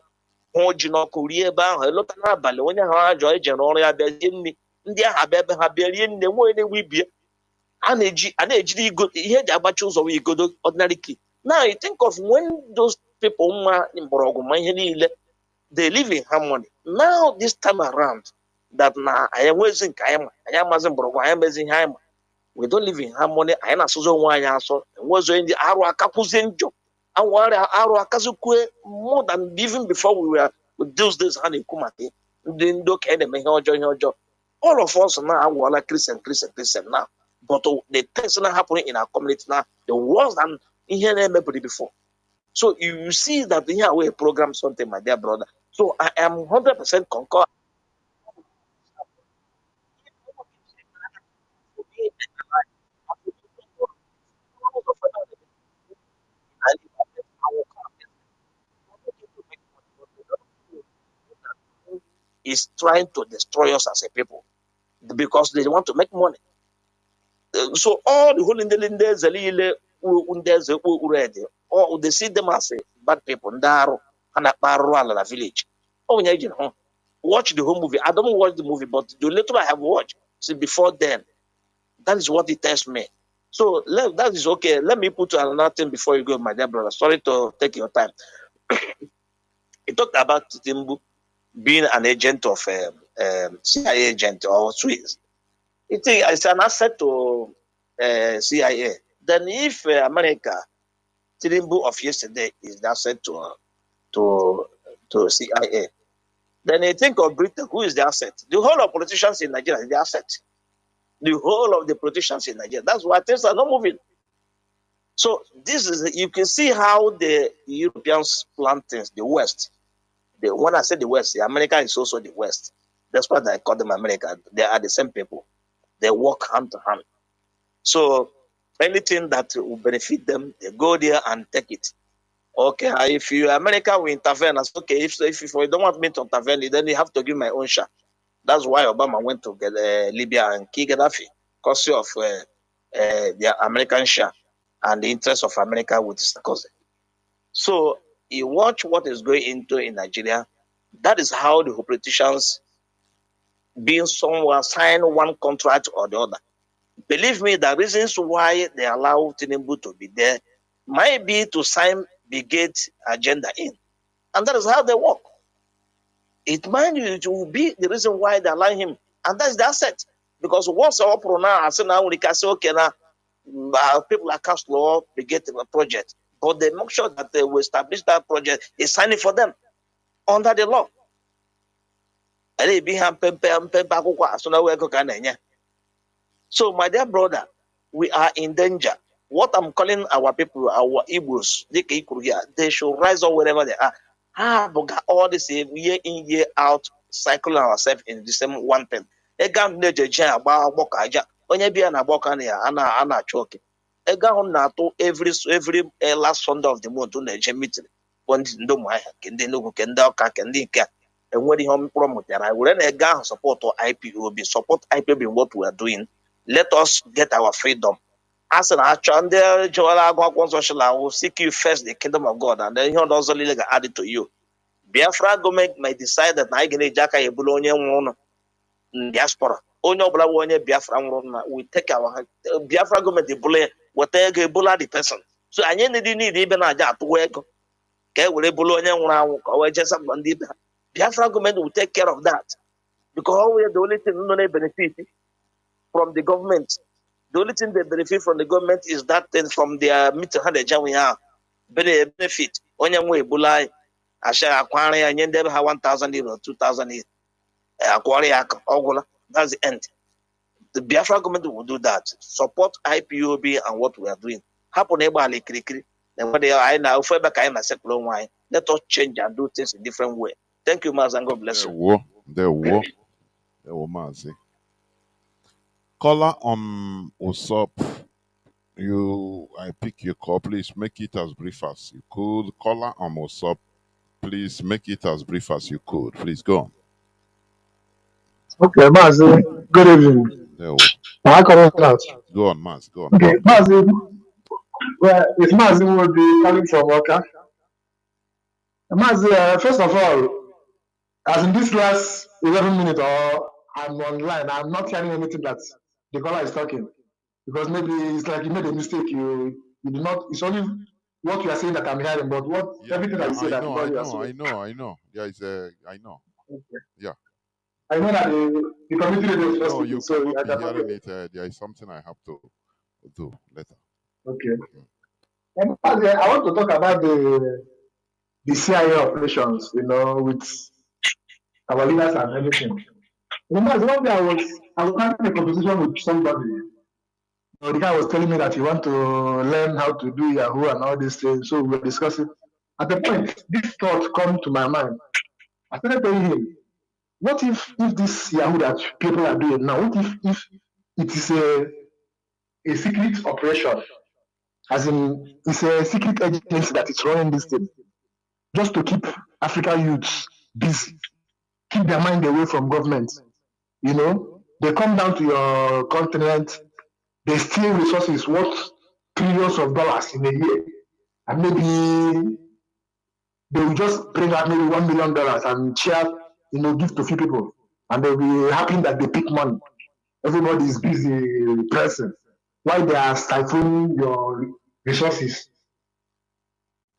hụ ji n'ọkụ rie ebe ahụ elota n'abalị onye ha ajọ ije n'ọrụ ya bịa rie nri ndị ahụ abịa ebe ha bịa rie nne nwee na-ewe ibie ordinary key. Now you think of when those people they live in harmony. Now this time around, that now I am wasing Kayama, I am amazing Haima. We don't live in harmony. I am a Suzo Wanya so was in the Arwa Kapuzenjo. And what Arwa Kazukwe more than even before we were with those days honey Kumati. Then look at the all of us now are like Christian now. But the things not happening in our community now, the worse than in here before. So you see that here we program something, my dear brother. So I am 100% concur. Is trying to destroy us as a people because they want to make money. So all the whole Zalile or they see them as bad people. Ndaro and a village. Oh, watch the whole movie. I don't watch the movie, but the little I have watched before then, that is what it tells me. So that is okay. Let me put another thing before you go, my dear brother. Sorry to take your time. He talked about Timbu being an agent of CIA agent or Swiss. It's an asset to CIA. Then if America, Tilimbu of yesterday is the asset to CIA, then you think of Britain, who is the asset? The whole of politicians in Nigeria is the asset. The whole of the politicians in Nigeria. That's why things are not moving. So this is, you can see how the Europeans plan things, the West. When I say the West, America is also the West. That's why I call them America. They are the same people. They work hand to hand. So anything that will benefit them, they go there and take it. Okay, if you America will intervene, that's okay. If you don't want me to intervene, then you have to give my own share. That's why Obama went to get, Libya and kill Gaddafi because of the American share and the interest of America with Sarkozy. So you watch what is going into in Nigeria. That is how the politicians being somewhere sign one contract or the other. Believe me, the reasons why they allow Tinubu to be there might be to sign brigade agenda in. And that is how they work. It will be the reason why they allow him. And that's the asset. Because once I open now, I say now we can say, okay, now people are cast law, they get a project. But they make sure that they will establish that project, is signing for them under the law. So, my dear brother, we are in danger. What I'm calling our people, our Igbos, they should rise up wherever they are. All this year in, year out, cycling ourselves in the same one thing. Every last Sunday of the month, and when the home promote, I will support IPOB, support IPOB in what we are doing. Let us get our freedom. As an actual, I will seek you first the kingdom of God, and then you also add it to you. Biafra government might decide that I get a jacka a Bologna diaspora. Only Biafra we take our Biafra government the bullet, whatever Ebola the person. So I need even a job to work. Okay, will Bologna or just Biafra government will take care of that. Because we are the only thing they benefit from the government. The only thing they benefit from the government is that thing from their meter we have benefit. Only way Bulai, Asha acquire and you never have 1,000 euros, 2,000 euros. That's the end. The Biafra government will do that. Support IPOB and what we are doing. Happen everybody krikri. Then what they are I now for back in a secular wine. Let us change and do things in different way. Thank you, Mazi, and God bless you. There were Mazi. Caller what's up? I pick your call. Please make it as brief as you could. Caller what's up? Please make it as brief as you could. Please go on. Okay, Mazi, good evening. There I come out. Go on, Mazi. Go on. Okay, Mazi, well, it's Mazi will be calling from Waka. Mazi, first of all, as in this last 11 minutes or I'm online, I'm not hearing anything that the caller is talking. Because maybe it's like you made a mistake. You did not. It's only what you are saying that I'm hearing, but what everything that you say I that know, what I you are know, saying. I know, I know. There is a, I know. Okay. Yeah. I know that the community radio is not No, speaking, you so cannot I be cannot hearing hear. it. There is something I have to do later. Okay. And I want to talk about the CIA operations, with our leaders and everything. Remember, one day I was having a conversation with somebody. The guy was telling me that he want to learn how to do Yahoo and all these things. So we were discussing. At the point, this thought come to my mind. I started telling him, what if this Yahoo that people are doing now, what if it is a secret operation? As in, it's a secret agency that is running this thing, just to keep African youths busy, keep their mind away from government. They come down to your continent, they steal resources worth trillions of dollars in a year, and maybe they will just bring out maybe $1 million and share, give to few people, and they'll be happy that they pick money. Everybody is busy pressing, while they are siphoning your resources,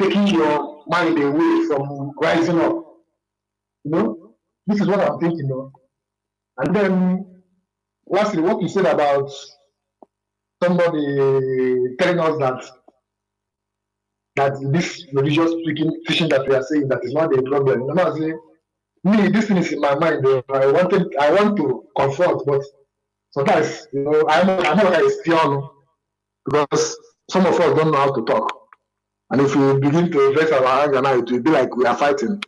taking your mind away from rising up. This is what I'm thinking of. And then, lastly, what you said about somebody telling us that this religious teaching that we are saying that is not a problem. I say, me, this thing is in my mind. I want to confront, but sometimes, I know that it's still because some of us don't know how to talk. And if we begin to raise our anger now, it will be like we are fighting.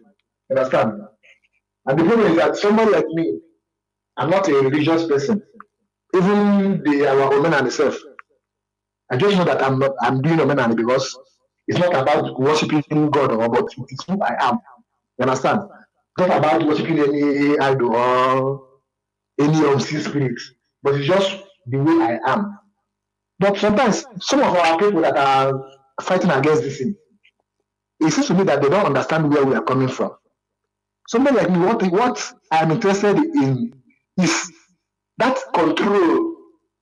Understand? And the problem is that somebody like me, I'm not a religious person. Even our Omenani itself, I just know that I'm doing Omenani because it's not about worshiping God or but it is who I am. You understand? It's not about worshiping any idol or any unseen spirit, but it's just the way I am. But sometimes some of our people that are fighting against this thing, it seems to me that they don't understand where we are coming from. Somebody like me, what I'm interested in is that control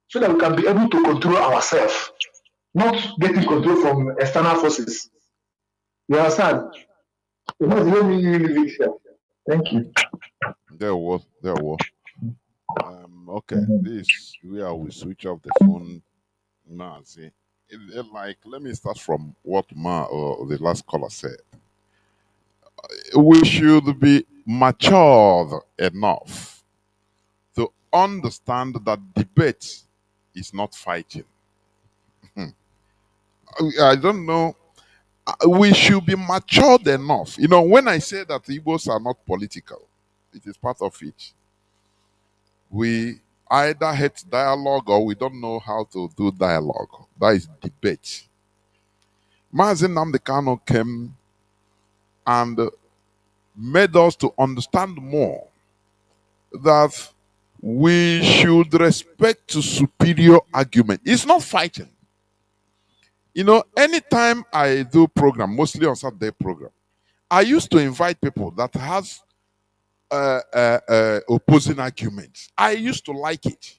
so that we can be able to control ourselves, not getting control from external forces. You understand? Let me leave it here. Thank you. There was. Okay, this where we switch off the phone. Mazi. Let me start from what the last caller said. We should be matured enough to understand that debate is not fighting. I don't know. We should be matured enough. When I say that the Igbos are not political, it is part of it. We either hate dialogue or we don't know how to do dialogue. That is debate. Mazi Nnamdi Kanu came and made us to understand more that we should respect to superior argument. It's not fighting. Anytime I do program, mostly on Saturday program, I used to invite people that has opposing arguments. I used to like it.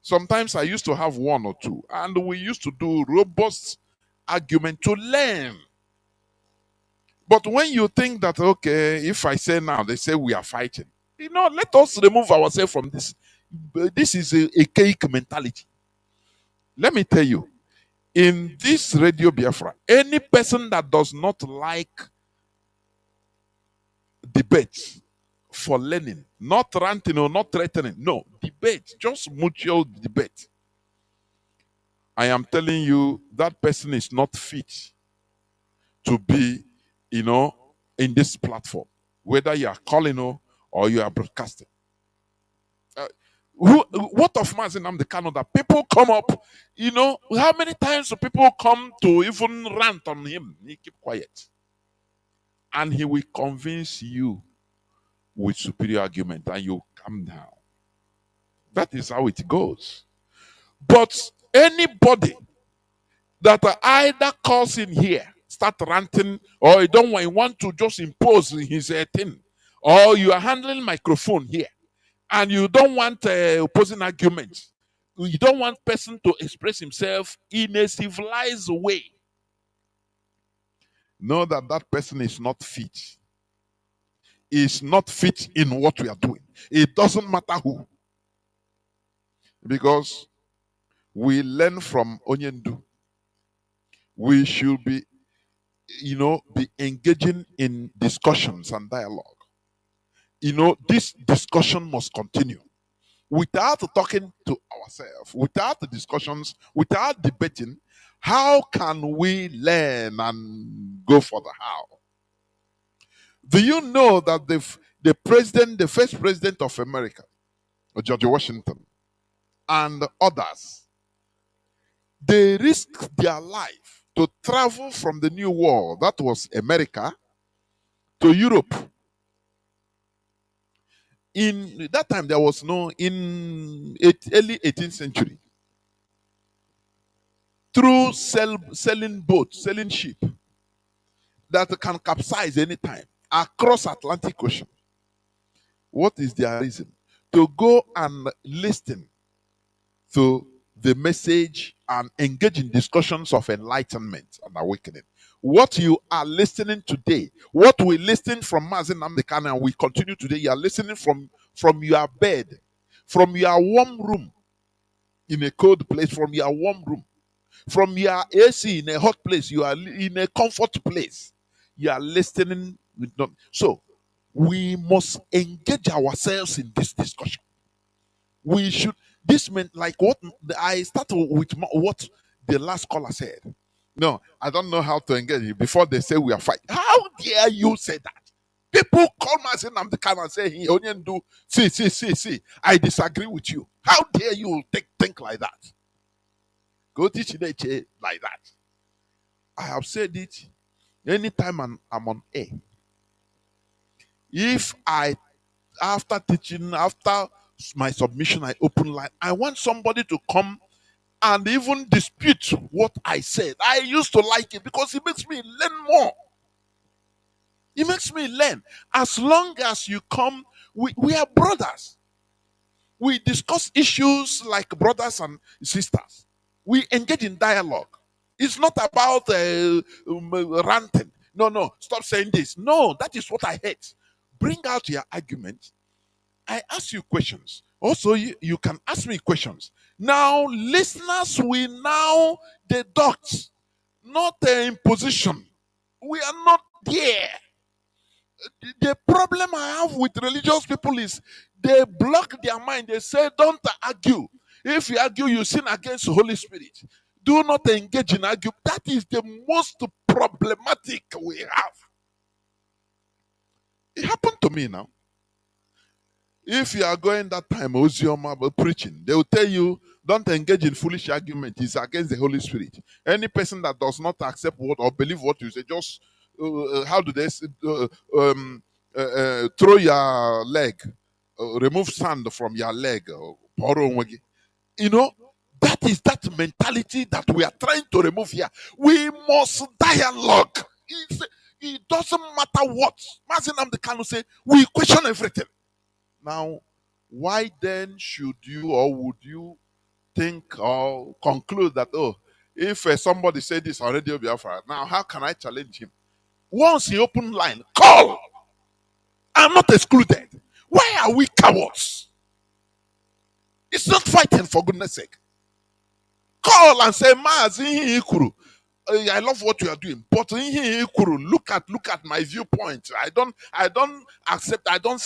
Sometimes I used to have one or two, and we used to do robust argument to learn. But when you think that, okay, if I say now, they say we are fighting, let us remove ourselves from this. This is a cake mentality. Let me tell you, in this Radio Biafra, any person that does not like debate for learning, not ranting or not threatening, no, debate, just mutual debate. I am telling you, that person is not fit to be, in this platform, whether you are calling or you are broadcasting. What of Mazi Nnamdi Kanu that people come up, how many times do people come to even rant on him? He keep quiet. And he will convince you with superior argument and you calm down. That is how it goes. But anybody that either calls in here, start ranting, or you don't want to just impose his thing, or you are handling microphone here, and you don't want opposing arguments, You don't want person to express himself in a civilized way. Know that that person is not fit. Is not fit in what we are doing. It doesn't matter who. Because we learn from Onyendu. We should be, be engaging in discussions and dialogue. This discussion must continue. Without talking to ourselves, without the discussions, without debating, how can we learn and go for the how? Do you know that the first president of America, George Washington, and others, they risked their life to travel from the New World, that was America, to Europe. In that time, there was no, early 18th century, through selling boats, selling ship that can capsize anytime across Atlantic Ocean. What is their reason? To go and listen to the message and engage in discussions of enlightenment and awakening. What you are listening today, what we listen from Mazi Nnamdi Kanu, and we continue today, you are listening from your bed, from your warm room, in a cold place, from your warm room, from your AC in a hot place, you are in a comfort place. You are listening with them. So we must engage ourselves in this discussion. We should. This meant like what I started with what the last caller said. No, I don't know how to engage you before they say we are fighting. How dare you say that? People call Mazi Nnamdi Kanu and say he only do see. I disagree with you. How dare you think like that? Go teach nature like that. I have said it anytime I'm on air. If after teaching, after my submission, I open line, I want somebody to come and even dispute what I said. I used to like it because it makes me learn more. It makes me learn. As long as you come, we are brothers. We discuss issues like brothers and sisters. We engage in dialogue. It's not about ranting. No, stop saying this. No, that is what I hate. Bring out your argument. I ask you questions. Also, you can ask me questions. Now, listeners will now deduct, not in position. We are not there. The problem I have with religious people is they block their mind. They say, don't argue. If you argue, you sin against the Holy Spirit. Do not engage in argument. That is the most problematic we have. It happened to me now. If you are going that time, Ozioma, preaching, they will tell you, don't engage in foolish argument. It's against the Holy Spirit. Any person that does not accept what or believe what you say, just, how do they say, throw your leg, remove sand from your leg. That is that mentality that we are trying to remove here. We must dialogue. It doesn't matter what. Mazi Nnamdi Kanu say, we question everything. Now, why then should you or would you think or conclude that, if somebody said this on Radio Biafra, now how can I challenge him? Once he open line, call. I'm not excluded. Why are we cowards? It's not fighting, for goodness sake. Call and say, Mazi Ikuru, I love what you are doing, but look at my viewpoint. I don't accept. I don't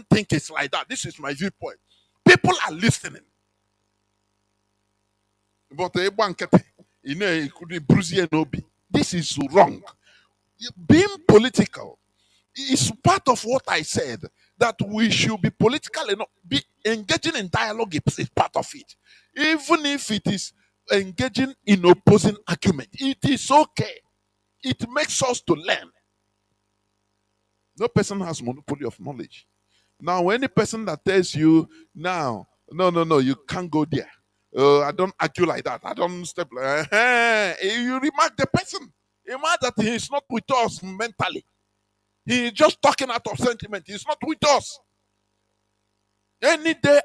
think it's like that. This is my viewpoint. People are listening, but it could be Bruzy and Obi. This is wrong. Being political is part of what I said, that we should be political enough. Be engaging in dialogue is part of it, even if it is engaging in opposing argument. It is okay. It makes us to learn. No person has monopoly of knowledge. Now, any person that tells you, now, no, you can't go there. I don't argue like that. I don't step like you remark the person. Remark that he is not with us mentally. He is just talking out of sentiment. He's not with us. Any day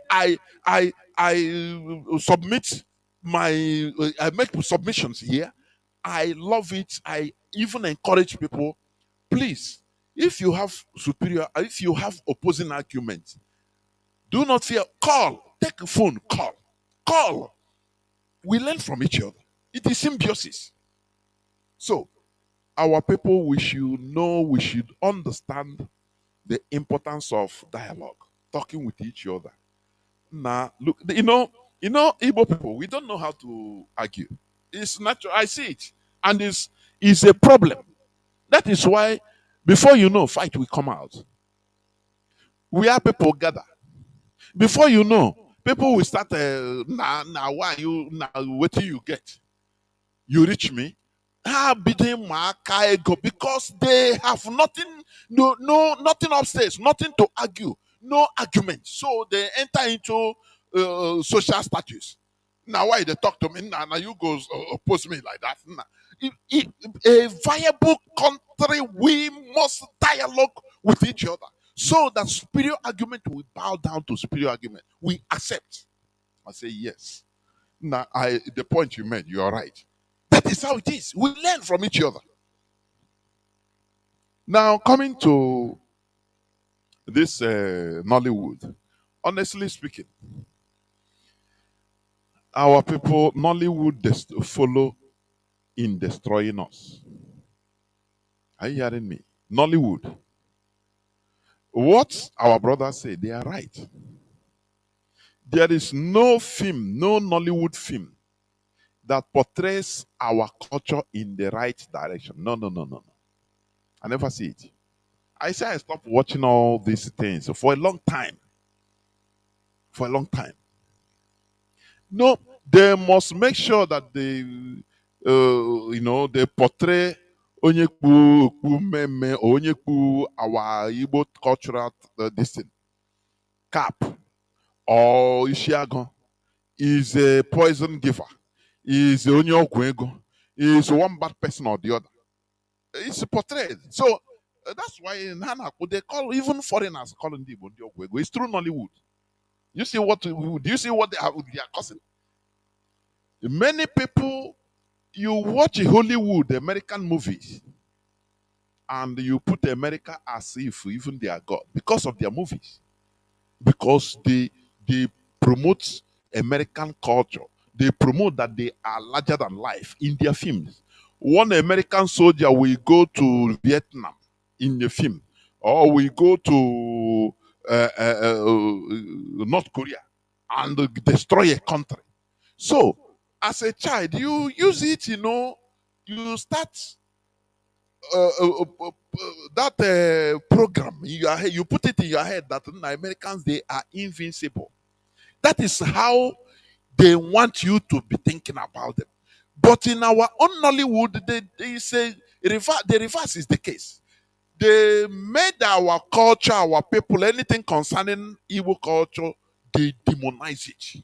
submit I make submissions here. I love it. I even encourage people, please, if you have if you have opposing arguments, do not fear. Call. Take a phone. Call. We learn from each other. It is symbiosis. So, our people, we should know, we should understand the importance of dialogue, talking with each other. Now, look, Igbo people, we don't know how to argue. It's natural. I see it. And it's a problem. That is why, before you know, fight will come out. We are people gather. Before you know, people will start, why you, now, what do you get? You reach me? Because they have nothing, nothing upstairs, nothing to argue, no argument. So they enter into social status. Now why they talk to me? Now you go oppose me like that. Nah. A viable country, we must dialogue with each other so that superior argument will bow down to superior argument. We accept. I say yes. Now the point you made, you are right. That is how it is. We learn from each other. Now, coming to this Nollywood, honestly speaking, our people, Nollywood follow in destroying us. Are you hearing me? Nollywood. What our brothers say, they are right. There is no film, no Nollywood film that portrays our culture in the right direction. No. I never see it. I say I stopped watching all these things for a long time. For a long time. No, they must make sure that they, they portray meme or our Igbo cultural this thing. Cap or Ishiago is a poison giver. Is Onyokwego. Is one bad person or the other. It's portrayed. So that's why in Hana they call even foreigners calling the Igbo. It's true Nollywood. You see what? Do you see what they are causing? Many people, you watch Hollywood, American movies, and you put America as if even they are God because of their movies, because they promote American culture. They promote that they are larger than life in their films. One American soldier will go to Vietnam in the film, or we go to North Korea and destroy a country. So, as a child, you use it, you start that program in your head, you put it in your head that Americans, they are invincible. That is how they want you to be thinking about them. But in our own Nollywood, they say the reverse is the case. They made our culture, our people, anything concerning Igbo culture, they demonize it.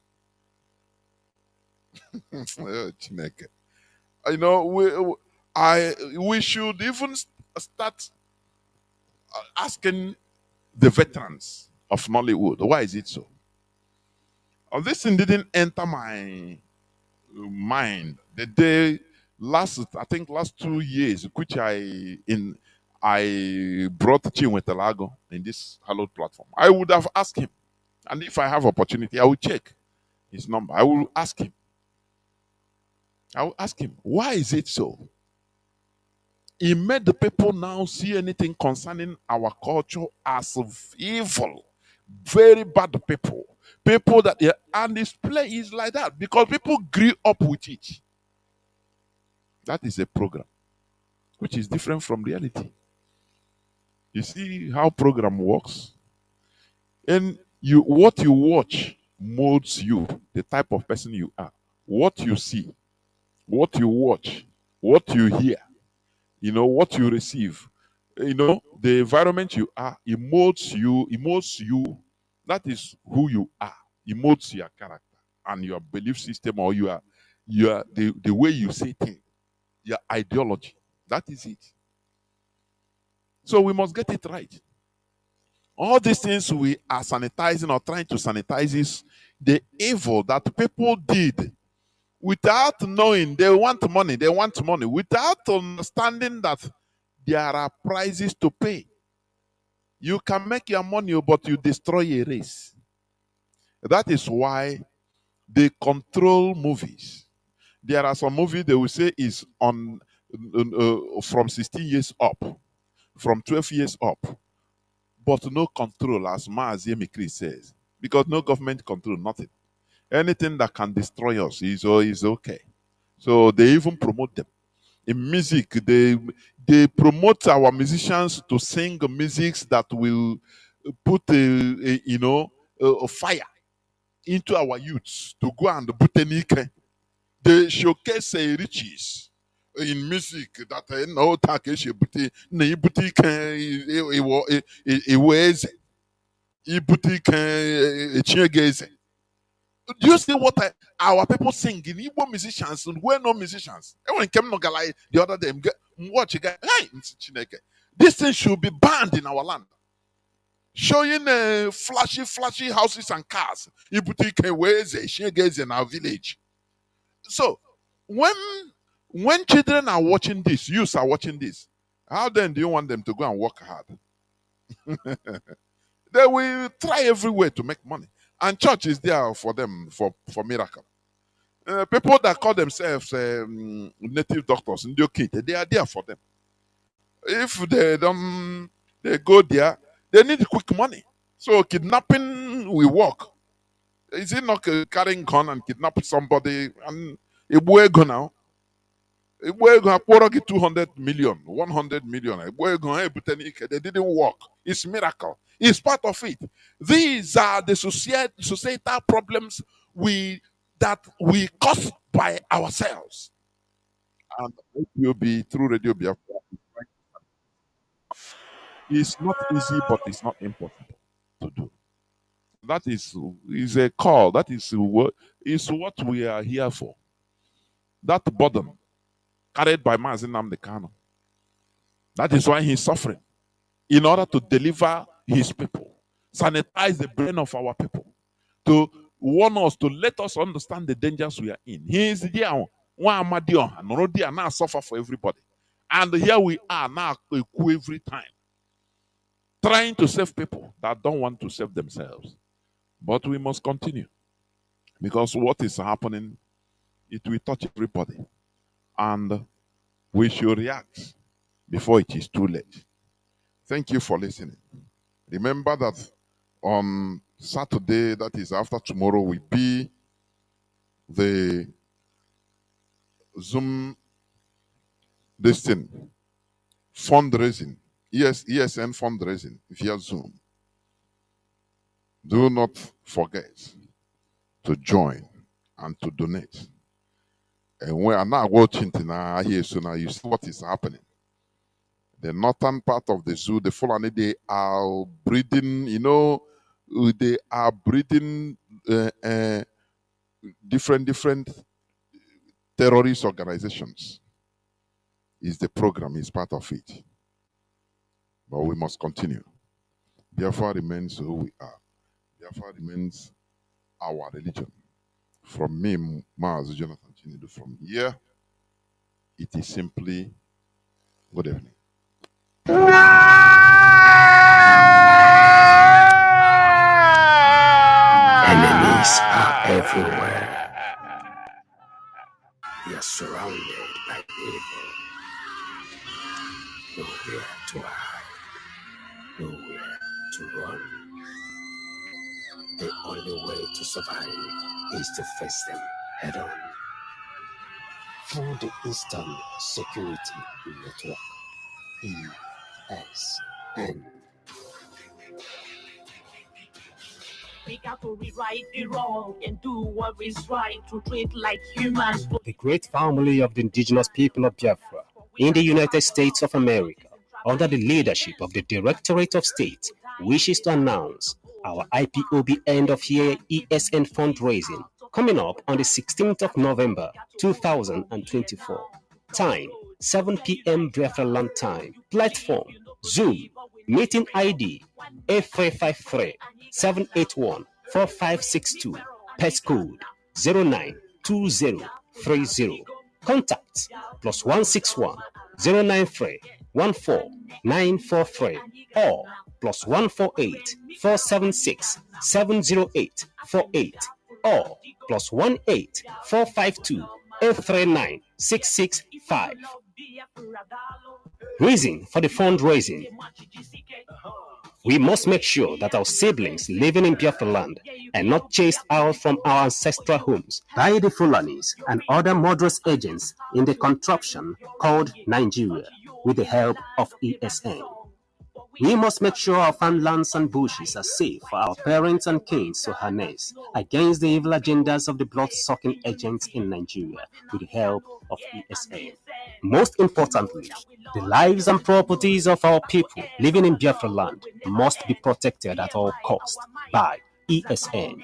We should even start asking the veterans of Nollywood, why is it so? This thing didn't enter my mind the day last 2 years, which I brought Chinwetalago in this hallowed platform. I would have asked him, and if I have opportunity, I will check his number. I will ask him, why is it so? He made the people now see anything concerning our culture as evil, very bad people. People that, and this play is like that because people grew up with it. That is a program which is different from reality. You see how program works? And what you watch molds you, the type of person you are. What you see, what you watch, what you hear, what you receive, the environment you are, emotes you. That is who you are. Emotes your character and your belief system, or the way you say things, your ideology. That is it. So we must get it right. All these things we are sanitizing or trying to sanitize is the evil that people did without knowing. They want money, without understanding that there are prices to pay. You can make your money, but you destroy a race. That is why they control movies. There are some movies they will say is on from 16 years up, from 12 years up, but no control, as Mazi says, because no government control, nothing. Anything that can destroy us is okay. So they even promote them. In music, they promote our musicians to sing musics that will put a fire into our youths to go and botanike. They showcase riches in music that no takeshi buti na ibutike iweze ibutike chiegeze. Do you see what our people sing in Igbo musicians and well-known musicians? Everyone came no galai the other day. Watch again. Hey, this thing should be banned in our land. Showing flashy houses and cars. Ibutike weze chiegeze in our village. So when children are watching this, youths are watching this, how then do you want them to go and work hard? They will try everywhere to make money. And church is there for them, for miracle. People that call themselves native doctors, they are there for them. If they go there, they need quick money. So kidnapping will work. Is it not carrying gun and kidnapping somebody? And it will go now. It will go 200 million, 100 million. They didn't work. It's miracle. It's part of it. These are the societal problems that we cause by ourselves. And you'll be through Radio Biafra. It's not easy, but it's not impossible to do. That is a call. That is what we are here for. That burden carried by Mazi Nnamdi Kanu. That is why he's suffering. In order to deliver his people, sanitize the brain of our people, to warn us, to let us understand the dangers we are in. He is there, and now suffer for everybody. And here we are now every time, trying to save people that don't want to save themselves. But we must continue, because what is happening, it will touch everybody. And we should react before it is too late. Thank you for listening. Remember that on Saturday, that is after tomorrow, will be the Zoom fundraising, ESN fundraising via Zoom. Do not forget to join and to donate. And we are now watching here, so now you see what is happening. The northern part of the zoo, the Fulani, they are breeding, they are breeding different terrorist organizations. Is the program, is part of it. But we must continue. Biafra remains who we are. Biafra remains our religion. From me, Mazi Jonathan Chinedu, from here, it is simply good evening. Enemies are everywhere. We are surrounded by evil. Nowhere to hide, nowhere to run. The only way to survive is to face them head on. Through the Eastern Security Network, ESN. We got to rewrite the wrong and do what is right, to treat like humans. The great family of the indigenous people of Biafra in the United States of America, under the leadership of the Directorate of State, wishes to announce our IPOB end-of-year ESN fundraising coming up on the 16th of November, 2024. Time, 7 p.m. Biafra land time. Platform, Zoom. Meeting ID A353-781-4562. Passcode 092030. Contact +161 093 14943 or +148 476 708 48 or +18 452 839 665. Reason for the fundraising. We must make sure that our siblings living in Biafra land are not chased out from our ancestral homes by the Fulanis and other murderous agents in the contraption called Nigeria with the help of ESN. We must make sure our farmlands and bushes are safe for our parents and kings to harness against the evil agendas of the blood-sucking agents in Nigeria with the help of ESN. Most importantly, the lives and properties of our people living in Biafra land must be protected at all costs by ESN.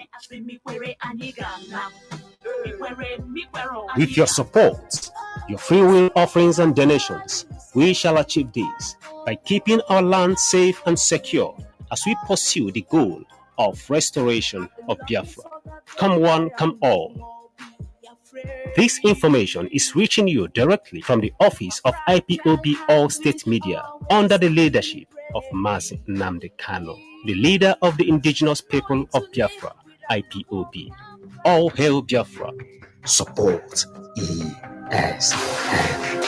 With your support, your free will offerings and donations, we shall achieve this by keeping our land safe and secure as we pursue the goal of restoration of Biafra. Come one, come all. This information is reaching you directly from the office of IPOB All State Media under the leadership of Mazi Nnamdi Kanu, the leader of the indigenous people of Biafra, IPOB. All hail Biafra. Support ESN.